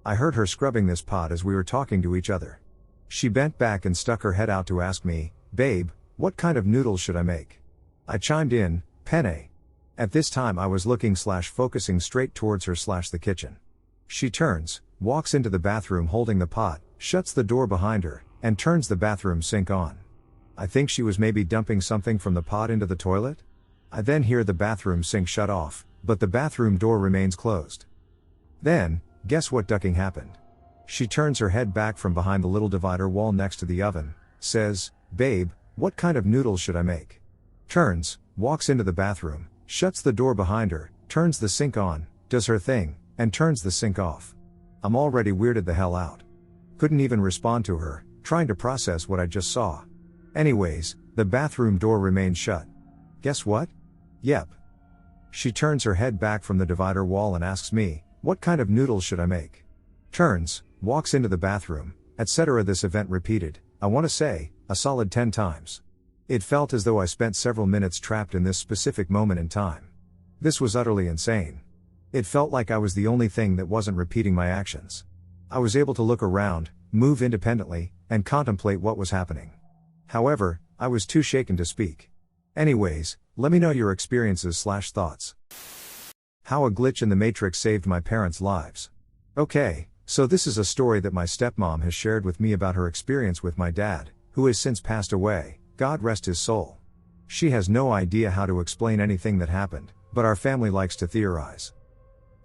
Speaker 1: I heard her scrubbing this pot as we were talking to each other. She bent back and stuck her head out to ask me, "Babe, what kind of noodles should I make?" I chimed in, "Penne." At this time I was looking/focusing straight towards her/the kitchen. She turns, walks into the bathroom holding the pot, shuts the door behind her, and turns the bathroom sink on. I think she was maybe dumping something from the pot into the toilet? I then hear the bathroom sink shut off, but the bathroom door remains closed. Then, guess what ducking happened? She turns her head back from behind the little divider wall next to the oven, says, "Babe, what kind of noodles should I make?" Turns, walks into the bathroom, shuts the door behind her, turns the sink on, does her thing, and turns the sink off. I'm already weirded the hell out. Couldn't even respond to her, trying to process what I just saw. Anyways, the bathroom door remains shut. Guess what? Yep. She turns her head back from the divider wall and asks me, "What kind of noodles should I make?" Turns, walks into the bathroom, etc. This event repeated, I want to say, a solid 10 times. It felt as though I spent several minutes trapped in this specific moment in time. This was utterly insane. It felt like I was the only thing that wasn't repeating my actions. I was able to look around, move independently, and contemplate what was happening. However, I was too shaken to speak. Anyways, let me know your experiences/thoughts. How a glitch in the Matrix saved my parents' lives. Okay, so this is a story that my stepmom has shared with me about her experience with my dad, who has since passed away, God rest his soul. She has no idea how to explain anything that happened, but our family likes to theorize.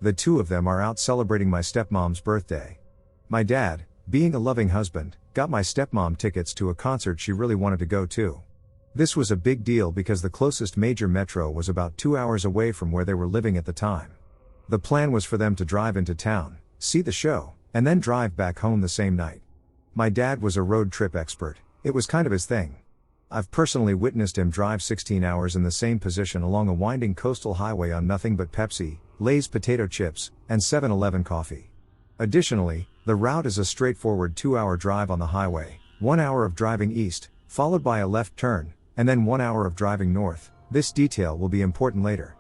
Speaker 1: The two of them are out celebrating my stepmom's birthday. My dad, being a loving husband, got my stepmom tickets to a concert she really wanted to go to. This was a big deal because the closest major metro was about 2 hours away from where they were living at the time. The plan was for them to drive into town, see the show, and then drive back home the same night. My dad was a road trip expert, it was kind of his thing. I've personally witnessed him drive 16 hours in the same position along a winding coastal highway on nothing but Pepsi, Lay's potato chips, and 7-Eleven coffee. Additionally, the route is a straightforward 2-hour drive on the highway, 1 hour of driving east, followed by a left turn, and then 1 hour of driving north. This detail will be important later.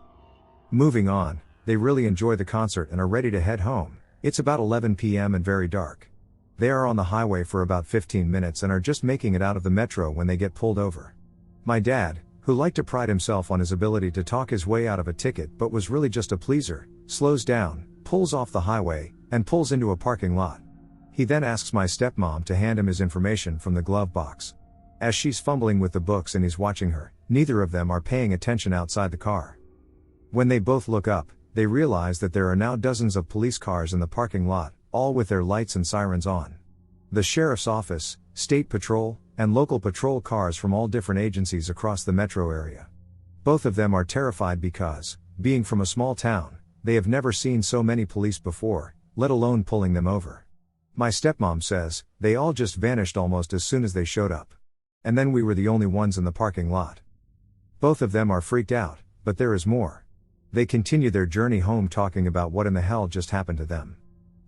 Speaker 1: Moving on, they really enjoy the concert and are ready to head home. It's about 11 p.m. and very dark. They are on the highway for about 15 minutes and are just making it out of the metro when they get pulled over. My dad, who liked to pride himself on his ability to talk his way out of a ticket but was really just a pleaser, slows down, pulls off the highway, and pulls into a parking lot. He then asks my stepmom to hand him his information from the glove box. As she's fumbling with the books and he's watching her, neither of them are paying attention outside the car. When they both look up, they realize that there are now dozens of police cars in the parking lot, all with their lights and sirens on. The sheriff's office, state patrol, and local patrol cars from all different agencies across the metro area. Both of them are terrified because, being from a small town, they have never seen so many police before, let alone pulling them over. My stepmom says, they all just vanished almost as soon as they showed up. And then we were the only ones in the parking lot. Both of them are freaked out, but there is more. They continue their journey home talking about what in the hell just happened to them.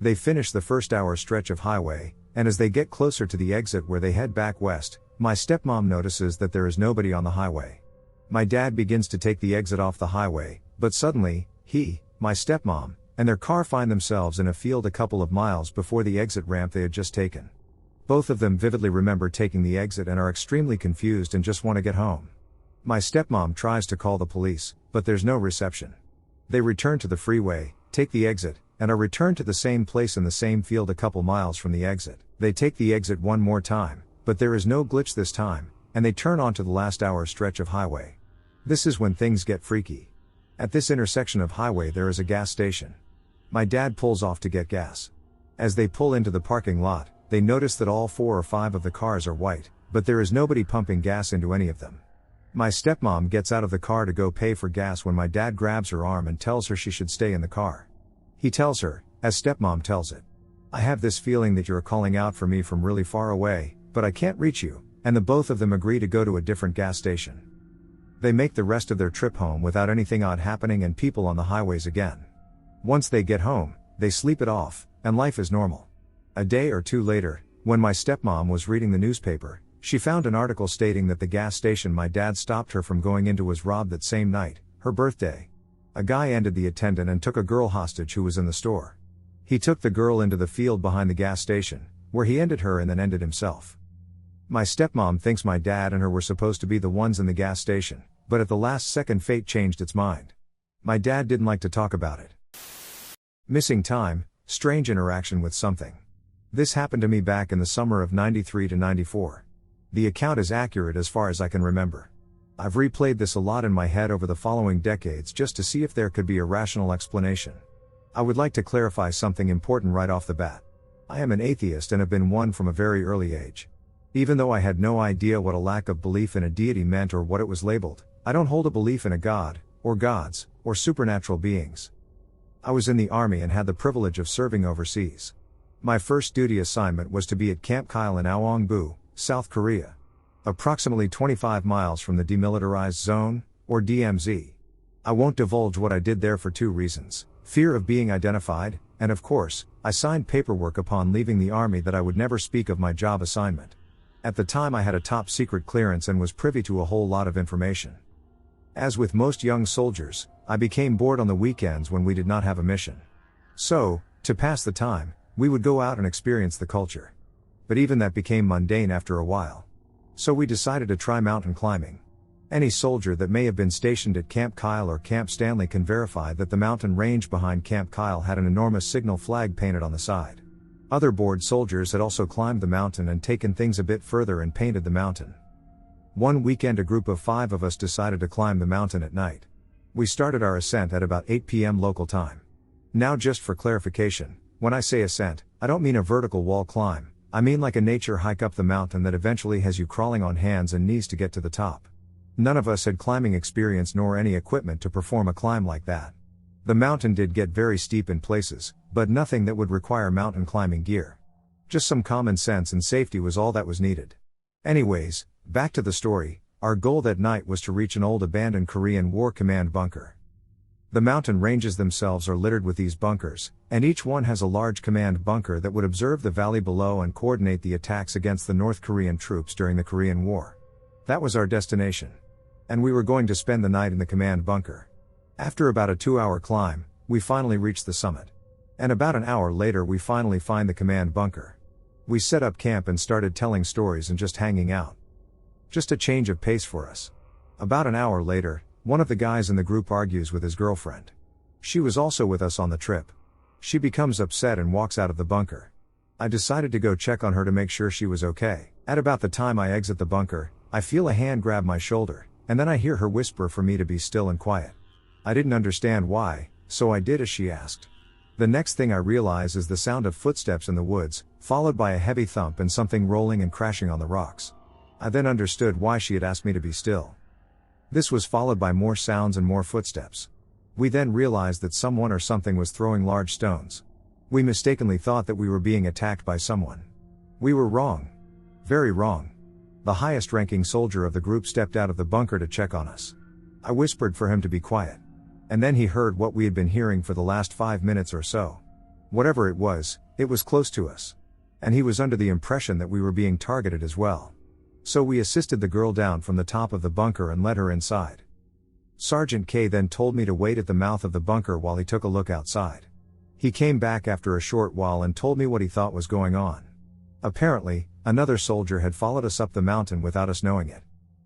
Speaker 1: They finish the first hour stretch of highway, and as they get closer to the exit where they head back west, my stepmom notices that there is nobody on the highway. My dad begins to take the exit off the highway, but suddenly, he, my stepmom, and their car find themselves in a field a couple of miles before the exit ramp they had just taken. Both of them vividly remember taking the exit and are extremely confused and just want to get home. My stepmom tries to call the police, but there's no reception. They return to the freeway, take the exit, and are returned to the same place in the same field a couple miles from the exit. They take the exit one more time, but there is no glitch this time, and they turn onto the last hour stretch of highway. This is when things get freaky. At this intersection of highway there is a gas station. My dad pulls off to get gas. As they pull into the parking lot, they notice that all 4 or 5 of the cars are white, but there is nobody pumping gas into any of them. My stepmom gets out of the car to go pay for gas when my dad grabs her arm and tells her she should stay in the car. He tells her, as stepmom tells it, "I have this feeling that you're calling out for me from really far away, but I can't reach you," and the both of them agree to go to a different gas station. They make the rest of their trip home without anything odd happening and people on the highways again. Once they get home, they sleep it off, and life is normal. A day or two later, when my stepmom was reading the newspaper, she found an article stating that the gas station my dad stopped her from going into was robbed that same night, her birthday. A guy ended the attendant and took a girl hostage who was in the store. He took the girl into the field behind the gas station, where he ended her and then ended himself. My stepmom thinks my dad and her were supposed to be the ones in the gas station, but at the last second fate changed its mind. My dad didn't like to talk about it. Missing time, strange interaction with something. This happened to me back in the summer of 93 to 94. The account is accurate as far as I can remember. I've replayed this a lot in my head over the following decades just to see if there could be a rational explanation. I would like to clarify something important right off the bat. I am an atheist and have been one from a very early age. Even though I had no idea what a lack of belief in a deity meant or what it was labeled, I don't hold a belief in a god, or gods, or supernatural beings. I was in the army and had the privilege of serving overseas. My first duty assignment was to be at Camp Kyle in Aowang-bu, South Korea. Approximately 25 miles from the Demilitarized Zone, or DMZ. I won't divulge what I did there for 2 reasons: fear of being identified, and of course, I signed paperwork upon leaving the army that I would never speak of my job assignment. At the time I had a top secret clearance and was privy to a whole lot of information. As with most young soldiers, I became bored on the weekends when we did not have a mission. So, to pass the time, we would go out and experience the culture. But even that became mundane after a while. So we decided to try mountain climbing. Any soldier that may have been stationed at Camp Kyle or Camp Stanley can verify that the mountain range behind Camp Kyle had an enormous signal flag painted on the side. Other bored soldiers had also climbed the mountain and taken things a bit further and painted the mountain. One weekend a group of 5 of us decided to climb the mountain at night. We started our ascent at about 8 p.m. local time. Now just for clarification, when I say ascent, I don't mean a vertical wall climb, I mean like a nature hike up the mountain that eventually has you crawling on hands and knees to get to the top. None of us had climbing experience nor any equipment to perform a climb like that. The mountain did get very steep in places, but nothing that would require mountain climbing gear. Just some common sense and safety was all that was needed. Anyways, back to the story, our goal that night was to reach an old abandoned Korean War command bunker. The mountain ranges themselves are littered with these bunkers, and each one has a large command bunker that would observe the valley below and coordinate the attacks against the North Korean troops during the Korean War. That was our destination. And we were going to spend the night in the command bunker. After about a 2-hour climb, we finally reached the summit. And about an hour later we finally find the command bunker. We set up camp and started telling stories and just hanging out. Just a change of pace for us. About an hour later, one of the guys in the group argues with his girlfriend. She was also with us on the trip. She becomes upset and walks out of the bunker. I decided to go check on her to make sure she was okay. At about the time I exit the bunker, I feel a hand grab my shoulder, and then I hear her whisper for me to be still and quiet. I didn't understand why, so I did as she asked. The next thing I realize is the sound of footsteps in the woods, followed by a heavy thump and something rolling and crashing on the rocks. I then understood why she had asked me to be still. This was followed by more sounds and more footsteps. We then realized that someone or something was throwing large stones. We mistakenly thought that we were being attacked by someone. We were wrong. Very wrong. The highest ranking soldier of the group stepped out of the bunker to check on us. I whispered for him to be quiet. And then he heard what we had been hearing for the last 5 minutes or so. Whatever it was close to us. And he was under the impression that we were being targeted as well. So we assisted the girl down from the top of the bunker and led her inside. Sergeant K then told me to wait at the mouth of the bunker while he took a look outside. He came back after a short while and told me what he thought was going on. Apparently, another soldier had followed us up the mountain without us knowing it.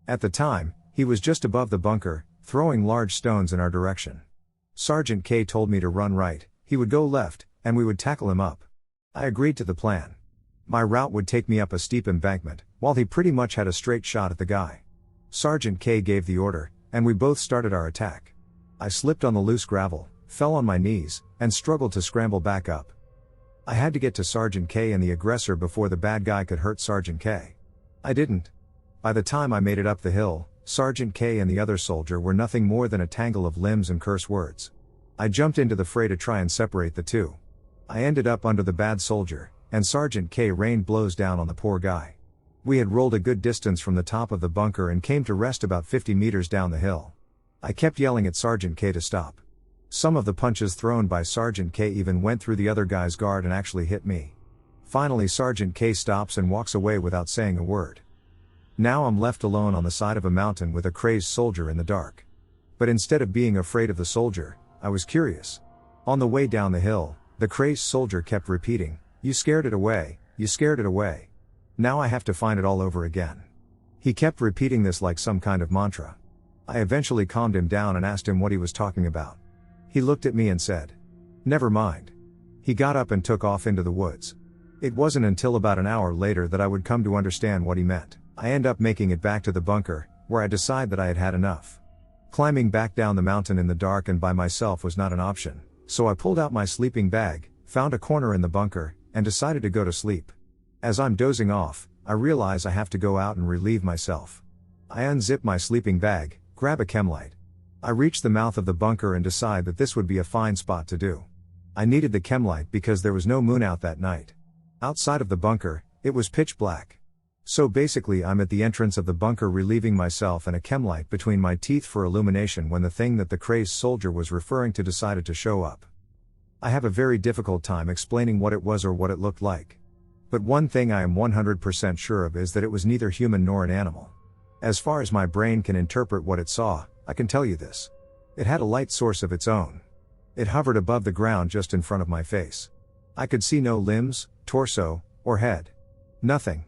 Speaker 1: At the time, he was just above the bunker, throwing large stones in our direction. Sergeant K told me to run right, he would go left, and we would tackle him up. I agreed to the plan. My route would take me up a steep embankment, while he pretty much had a straight shot at the guy. Sergeant K gave the order, and we both started our attack. I slipped on the loose gravel, fell on my knees, and struggled to scramble back up. I had to get to Sergeant K and the aggressor before the bad guy could hurt Sergeant K. I didn't. By the time I made it up the hill, Sergeant K and the other soldier were nothing more than a tangle of limbs and curse words. I jumped into the fray to try and separate the two. I ended up under the bad soldier, and Sergeant K rained blows down on the poor guy. We had rolled a good distance from the top of the bunker and came to rest about 50 meters down the hill. I kept yelling at Sergeant K to stop. Some of the punches thrown by Sergeant K even went through the other guy's guard and actually hit me. Finally Sergeant K stops and walks away without saying a word. Now I'm left alone on the side of a mountain with a crazed soldier in the dark. But instead of being afraid of the soldier, I was curious. On the way down the hill, the crazed soldier kept repeating, "You scared it away, you scared it away. Now I have to find it all over again." He kept repeating this like some kind of mantra. I eventually calmed him down and asked him what he was talking about. He looked at me and said, "Never mind." He got up and took off into the woods. It wasn't until about an hour later that I would come to understand what he meant. I end up making it back to the bunker, where I decide that I had had enough. Climbing back down the mountain in the dark and by myself was not an option, so I pulled out my sleeping bag, found a corner in the bunker, and decided to go to sleep. As I'm dozing off, I realize I have to go out and relieve myself. I unzip my sleeping bag, grab a chemlight. I reach the mouth of the bunker and decide that this would be a fine spot to do. I needed the chemlight because there was no moon out that night. Outside of the bunker, it was pitch black. So basically I'm at the entrance of the bunker relieving myself and a chemlight between my teeth for illumination when the thing that the crazed soldier was referring to decided to show up. I have a very difficult time explaining what it was or what it looked like. But one thing I am 100% sure of is that it was neither human nor an animal. As far as my brain can interpret what it saw, I can tell you this. It had a light source of its own. It hovered above the ground just in front of my face. I could see no limbs, torso, or head. Nothing.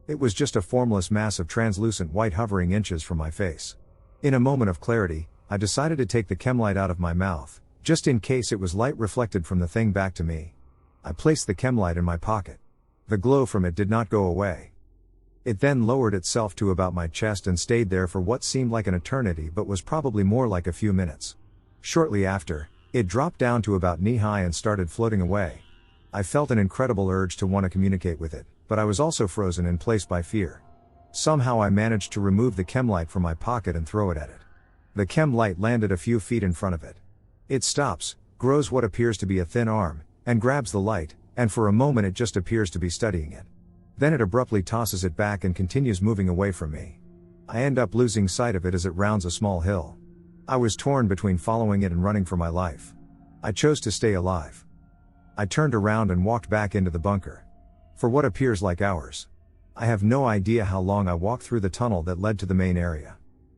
Speaker 1: It was just a formless mass of translucent white hovering inches from my face. In a moment of clarity, I decided to take the chemlight out of my mouth, just in case it was light reflected from the thing back to me. I placed the chemlight in my pocket. The glow from it did not go away. It then lowered itself to about my chest and stayed there for what seemed like an eternity but was probably more like a few minutes. Shortly after, it dropped down to about knee-high and started floating away. I felt an incredible urge to want to communicate with it, but I was also frozen in place by fear. Somehow I managed to remove the chemlight from my pocket and throw it at it. The chemlight landed a few feet in front of it. It stops, grows what appears to be a thin arm, and grabs the light, and for a moment it just appears to be studying it. Then it abruptly tosses it back and continues moving away from me. I end up losing sight of it as it rounds a small hill. I was torn between following it and running for my life. I chose to stay alive. I turned around and walked back into the bunker. For what appears like hours. I have no idea how long I walked through the tunnel that led to the main area.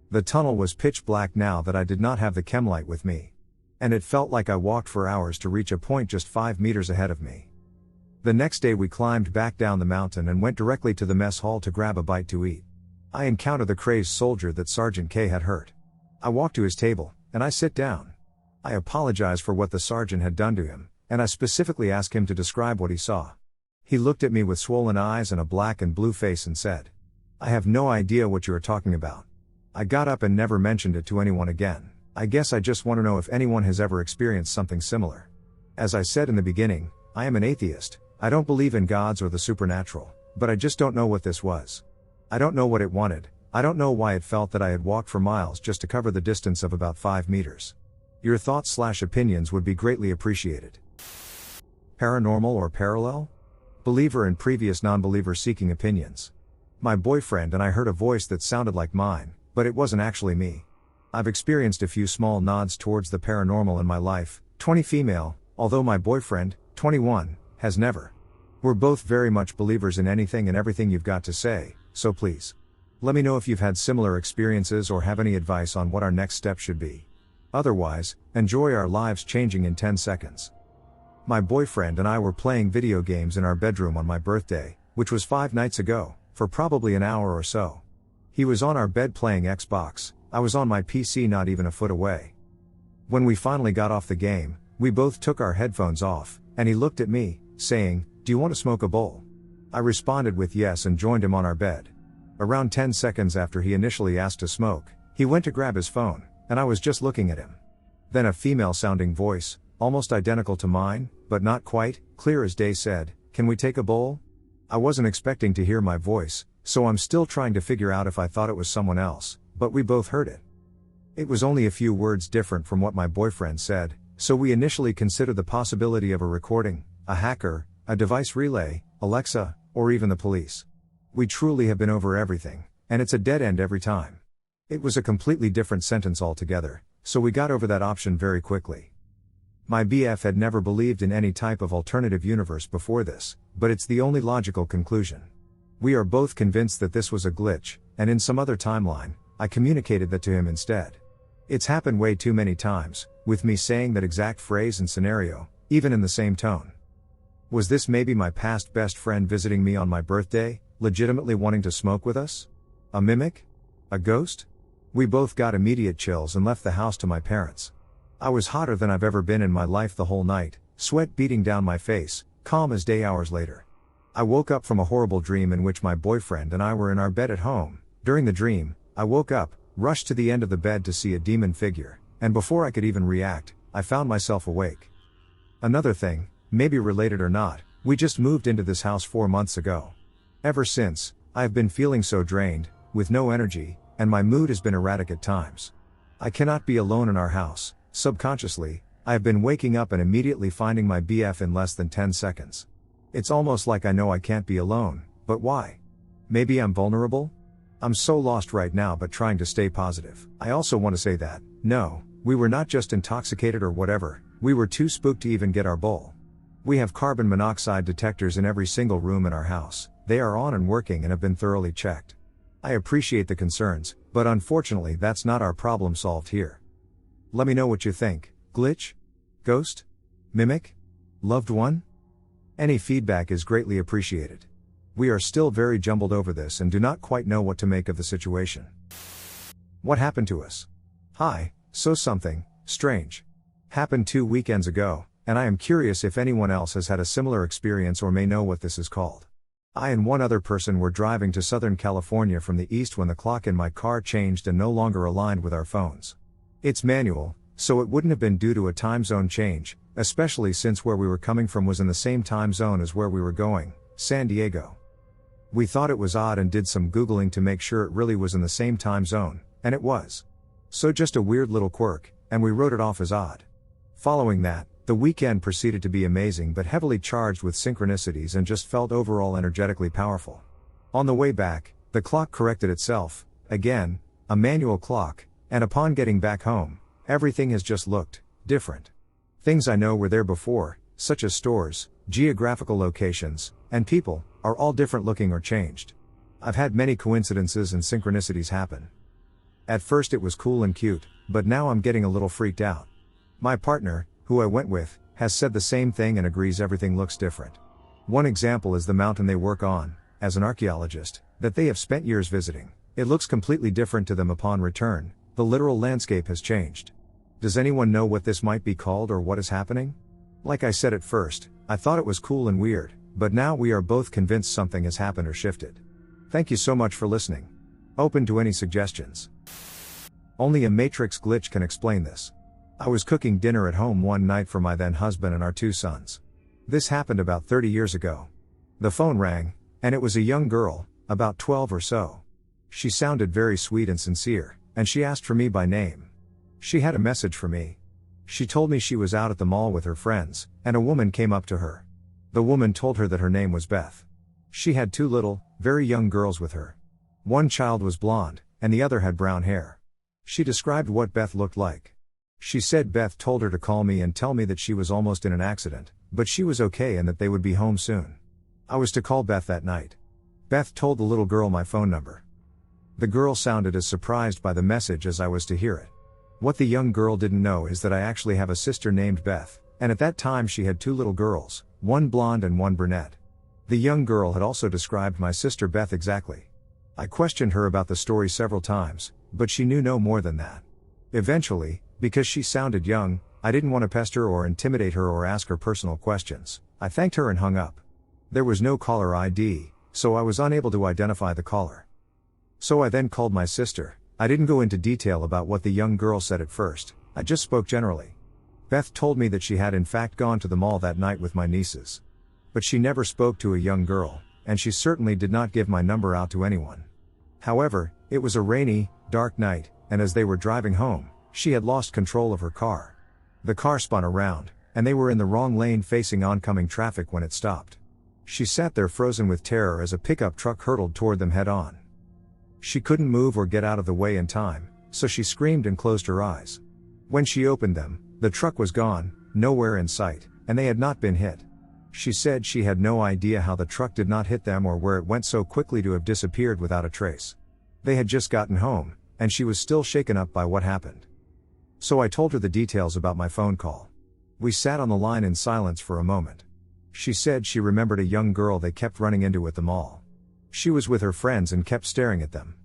Speaker 1: The tunnel was pitch black now that I did not have the chemlight with me. And it felt like I walked for hours to reach a point just 5 meters ahead of me. The next day we climbed back down the mountain and went directly to the mess hall to grab a bite to eat. I encountered the crazed soldier that Sergeant K had hurt. I walked to his table, and I sit down. I apologized for what the sergeant had done to him, and I specifically asked him to describe what he saw. He looked at me with swollen eyes and a black and blue face and said, "I have no idea what you are talking about." I got up and never mentioned it to anyone again. I guess I just want to know if anyone has ever experienced something similar. As I said in the beginning, I am an atheist. I don't believe in gods or the supernatural, but I just don't know what this was. I don't know what it wanted. I don't know why it felt that I had walked for miles just to cover the distance of about 5 meters. Your thoughts/opinions would be greatly appreciated. Paranormal or parallel? Believer and previous non-believer seeking opinions. My boyfriend and I heard a voice that sounded like mine, but it wasn't actually me. I've experienced a few small nods towards the paranormal in my life, 20 female, although my boyfriend, 21, has never. We're both very much believers in anything and everything you've got to say, so please. Let me know if you've had similar experiences or have any advice on what our next step should be. Otherwise, enjoy our lives changing in 10 seconds. My boyfriend and I were playing video games in our bedroom on my birthday, which was 5 nights ago, for probably an hour or so. He was on our bed playing Xbox, I was on my PC not even a foot away. When we finally got off the game, we both took our headphones off, and he looked at me, saying, "Do you want to smoke a bowl?" I responded with yes and joined him on our bed. Around 10 seconds after he initially asked to smoke, he went to grab his phone, and I was just looking at him. Then a female-sounding voice, almost identical to mine, but not quite, clear as day said, "Can we take a bowl?" I wasn't expecting to hear my voice, so I'm still trying to figure out if I thought it was someone else, but we both heard it. It was only a few words different from what my boyfriend said, so we initially considered the possibility of a recording, a hacker, a device relay, Alexa, or even the police. We truly have been over everything, and it's a dead end every time. It was a completely different sentence altogether, so we got over that option very quickly. My BF had never believed in any type of alternative universe before this, but it's the only logical conclusion. We are both convinced that this was a glitch, and in some other timeline, I communicated that to him instead. It's happened way too many times, with me saying that exact phrase and scenario, even in the same tone. Was this maybe my past best friend visiting me on my birthday, legitimately wanting to smoke with us? A mimic? A ghost? We both got immediate chills and left the house to my parents. I was hotter than I've ever been in my life the whole night, sweat beating down my face, calm as day hours later. I woke up from a horrible dream in which my boyfriend and I were in our bed at home. During the dream, I woke up, rushed to the end of the bed to see a demon figure, and before I could even react, I found myself awake. Another thing, maybe related or not, we just moved into this house 4 months ago. Ever since, I have been feeling so drained, with no energy, and my mood has been erratic at times. I cannot be alone in our house. Subconsciously, I have been waking up and immediately finding my BF in less than 10 seconds. It's almost like I know I can't be alone, but why? Maybe I'm vulnerable? I'm so lost right now but trying to stay positive. I also want to say that, no, we were not just intoxicated or whatever, we were too spooked to even get our bowl. We have carbon monoxide detectors in every single room in our house, they are on and working and have been thoroughly checked. I appreciate the concerns, but unfortunately that's not our problem solved here. Let me know what you think. Glitch? Ghost? Mimic? Loved one? Any feedback is greatly appreciated. We are still very jumbled over this and do not quite know what to make of the situation. What happened to us? Hi, so something strange happened 2 weekends ago, and I am curious if anyone else has had a similar experience or may know what this is called. I and one other person were driving to Southern California from the east when the clock in my car changed and no longer aligned with our phones. It's manual, so it wouldn't have been due to a time zone change, especially since where we were coming from was in the same time zone as where we were going, San Diego. We thought it was odd and did some Googling to make sure it really was in the same time zone, and it was. So just a weird little quirk, and we wrote it off as odd. Following that, the weekend proceeded to be amazing but heavily charged with synchronicities and just felt overall energetically powerful. On the way back, the clock corrected itself, again, a manual clock, and upon getting back home, everything has just looked different. Things I know were there before, such as stores, geographical locations, and people, are all different looking or changed. I've had many coincidences and synchronicities happen. At first it was cool and cute, but now I'm getting a little freaked out. My partner, who I went with, has said the same thing and agrees everything looks different. One example is the mountain they work on, as an archaeologist, that they have spent years visiting. It looks completely different to them upon return. The literal landscape has changed. Does anyone know what this might be called or what is happening? Like I said at first, I thought it was cool and weird, but now we are both convinced something has happened or shifted. Thank you so much for listening. Open to any suggestions. Only a matrix glitch can explain this. I was cooking dinner at home one night for my then husband and our 2 sons. This happened about 30 years ago. The phone rang, and it was a young girl, about 12 or so. She sounded very sweet and sincere, and she asked for me by name. She had a message for me. She told me she was out at the mall with her friends, and a woman came up to her. The woman told her that her name was Beth. She had 2 little, very young girls with her. One child was blonde, and the other had brown hair. She described what Beth looked like. She said Beth told her to call me and tell me that she was almost in an accident, but she was okay and that they would be home soon. I was to call Beth that night. Beth told the little girl my phone number. The girl sounded as surprised by the message as I was to hear it. What the young girl didn't know is that I actually have a sister named Beth, and at that time she had 2 little girls, one blonde and one brunette. The young girl had also described my sister Beth exactly. I questioned her about the story several times, but she knew no more than that. Eventually, because she sounded young, I didn't want to pester or intimidate her or ask her personal questions. I thanked her and hung up. There was no caller ID, so I was unable to identify the caller. So I then called my sister. I didn't go into detail about what the young girl said at first, I just spoke generally. Beth told me that she had in fact gone to the mall that night with my nieces. But she never spoke to a young girl, and she certainly did not give my number out to anyone. However, it was a rainy, dark night, and as they were driving home, she had lost control of her car. The car spun around, and they were in the wrong lane facing oncoming traffic when it stopped. She sat there frozen with terror as a pickup truck hurtled toward them head-on. She couldn't move or get out of the way in time, so she screamed and closed her eyes. When she opened them, the truck was gone, nowhere in sight, and they had not been hit. She said she had no idea how the truck did not hit them or where it went so quickly to have disappeared without a trace. They had just gotten home, and she was still shaken up by what happened. So I told her the details about my phone call. We sat on the line in silence for a moment. She said she remembered a young girl they kept running into at the mall. She was with her friends and kept staring at them.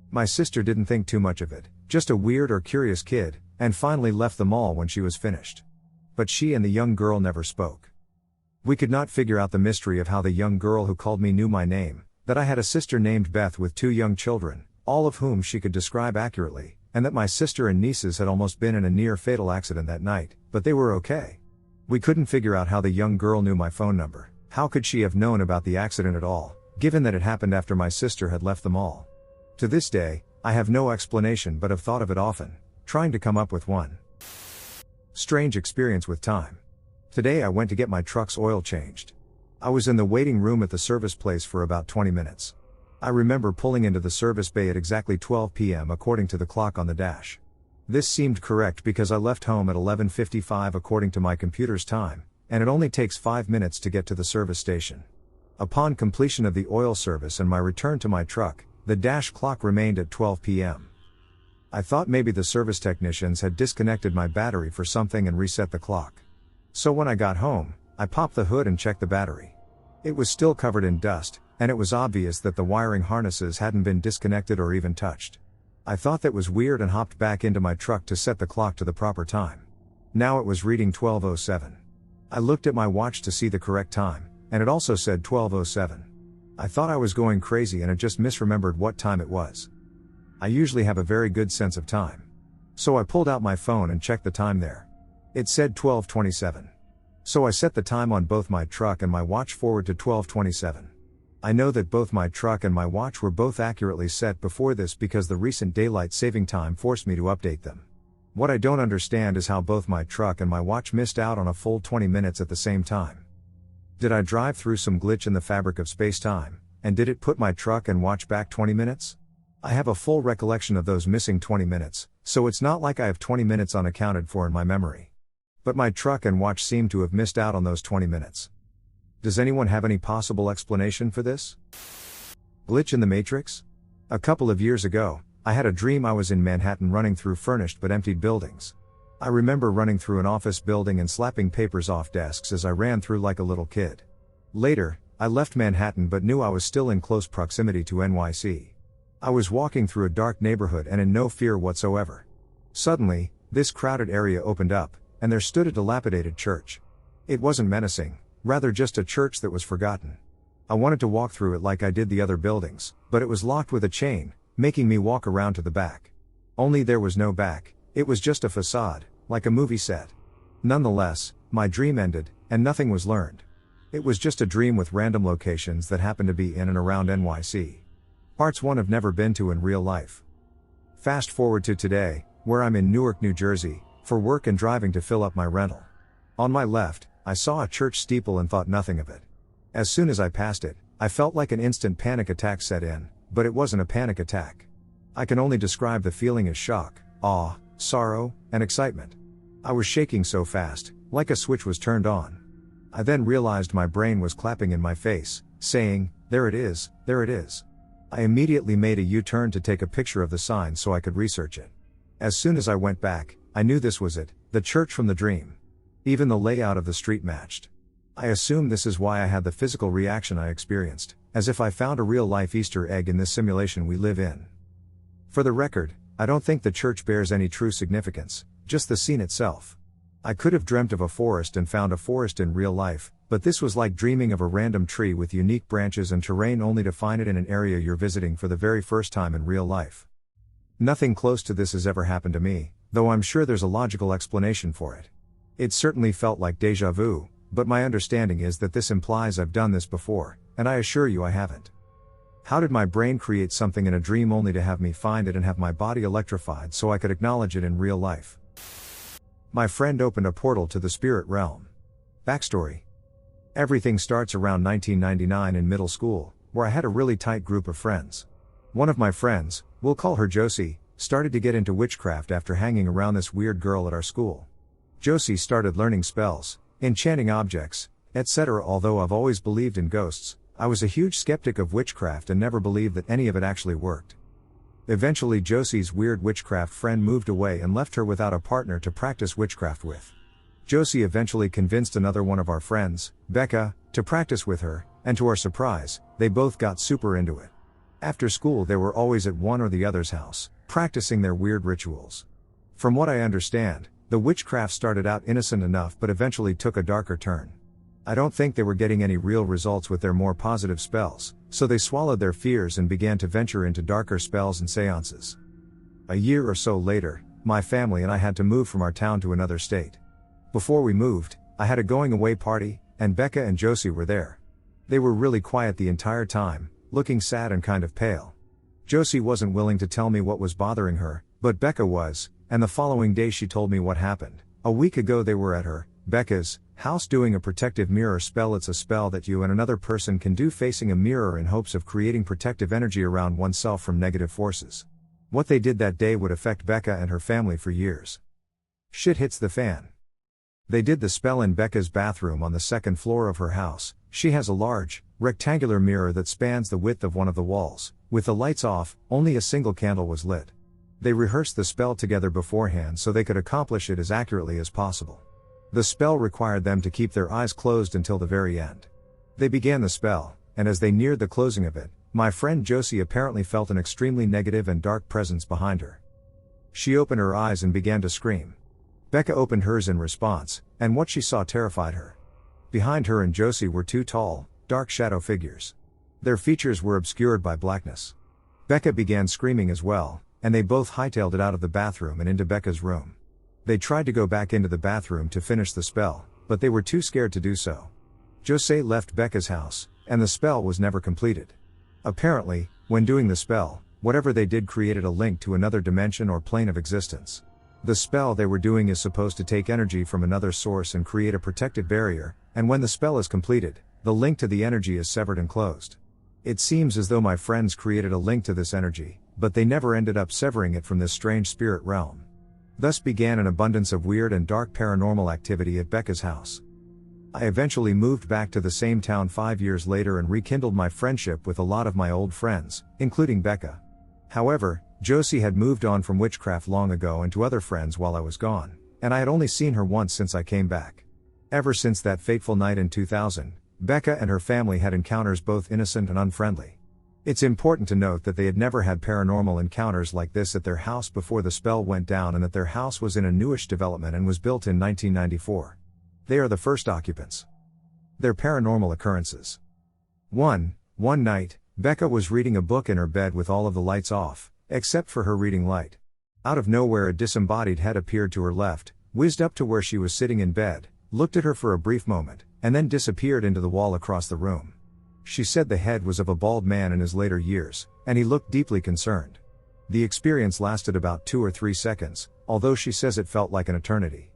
Speaker 1: My sister didn't think too much of it, just a weird or curious kid, and finally left the mall when she was finished. But she and the young girl never spoke. We could not figure out the mystery of how the young girl who called me knew my name, that I had a sister named Beth with 2 young children, all of whom she could describe accurately, and that my sister and nieces had almost been in a near-fatal accident that night, but they were okay. We couldn't figure out how the young girl knew my phone number. How could she have known about the accident at all, given that it happened after my sister had left the mall? To this day, I have no explanation but have thought of it often, trying to come up with one. Strange experience with time. Today I went to get my truck's oil changed. I was in the waiting room at the service place for about 20 minutes. I remember pulling into the service bay at exactly 12 p.m. according to the clock on the dash. This seemed correct because I left home at 11:55 according to my computer's time, and it only takes 5 minutes to get to the service station. Upon completion of the oil service and my return to my truck, the dash clock remained at 12 p.m. I thought maybe the service technicians had disconnected my battery for something and reset the clock. So when I got home, I popped the hood and checked the battery. It was still covered in dust, and it was obvious that the wiring harnesses hadn't been disconnected or even touched. I thought that was weird and hopped back into my truck to set the clock to the proper time. Now it was reading 12:07. I looked at my watch to see the correct time, and it also said 12:07. I thought I was going crazy and had just misremembered what time it was. I usually have a very good sense of time. So I pulled out my phone and checked the time there. It said 12:27. So I set the time on both my truck and my watch forward to 12:27. I know that both my truck and my watch were both accurately set before this because the recent daylight saving time forced me to update them. What I don't understand is how both my truck and my watch missed out on a full 20 minutes at the same time. Did I drive through some glitch in the fabric of space-time, and did it put my truck and watch back 20 minutes? I have a full recollection of those missing 20 minutes, so it's not like I have 20 minutes unaccounted for in my memory. But my truck and watch seem to have missed out on those 20 minutes. Does anyone have any possible explanation for this? Glitch in the Matrix? A couple of years ago, I had a dream I was in Manhattan running through furnished but emptied buildings. I remember running through an office building and slapping papers off desks as I ran through like a little kid. Later, I left Manhattan but knew I was still in close proximity to NYC. I was walking through a dark neighborhood and in no fear whatsoever. Suddenly, this crowded area opened up, and there stood a dilapidated church. It wasn't menacing, rather just a church that was forgotten. I wanted to walk through it like I did the other buildings, but it was locked with a chain, making me walk around to the back. Only there was no back, it was just a facade, like a movie set. Nonetheless, my dream ended, and nothing was learned. It was just a dream with random locations that happened to be in and around NYC. Parts one have never been to in real life. Fast forward to today, where I'm in Newark, New Jersey, for work and driving to fill up my rental. On my left, I saw a church steeple and thought nothing of it. As soon as I passed it, I felt like an instant panic attack set in, but it wasn't a panic attack. I can only describe the feeling as shock, awe, sorrow, and excitement. I was shaking so fast, like a switch was turned on. I then realized my brain was clapping in my face, saying, "There it is, there it is." I immediately made a U-turn to take a picture of the sign so I could research it. As soon as I went back, I knew this was it, the church from the dream. Even the layout of the street matched. I assume this is why I had the physical reaction I experienced, as if I found a real-life Easter egg in this simulation we live in. For the record, I don't think the church bears any true significance, just the scene itself. I could have dreamt of a forest and found a forest in real life, but this was like dreaming of a random tree with unique branches and terrain only to find it in an area you're visiting for the very first time in real life. Nothing close to this has ever happened to me, though I'm sure there's a logical explanation for it. It certainly felt like déjà vu, but my understanding is that this implies I've done this before, and I assure you I haven't. How did my brain create something in a dream only to have me find it and have my body electrified so I could acknowledge it in real life? My friend opened a portal to the spirit realm. Backstory. Everything starts around 1999 in middle school, where I had a really tight group of friends. One of my friends, we'll call her Josie, started to get into witchcraft after hanging around this weird girl at our school. Josie started learning spells, enchanting objects, etc. Although I've always believed in ghosts, I was a huge skeptic of witchcraft and never believed that any of it actually worked. Eventually Josie's weird witchcraft friend moved away and left her without a partner to practice witchcraft with. Josie eventually convinced another one of our friends, Becca, to practice with her, and to our surprise, they both got super into it. After school they were always at one or the other's house, practicing their weird rituals. From what I understand, the witchcraft started out innocent enough but eventually took a darker turn. I don't think they were getting any real results with their more positive spells, so they swallowed their fears and began to venture into darker spells and seances. A year or so later, my family and I had to move from our town to another state. Before we moved, I had a going away party, and Becca and Josie were there. They were really quiet the entire time, looking sad and kind of pale. Josie wasn't willing to tell me what was bothering her, but Becca was, and the following day she told me what happened. A week ago they were at her, Becca's, house doing a protective mirror spell. It's a spell that you and another person can do facing a mirror in hopes of creating protective energy around oneself from negative forces. What they did that day would affect Becca and her family for years. Shit hits the fan. They did the spell in Becca's bathroom on the second floor of her house. She has a large, rectangular mirror that spans the width of one of the walls. With the lights off, only a single candle was lit. They rehearsed the spell together beforehand so they could accomplish it as accurately as possible. The spell required them to keep their eyes closed until the very end. They began the spell, and as they neared the closing of it, my friend Josie apparently felt an extremely negative and dark presence behind her. She opened her eyes and began to scream. Becca opened hers in response, and what she saw terrified her. Behind her and Josie were two tall, dark shadow figures. Their features were obscured by blackness. Becca began screaming as well, and they both hightailed it out of the bathroom and into Becca's room. They tried to go back into the bathroom to finish the spell, but they were too scared to do so. Josie left Becca's house, and the spell was never completed. Apparently, when doing the spell, whatever they did created a link to another dimension or plane of existence. The spell they were doing is supposed to take energy from another source and create a protective barrier, and when the spell is completed, the link to the energy is severed and closed. It seems as though my friends created a link to this energy, but they never ended up severing it from this strange spirit realm. Thus began an abundance of weird and dark paranormal activity at Becca's house. I eventually moved back to the same town 5 years later and rekindled my friendship with a lot of my old friends, including Becca. However, Josie had moved on from witchcraft long ago and to other friends while I was gone, and I had only seen her once since I came back. Ever since that fateful night in 2000, Becca and her family had encounters both innocent and unfriendly. It's important to note that they had never had paranormal encounters like this at their house before the spell went down, and that their house was in a newish development and was built in 1994. They are the first occupants. Their paranormal occurrences. 1. One night, Becca was reading a book in her bed with all of the lights off, except for her reading light. Out of nowhere a disembodied head appeared to her left, whizzed up to where she was sitting in bed, looked at her for a brief moment, and then disappeared into the wall across the room. She said the head was of a bald man in his later years, and he looked deeply concerned. The experience lasted about 2 or 3 seconds, although she says it felt like an eternity.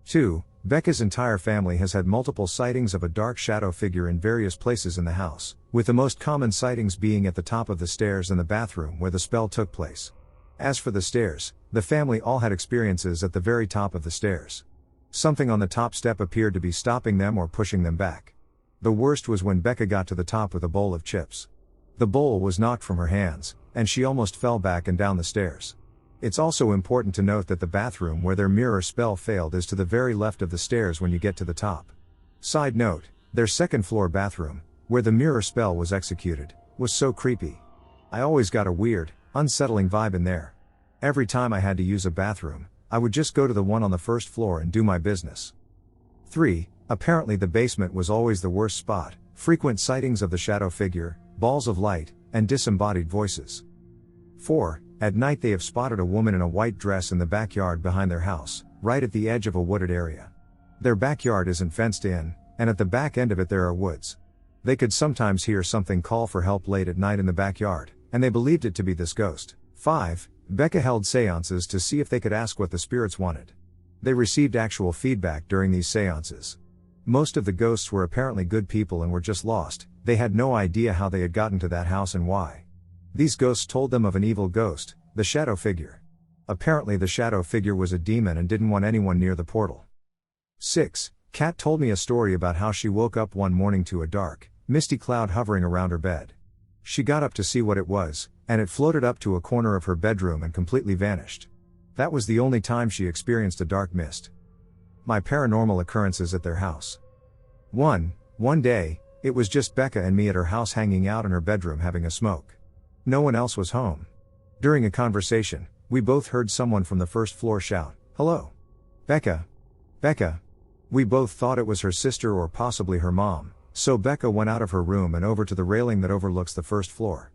Speaker 1: 2. Becca's entire family has had multiple sightings of a dark shadow figure in various places in the house, with the most common sightings being at the top of the stairs and the bathroom where the spell took place. As for the stairs, the family all had experiences at the very top of the stairs. Something on the top step appeared to be stopping them or pushing them back. The worst was when Becca got to the top with a bowl of chips. The bowl was knocked from her hands, and she almost fell back and down the stairs. It's also important to note that the bathroom where their mirror spell failed is to the very left of the stairs when you get to the top. Side note, their second-floor bathroom, where the mirror spell was executed, was so creepy. I always got a weird, unsettling vibe in there. Every time I had to use a bathroom, I would just go to the one on the first floor and do my business. 3. Apparently the basement was always the worst spot, frequent sightings of the shadow figure, balls of light, and disembodied voices. 4. At night they have spotted a woman in a white dress in the backyard behind their house, right at the edge of a wooded area. Their backyard isn't fenced in, and at the back end of it there are woods. They could sometimes hear something call for help late at night in the backyard, and they believed it to be this ghost. 5. Becca held seances to see if they could ask what the spirits wanted. They received actual feedback during these seances. Most of the ghosts were apparently good people and were just lost. They had no idea how they had gotten to that house and why. These ghosts told them of an evil ghost, the shadow figure. Apparently the shadow figure was a demon and didn't want anyone near the portal. 6. Kat told me a story about how she woke up one morning to a dark, misty cloud hovering around her bed. She got up to see what it was, and it floated up to a corner of her bedroom and completely vanished. That was the only time she experienced a dark mist. My paranormal occurrences at their house. 1. One day, it was just Becca and me at her house hanging out in her bedroom having a smoke. No one else was home. During a conversation, we both heard someone from the first floor shout, "Hello. Becca. Becca." We both thought it was her sister or possibly her mom, so Becca went out of her room and over to the railing that overlooks the first floor.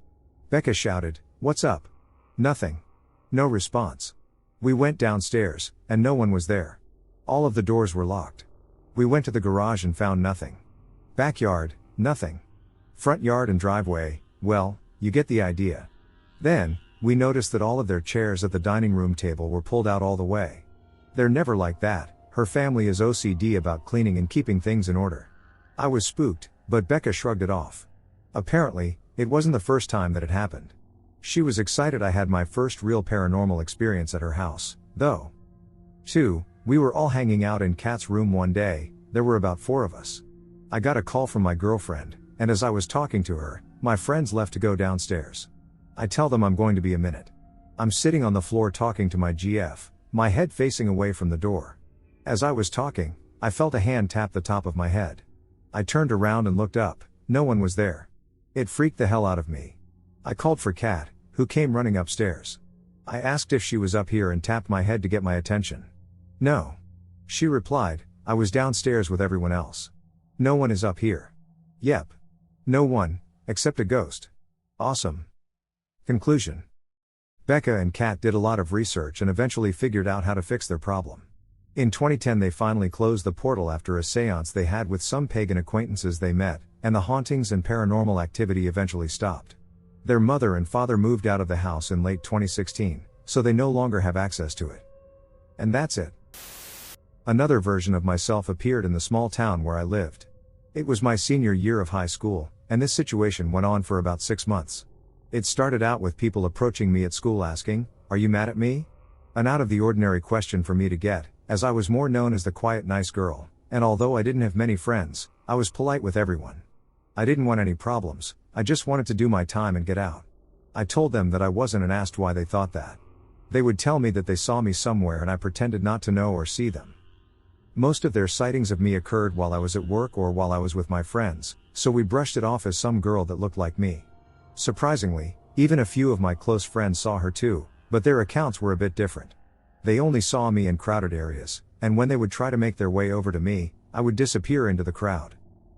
Speaker 1: Becca shouted, "What's up?" Nothing. No response. We went downstairs, and no one was there. All of the doors were locked. We went to the garage and found nothing. Backyard, nothing. Front yard and driveway, well, you get the idea. Then, we noticed that all of their chairs at the dining room table were pulled out all the way. They're never like that. Her family is OCD about cleaning and keeping things in order. I was spooked, but Becca shrugged it off. Apparently, it wasn't the first time that it happened. She was excited I had my first real paranormal experience at her house, though. 2. We were all hanging out in Kat's room one day. There were about 4 of us. I got a call from my girlfriend, and as I was talking to her, my friends left to go downstairs. I tell them I'm going to be a minute. I'm sitting on the floor talking to my GF, my head facing away from the door. As I was talking, I felt a hand tap the top of my head. I turned around and looked up. No one was there. It freaked the hell out of me. I called for Kat, who came running upstairs. I asked if she was up here and tapped my head to get my attention. No. She replied, I was downstairs with everyone else. No one is up here. Yep. No one, except a ghost. Awesome. Conclusion. Becca and Kat did a lot of research and eventually figured out how to fix their problem. In 2010 they finally closed the portal after a seance they had with some pagan acquaintances they met, and the hauntings and paranormal activity eventually stopped. Their mother and father moved out of the house in late 2016, so they no longer have access to it. And that's it. Another version of myself appeared in the small town where I lived. It was my senior year of high school, and this situation went on for about 6 months. It started out with people approaching me at school asking, "Are you mad at me?" An out of the ordinary question for me to get, as I was more known as the quiet nice girl, and although I didn't have many friends, I was polite with everyone. I didn't want any problems, I just wanted to do my time and get out. I told them that I wasn't and asked why they thought that. They would tell me that they saw me somewhere and I pretended not to know or see them. Most of their sightings of me occurred while I was at work or while I was with my friends, so we brushed it off as some girl that looked like me. Surprisingly, even a few of my close friends saw her too, but their accounts were a bit different. They only saw me in crowded areas, and when they would try to make their way over to me, I would disappear into the crowd.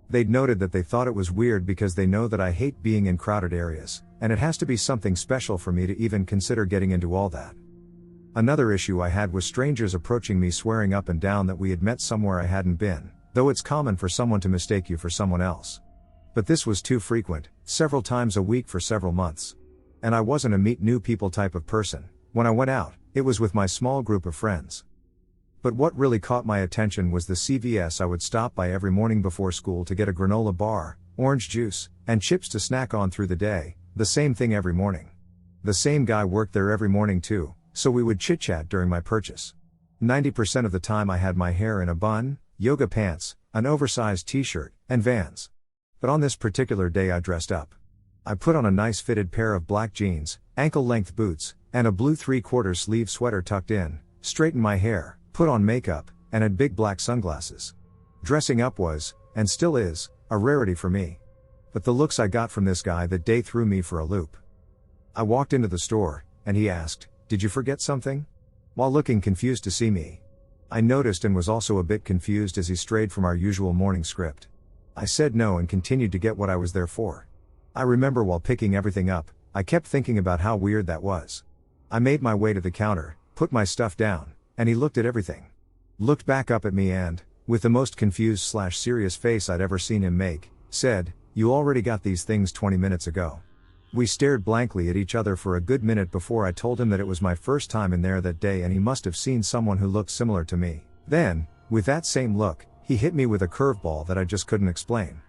Speaker 1: They'd noted that they thought it was weird because they know that I hate being in crowded areas, and it has to be something special for me to even consider getting into all that. Another issue I had was strangers approaching me swearing up and down that we had met somewhere I hadn't been, though it's common for someone to mistake you for someone else. But this was too frequent, several times a week for several months. And I wasn't a meet new people type of person. When I went out, it was with my small group of friends. But what really caught my attention was the CVS I would stop by every morning before school to get a granola bar, orange juice, and chips to snack on through the day, the same thing every morning. The same guy worked there every morning too, so we would chit-chat during my purchase. 90% of the time I had my hair in a bun, yoga pants, an oversized t-shirt, and Vans. But on this particular day I dressed up. I put on a nice fitted pair of black jeans, ankle-length boots, and a blue 3/4 sleeve sweater tucked in, straightened my hair, put on makeup, and had big black sunglasses. Dressing up was, and still is, a rarity for me. But the looks I got from this guy that day threw me for a loop. I walked into the store, and he asked, "Did you forget something?" While looking confused to see me. I noticed and was also a bit confused as he strayed from our usual morning script. I said no and continued to get what I was there for. I remember while picking everything up, I kept thinking about how weird that was. I made my way to the counter, put my stuff down, and he looked at everything. Looked back up at me and, with the most confused/serious face I'd ever seen him make, said, "You already got these things 20 minutes ago." We stared blankly at each other for a good minute before I told him that it was my first time in there that day and he must have seen someone who looked similar to me. Then, with that same look, he hit me with a curveball that I just couldn't explain.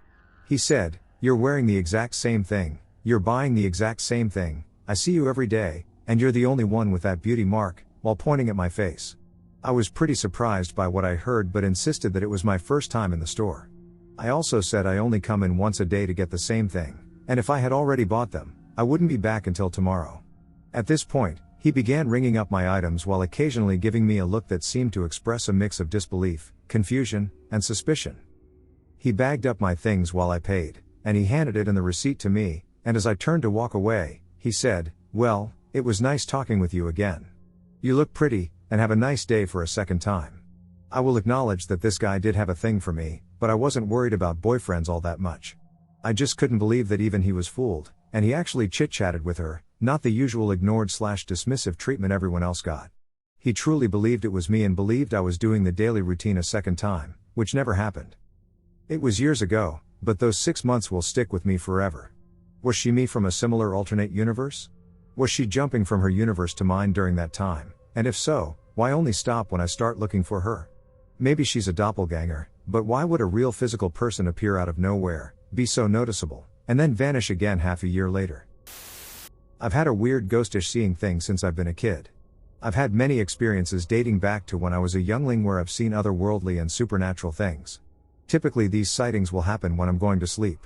Speaker 1: He said, "You're wearing the exact same thing, you're buying the exact same thing, I see you every day, and you're the only one with that beauty mark," while pointing at my face. I was pretty surprised by what I heard but insisted that it was my first time in the store. I also said I only come in once a day to get the same thing, and if I had already bought them, I wouldn't be back until tomorrow. At this point, he began ringing up my items while occasionally giving me a look that seemed to express a mix of disbelief, confusion, and suspicion. He bagged up my things while I paid, and he handed it and the receipt to me, and as I turned to walk away, he said, "Well, it was nice talking with you again. You look pretty, and have a nice day for a second time." I will acknowledge that this guy did have a thing for me, but I wasn't worried about boyfriends all that much. I just couldn't believe that even he was fooled, and he actually chit-chatted with her, not the usual ignored/dismissive treatment everyone else got. He truly believed it was me and believed I was doing the daily routine a second time, which never happened. It was years ago, but those 6 months will stick with me forever. Was she me from a similar alternate universe? Was she jumping from her universe to mine during that time? And if so, why only stop when I start looking for her? Maybe she's a doppelganger, but why would a real physical person appear out of nowhere, be so noticeable, and then vanish again half a year later? I've had a weird ghostish seeing thing since I've been a kid. I've had many experiences dating back to when I was a youngling where I've seen otherworldly and supernatural things. Typically these sightings will happen when I'm going to sleep.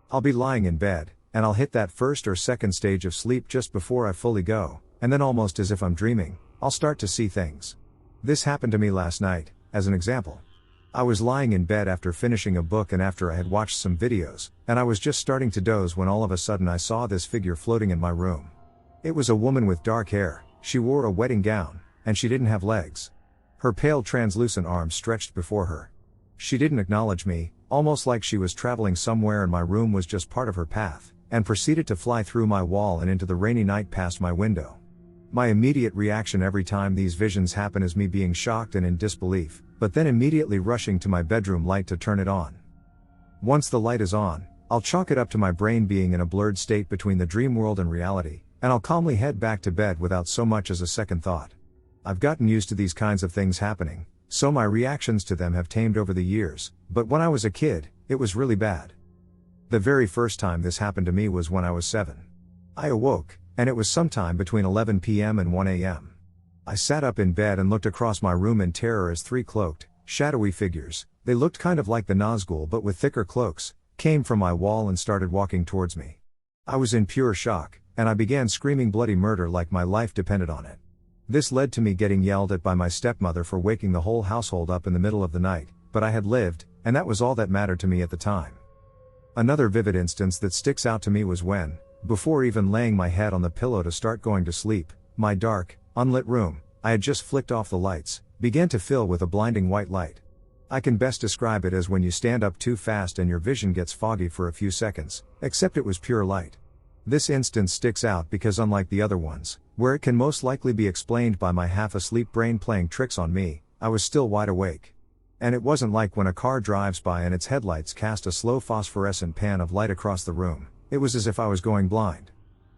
Speaker 1: I'll be lying in bed, and I'll hit that first or second stage of sleep just before I fully go, and then almost as if I'm dreaming, I'll start to see things. This happened to me last night, as an example. I was lying in bed after finishing a book and after I had watched some videos, and I was just starting to doze when all of a sudden I saw this figure floating in my room. It was a woman with dark hair, she wore a wedding gown, and she didn't have legs. Her pale translucent arms stretched before her. She didn't acknowledge me, almost like she was traveling somewhere and my room was just part of her path, and proceeded to fly through my wall and into the rainy night past my window. My immediate reaction every time these visions happen is me being shocked and in disbelief, but then immediately rushing to my bedroom light to turn it on. Once the light is on, I'll chalk it up to my brain being in a blurred state between the dream world and reality, and I'll calmly head back to bed without so much as a second thought. I've gotten used to these kinds of things happening, so my reactions to them have tamed over the years, but when I was a kid, it was really bad. The very first time this happened to me was when I was 7. I awoke, and it was sometime between 11 p.m. and 1 a.m. I sat up in bed and looked across my room in terror as three cloaked, shadowy figures, they looked kind of like the Nazgul but with thicker cloaks, came from my wall and started walking towards me. I was in pure shock, and I began screaming bloody murder like my life depended on it. This led to me getting yelled at by my stepmother for waking the whole household up in the middle of the night, but I had lived, and that was all that mattered to me at the time. Another vivid instance that sticks out to me was when, before even laying my head on the pillow to start going to sleep, my dark, unlit room, I had just flicked off the lights, began to fill with a blinding white light. I can best describe it as when you stand up too fast and your vision gets foggy for a few seconds, except it was pure light. This instance sticks out because unlike the other ones, where it can most likely be explained by my half-asleep brain playing tricks on me, I was still wide awake. And it wasn't like when a car drives by and its headlights cast a slow phosphorescent pan of light across the room, it was as if I was going blind.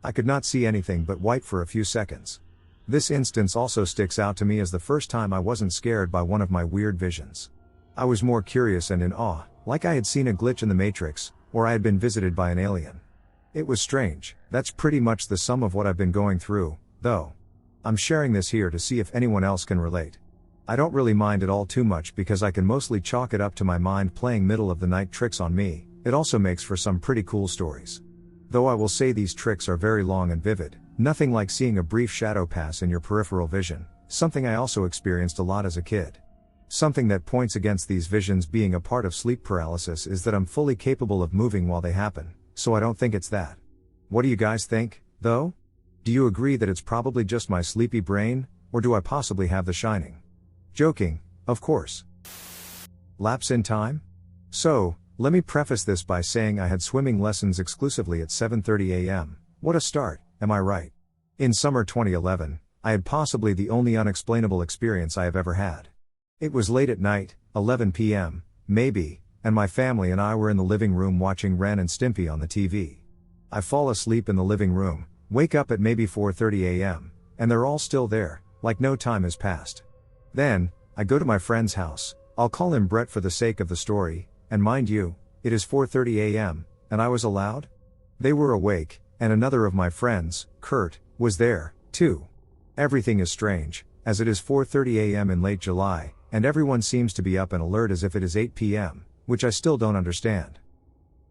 Speaker 1: I could not see anything but white for a few seconds. This instance also sticks out to me as the first time I wasn't scared by one of my weird visions. I was more curious and in awe, like I had seen a glitch in the Matrix, or I had been visited by an alien. It was strange. That's pretty much the sum of what I've been going through, though. I'm sharing this here to see if anyone else can relate. I don't really mind it all too much because I can mostly chalk it up to my mind playing middle of the night tricks on me. It also makes for some pretty cool stories. Though I will say these tricks are very long and vivid, nothing like seeing a brief shadow pass in your peripheral vision, something I also experienced a lot as a kid. Something that points against these visions being a part of sleep paralysis is that I'm fully capable of moving while they happen, so I don't think it's that. What do you guys think, though? Do you agree that it's probably just my sleepy brain, or do I possibly have the shining? Joking, of course. Lapse in time? So, let me preface this by saying I had swimming lessons exclusively at 7:30 a.m. What a start, am I right? In summer 2011, I had possibly the only unexplainable experience I have ever had. It was late at night, 11 p.m., maybe, and my family and I were in the living room watching Ren and Stimpy on the TV. I fall asleep in the living room, wake up at maybe 4:30 a.m., and they're all still there, like no time has passed. Then, I go to my friend's house, I'll call him Brett for the sake of the story, and mind you, it is 4:30 a.m., and I was allowed? They were awake, and another of my friends, Kurt, was there, too. Everything is strange, as it is 4:30 a.m. in late July, and everyone seems to be up and alert as if it is 8 p.m., which I still don't understand.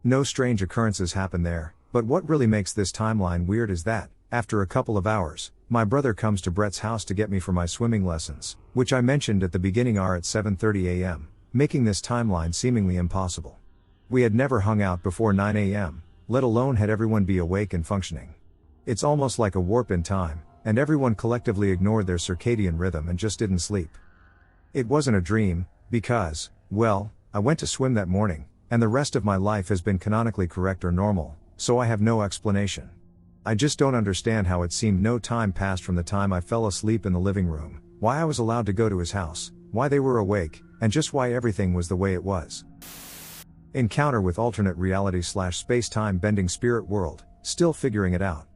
Speaker 1: No strange occurrences happen there, but what really makes this timeline weird is that, after a couple of hours, my brother comes to Brett's house to get me for my swimming lessons, which I mentioned at the beginning are at 7:30 a.m., making this timeline seemingly impossible. We had never hung out before 9 a.m., let alone had everyone be awake and functioning. It's almost like a warp in time, and everyone collectively ignored their circadian rhythm and just didn't sleep. It wasn't a dream, because, well, I went to swim that morning, and the rest of my life has been canonically correct or normal, so I have no explanation. I just don't understand how it seemed no time passed from the time I fell asleep in the living room, why I was allowed to go to his house, why they were awake, and just why everything was the way it was. Encounter with alternate reality / space-time bending spirit world, still figuring it out.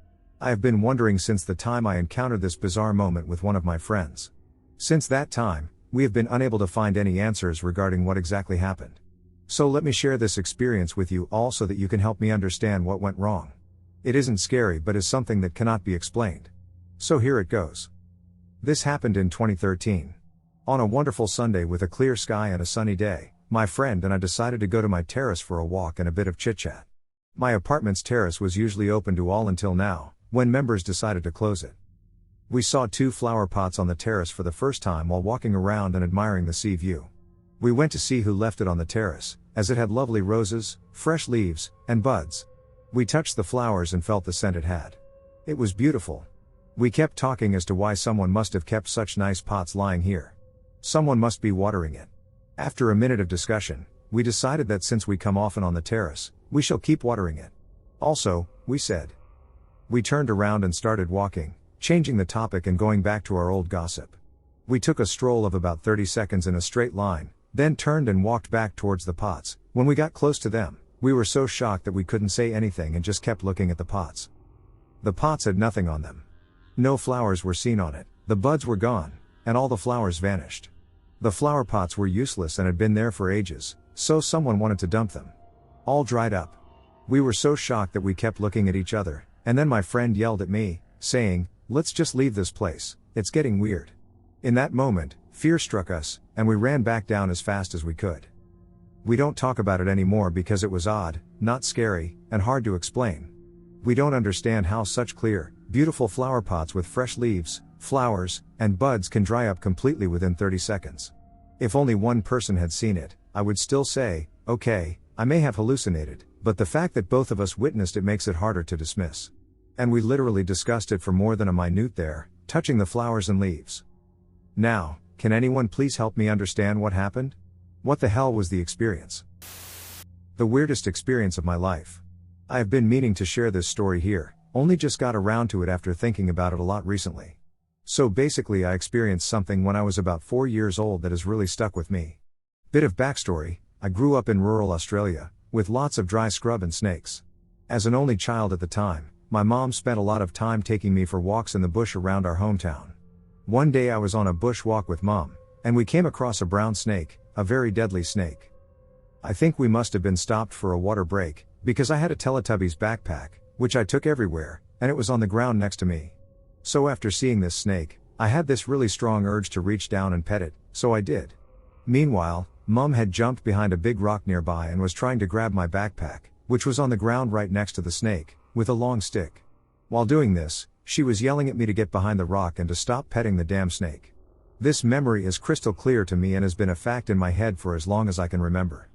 Speaker 1: I have been wondering since the time I encountered this bizarre moment with one of my friends. Since that time, we have been unable to find any answers regarding what exactly happened. So let me share this experience with you all so that you can help me understand what went wrong. It isn't scary but is something that cannot be explained. So here it goes. This happened in 2013. On a wonderful Sunday with a clear sky and a sunny day, my friend and I decided to go to my terrace for a walk and a bit of chit-chat. My apartment's terrace was usually open to all until now, when members decided to close it. We saw 2 flower pots on the terrace for the first time while walking around and admiring the sea view. We went to see who left it on the terrace, as it had lovely roses, fresh leaves, and buds. We touched the flowers and felt the scent it had. It was beautiful. We kept talking as to why someone must have kept such nice pots lying here. Someone must be watering it. After a minute of discussion, we decided that since we come often on the terrace, we shall keep watering it. Also, we said. We turned around and started walking, changing the topic and going back to our old gossip. We took a stroll of about 30 seconds in a straight line, then turned and walked back towards the pots. When we got close to them, we were so shocked that we couldn't say anything and just kept looking at the pots. The pots had nothing on them. No flowers were seen on it, the buds were gone, and all the flowers vanished. The flower pots were useless and had been there for ages, so someone wanted to dump them. All dried up. We were so shocked that we kept looking at each other, And then my friend yelled at me, saying, "Let's just leave this place, it's getting weird." In that moment, fear struck us, and we ran back down as fast as we could. We don't talk about it anymore because it was odd, not scary, and hard to explain. We don't understand how such clear, beautiful flower pots with fresh leaves, flowers, and buds can dry up completely within 30 seconds. If only one person had seen it, I would still say, okay, I may have hallucinated, but the fact that both of us witnessed it makes it harder to dismiss. And we literally discussed it for more than a minute there, touching the flowers and leaves. Now, can anyone please help me understand what happened? What the hell was the experience? The weirdest experience of my life. I have been meaning to share this story here, only just got around to it after thinking about it a lot recently. So basically I experienced something when I was about 4 years old that has really stuck with me. Bit of backstory, I grew up in rural Australia, with lots of dry scrub and snakes. As an only child at the time, my mom spent a lot of time taking me for walks in the bush around our hometown. One day I was on a bush walk with Mom, and we came across a brown snake, a very deadly snake. I think we must have been stopped for a water break, because I had a Teletubbies backpack, which I took everywhere, and it was on the ground next to me. So after seeing this snake, I had this really strong urge to reach down and pet it, so I did. Meanwhile, Mom had jumped behind a big rock nearby and was trying to grab my backpack, which was on the ground right next to the snake, with a long stick. While doing this, she was yelling at me to get behind the rock and to stop petting the damn snake. This memory is crystal clear to me and has been a fact in my head for as long as I can remember.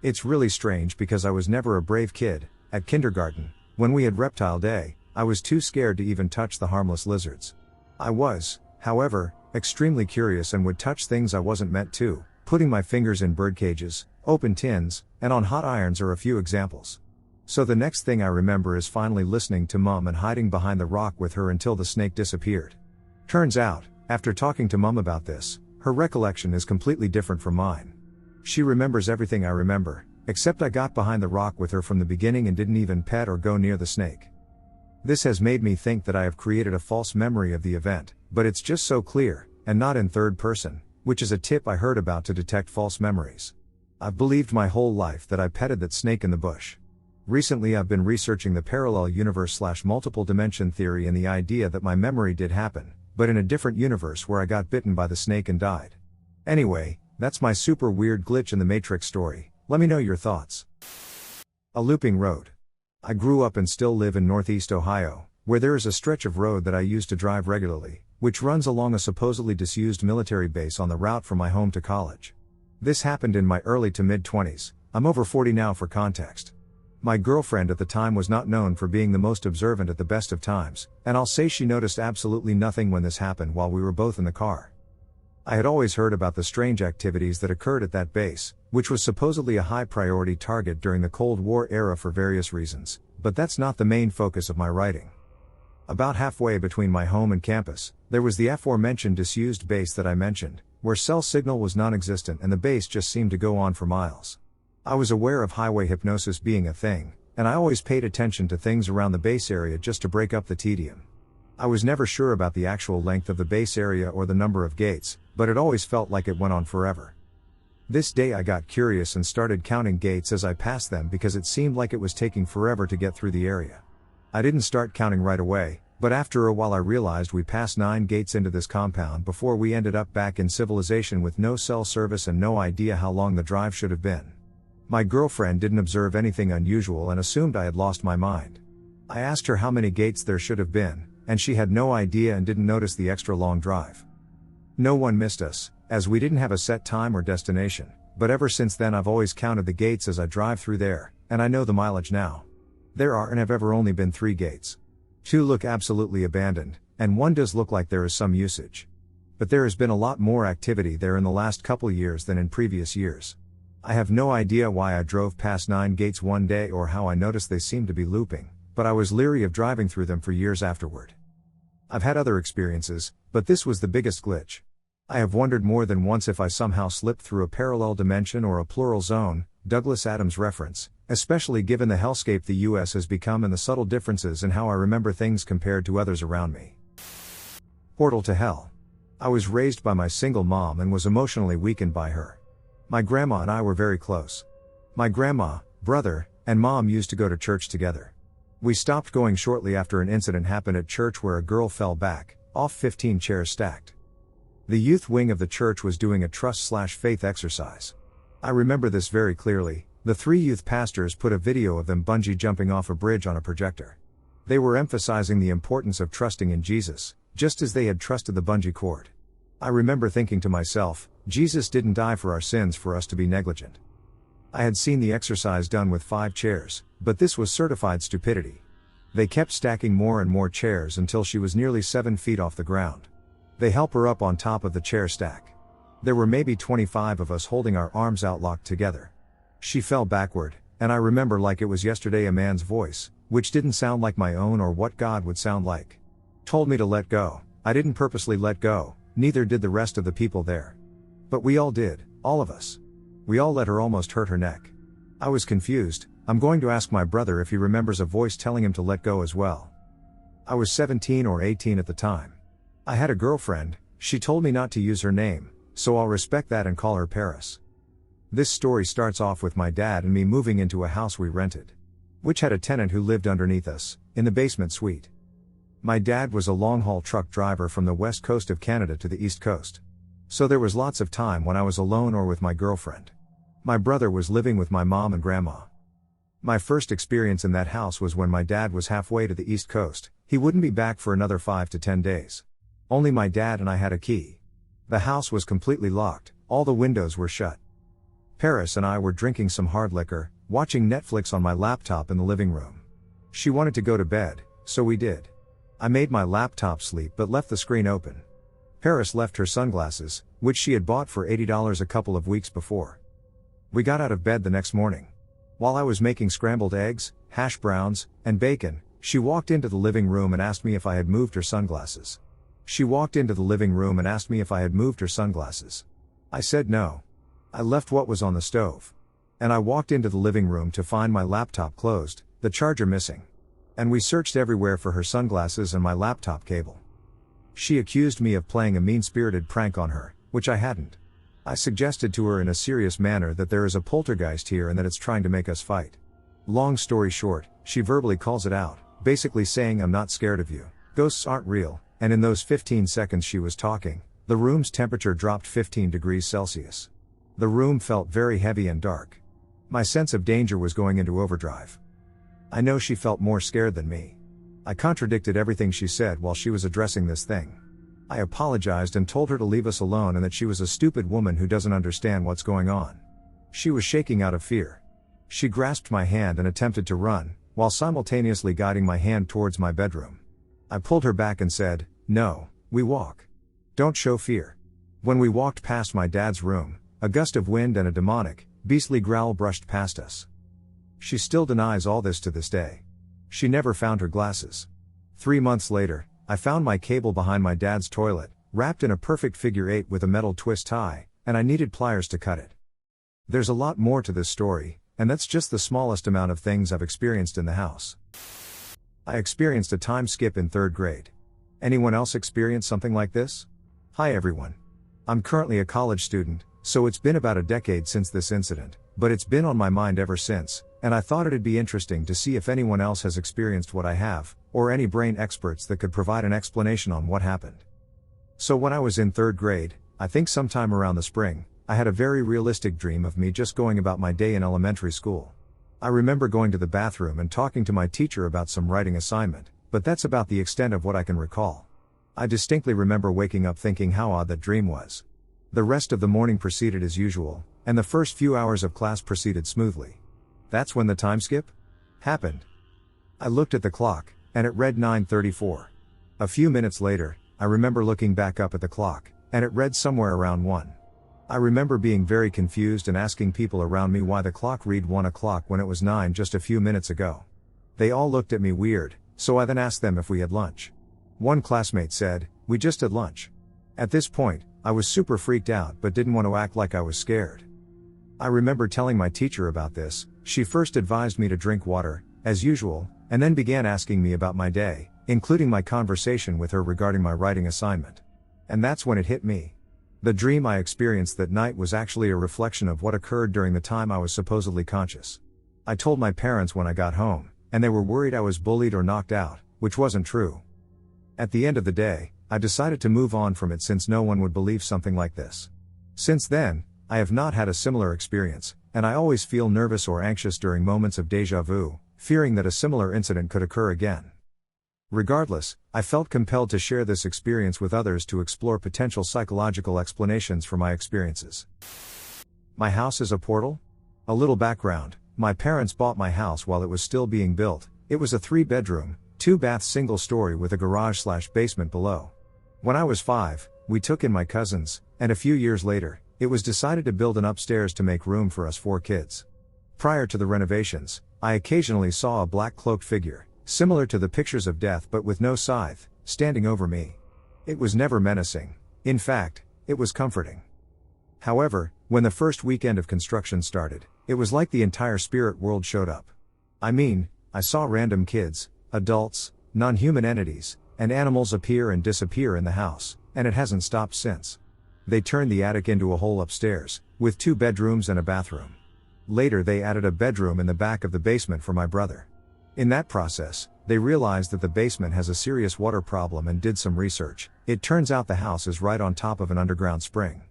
Speaker 1: It's really strange because I was never a brave kid. At kindergarten, when we had reptile day, I was too scared to even touch the harmless lizards. I was, however, extremely curious and would touch things I wasn't meant to, putting my fingers in bird cages, open tins, and on hot irons are a few examples. So the next thing I remember is finally listening to Mom and hiding behind the rock with her until the snake disappeared. Turns out, after talking to Mom about this, her recollection is completely different from mine. She remembers everything I remember, except I got behind the rock with her from the beginning and didn't even pet or go near the snake. This has made me think that I have created a false memory of the event, but it's just so clear, and not in third person, which is a tip I heard about to detect false memories. I've believed my whole life that I petted that snake in the bush. Recently I've been researching the parallel universe/multiple dimension theory and the idea that my memory did happen, but in a different universe where I got bitten by the snake and died. Anyway, that's my super weird glitch in the Matrix story. Let me know your thoughts. A looping road. I grew up and still live in Northeast Ohio, where there is a stretch of road that I used to drive regularly, which runs along a supposedly disused military base on the route from my home to college. This happened in my early to mid-20s, I'm over 40 now for context. My girlfriend at the time was not known for being the most observant at the best of times, and I'll say she noticed absolutely nothing when this happened while we were both in the car. I had always heard about the strange activities that occurred at that base, which was supposedly a high-priority target during the Cold War era for various reasons, but that's not the main focus of my writing. About halfway between my home and campus, there was the aforementioned disused base that I mentioned, where cell signal was non-existent and the base just seemed to go on for miles. I was aware of highway hypnosis being a thing, and I always paid attention to things around the base area just to break up the tedium. I was never sure about the actual length of the base area or the number of gates, but it always felt like it went on forever. This day I got curious and started counting gates as I passed them because it seemed like it was taking forever to get through the area. I didn't start counting right away, but after a while I realized we passed 9 gates into this compound before we ended up back in civilization with no cell service and no idea how long the drive should have been. My girlfriend didn't observe anything unusual and assumed I had lost my mind. I asked her how many gates there should have been, and she had no idea and didn't notice the extra long drive. No one missed us, as we didn't have a set time or destination, but ever since then I've always counted the gates as I drive through there, and I know the mileage now. There are and have ever only been 3 gates. 2 look absolutely abandoned, and 1 does look like there is some usage. But there has been a lot more activity there in the last couple years than in previous years. I have no idea why I drove past 9 gates one day or how I noticed they seemed to be looping, but I was leery of driving through them for years afterward. I've had other experiences, but this was the biggest glitch. I have wondered more than once if I somehow slipped through a parallel dimension or a plural zone, Douglas Adams reference, especially given the hellscape the US has become and the subtle differences in how I remember things compared to others around me. Portal to hell. I was raised by my single mom and was emotionally weakened by her. My grandma and I were very close. My grandma, brother, and mom used to go to church together. We stopped going shortly after an incident happened at church where a girl fell back, off 15 chairs stacked. The youth wing of the church was doing a trust/faith exercise. I remember this very clearly. The 3 youth pastors put a video of them bungee jumping off a bridge on a projector. They were emphasizing the importance of trusting in Jesus, just as they had trusted the bungee cord. I remember thinking to myself, Jesus didn't die for our sins for us to be negligent. I had seen the exercise done with 5 chairs, but this was certified stupidity. They kept stacking more and more chairs until she was nearly 7 feet off the ground. They help her up on top of the chair stack. There were maybe 25 of us holding our arms out locked together. She fell backward, and I remember like it was yesterday a man's voice, which didn't sound like my own or what God would sound like, told me to let go. I didn't purposely let go, neither did the rest of the people there. But we all did, all of us. We all let her almost hurt her neck. I was confused. I'm going to ask my brother if he remembers a voice telling him to let go as well. I was 17 or 18 at the time. I had a girlfriend. She told me not to use her name, so I'll respect that and call her Paris. This story starts off with my dad and me moving into a house we rented, which had a tenant who lived underneath us, in the basement suite. My dad was a long-haul truck driver from the west coast of Canada to the east coast. So there was lots of time when I was alone or with my girlfriend. My brother was living with my mom and grandma. My first experience in that house was when my dad was halfway to the east coast. He wouldn't be back for another 5 to 10 days. Only my dad and I had a key. The house was completely locked, all the windows were shut. Paris and I were drinking some hard liquor, watching Netflix on my laptop in the living room. She wanted to go to bed, so we did. I made my laptop sleep but left the screen open. Paris left her sunglasses, which she had bought for $80 a couple of weeks before. We got out of bed the next morning. While I was making scrambled eggs, hash browns, and bacon, she walked into the living room and asked me if I had moved her sunglasses. I said no. I left what was on the stove. And I walked into the living room to find my laptop closed, the charger missing. And we searched everywhere for her sunglasses and my laptop cable. She accused me of playing a mean-spirited prank on her, which I hadn't. I suggested to her in a serious manner that there is a poltergeist here and that it's trying to make us fight. Long story short, she verbally calls it out, basically saying I'm not scared of you, ghosts aren't real, and in those 15 seconds she was talking, the room's temperature dropped 15 degrees Celsius. The room felt very heavy and dark. My sense of danger was going into overdrive. I know she felt more scared than me. I contradicted everything she said while she was addressing this thing. I apologized and told her to leave us alone and that she was a stupid woman who doesn't understand what's going on. She was shaking out of fear. She grasped my hand and attempted to run, while simultaneously guiding my hand towards my bedroom. I pulled her back and said, "No, we walk. Don't show fear." When we walked past my dad's room, a gust of wind and a demonic, beastly growl brushed past us. She still denies all this to this day. She never found her glasses. 3 months later, I found my cable behind my dad's toilet, wrapped in a perfect figure 8 with a metal twist tie, and I needed pliers to cut it. There's a lot more to this story, and that's just the smallest amount of things I've experienced in the house. I experienced a time skip in 3rd grade. Anyone else experience something like this? Hi everyone. I'm currently a college student, so it's been about a decade since this incident, but it's been on my mind ever since, and I thought it'd be interesting to see if anyone else has experienced what I have, or any brain experts that could provide an explanation on what happened. So when I was in 3rd grade, I think sometime around the spring, I had a very realistic dream of me just going about my day in elementary school. I remember going to the bathroom and talking to my teacher about some writing assignment, but that's about the extent of what I can recall. I distinctly remember waking up thinking how odd that dream was. The rest of the morning proceeded as usual, and the first few hours of class proceeded smoothly. That's when the time skip happened. I looked at the clock, and it read 9:34. A few minutes later, I remember looking back up at the clock, and it read somewhere around 1. I remember being very confused and asking people around me why the clock read 1 o'clock when it was 9 just a few minutes ago. They all looked at me weird, so I then asked them if we had lunch. One classmate said, "We just had lunch." At this point, I was super freaked out but didn't want to act like I was scared. I remember telling my teacher about this. She first advised me to drink water, as usual, and then began asking me about my day, including my conversation with her regarding my writing assignment. And that's when it hit me. The dream I experienced that night was actually a reflection of what occurred during the time I was supposedly conscious. I told my parents when I got home, and they were worried I was bullied or knocked out, which wasn't true. At the end of the day, I decided to move on from it since no one would believe something like this. Since then, I have not had a similar experience, and I always feel nervous or anxious during moments of déjà vu, fearing that a similar incident could occur again. Regardless, I felt compelled to share this experience with others to explore potential psychological explanations for my experiences. My house is a portal? A little background: my parents bought my house while it was still being built. It was a 3-bedroom, 2-bath single-story with a garage/basement below. When I was 5, we took in my cousins, and a few years later, it was decided to build an upstairs to make room for us 4 kids. Prior to the renovations, I occasionally saw a black cloaked figure, similar to the pictures of death but with no scythe, standing over me. It was never menacing. In fact, it was comforting. However, when the first weekend of construction started, it was like the entire spirit world showed up. I mean, I saw random kids, adults, non-human entities, and animals appear and disappear in the house, and it hasn't stopped since. They turned the attic into a whole upstairs, with 2 bedrooms and a bathroom. Later they added a bedroom in the back of the basement for my brother. In that process, they realized that the basement has a serious water problem and did some research. It turns out the house is right on top of an underground spring.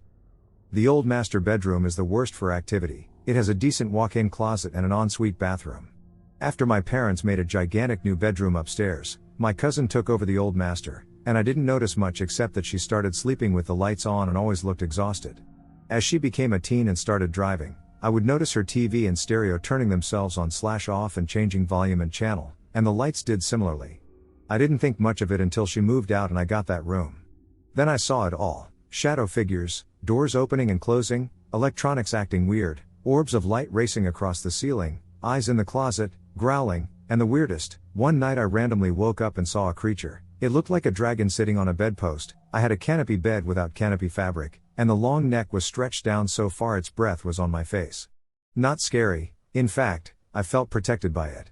Speaker 1: The old master bedroom is the worst for activity. It has a decent walk-in closet and an ensuite bathroom. After my parents made a gigantic new bedroom upstairs, my cousin took over the old master, and I didn't notice much except that she started sleeping with the lights on and always looked exhausted. As she became a teen and started driving, I would notice her TV and stereo turning themselves on/off and changing volume and channel, and the lights did similarly. I didn't think much of it until she moved out and I got that room. Then I saw it all: shadow figures, doors opening and closing, electronics acting weird, orbs of light racing across the ceiling, eyes in the closet, growling, and the weirdest, one night I randomly woke up and saw a creature. It looked like a dragon sitting on a bedpost. I had a canopy bed without canopy fabric, and the long neck was stretched down so far its breath was on my face. Not scary, in fact, I felt protected by it.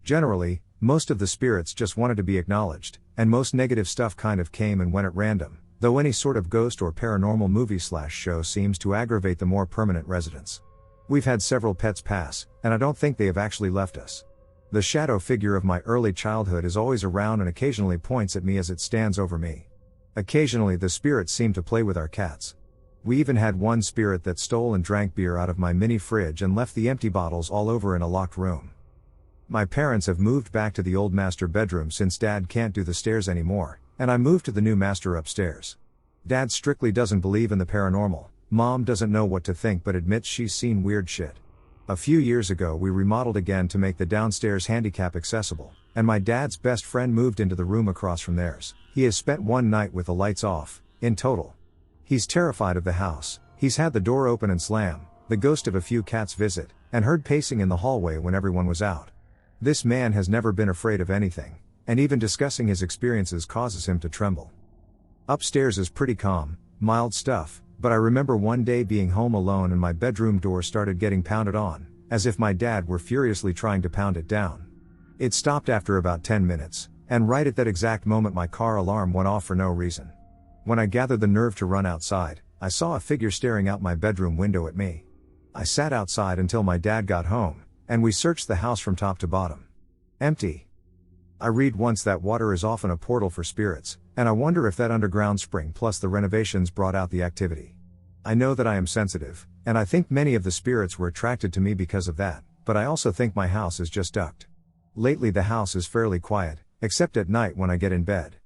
Speaker 1: Generally, most of the spirits just wanted to be acknowledged, and most negative stuff kind of came and went at random, though any sort of ghost or paranormal movie/show seems to aggravate the more permanent residents. We've had several pets pass, and I don't think they have actually left us. The shadow figure of my early childhood is always around and occasionally points at me as it stands over me. Occasionally the spirits seem to play with our cats. We even had one spirit that stole and drank beer out of my mini fridge and left the empty bottles all over in a locked room. My parents have moved back to the old master bedroom since Dad can't do the stairs anymore, and I moved to the new master upstairs. Dad strictly doesn't believe in the paranormal. Mom doesn't know what to think but admits she's seen weird shit. A few years ago we remodeled again to make the downstairs handicap accessible, and my dad's best friend moved into the room across from theirs. He has spent one night with the lights off, in total. He's terrified of the house. He's had the door open and slam, the ghost of a few cats visit, and heard pacing in the hallway when everyone was out. This man has never been afraid of anything, and even discussing his experiences causes him to tremble. Upstairs is pretty calm, mild stuff. But I remember one day being home alone and my bedroom door started getting pounded on, as if my dad were furiously trying to pound it down. It stopped after about 10 minutes, and right at that exact moment my car alarm went off for no reason. When I gathered the nerve to run outside, I saw a figure staring out my bedroom window at me. I sat outside until my dad got home, and we searched the house from top to bottom. Empty. I read once that water is often a portal for spirits, and I wonder if that underground spring plus the renovations brought out the activity. I know that I am sensitive, and I think many of the spirits were attracted to me because of that, but I also think my house is just ducked. Lately the house is fairly quiet, except at night when I get in bed.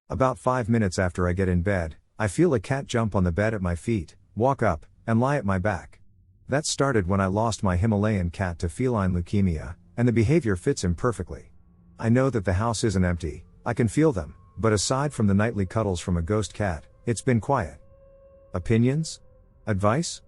Speaker 1: About 5 minutes after I get in bed, I feel a cat jump on the bed at my feet, walk up, and lie at my back. That started when I lost my Himalayan cat to feline leukemia, and the behavior fits him perfectly. I know that the house isn't empty, I can feel them, but aside from the nightly cuddles from a ghost cat, it's been quiet. Opinions? Advice?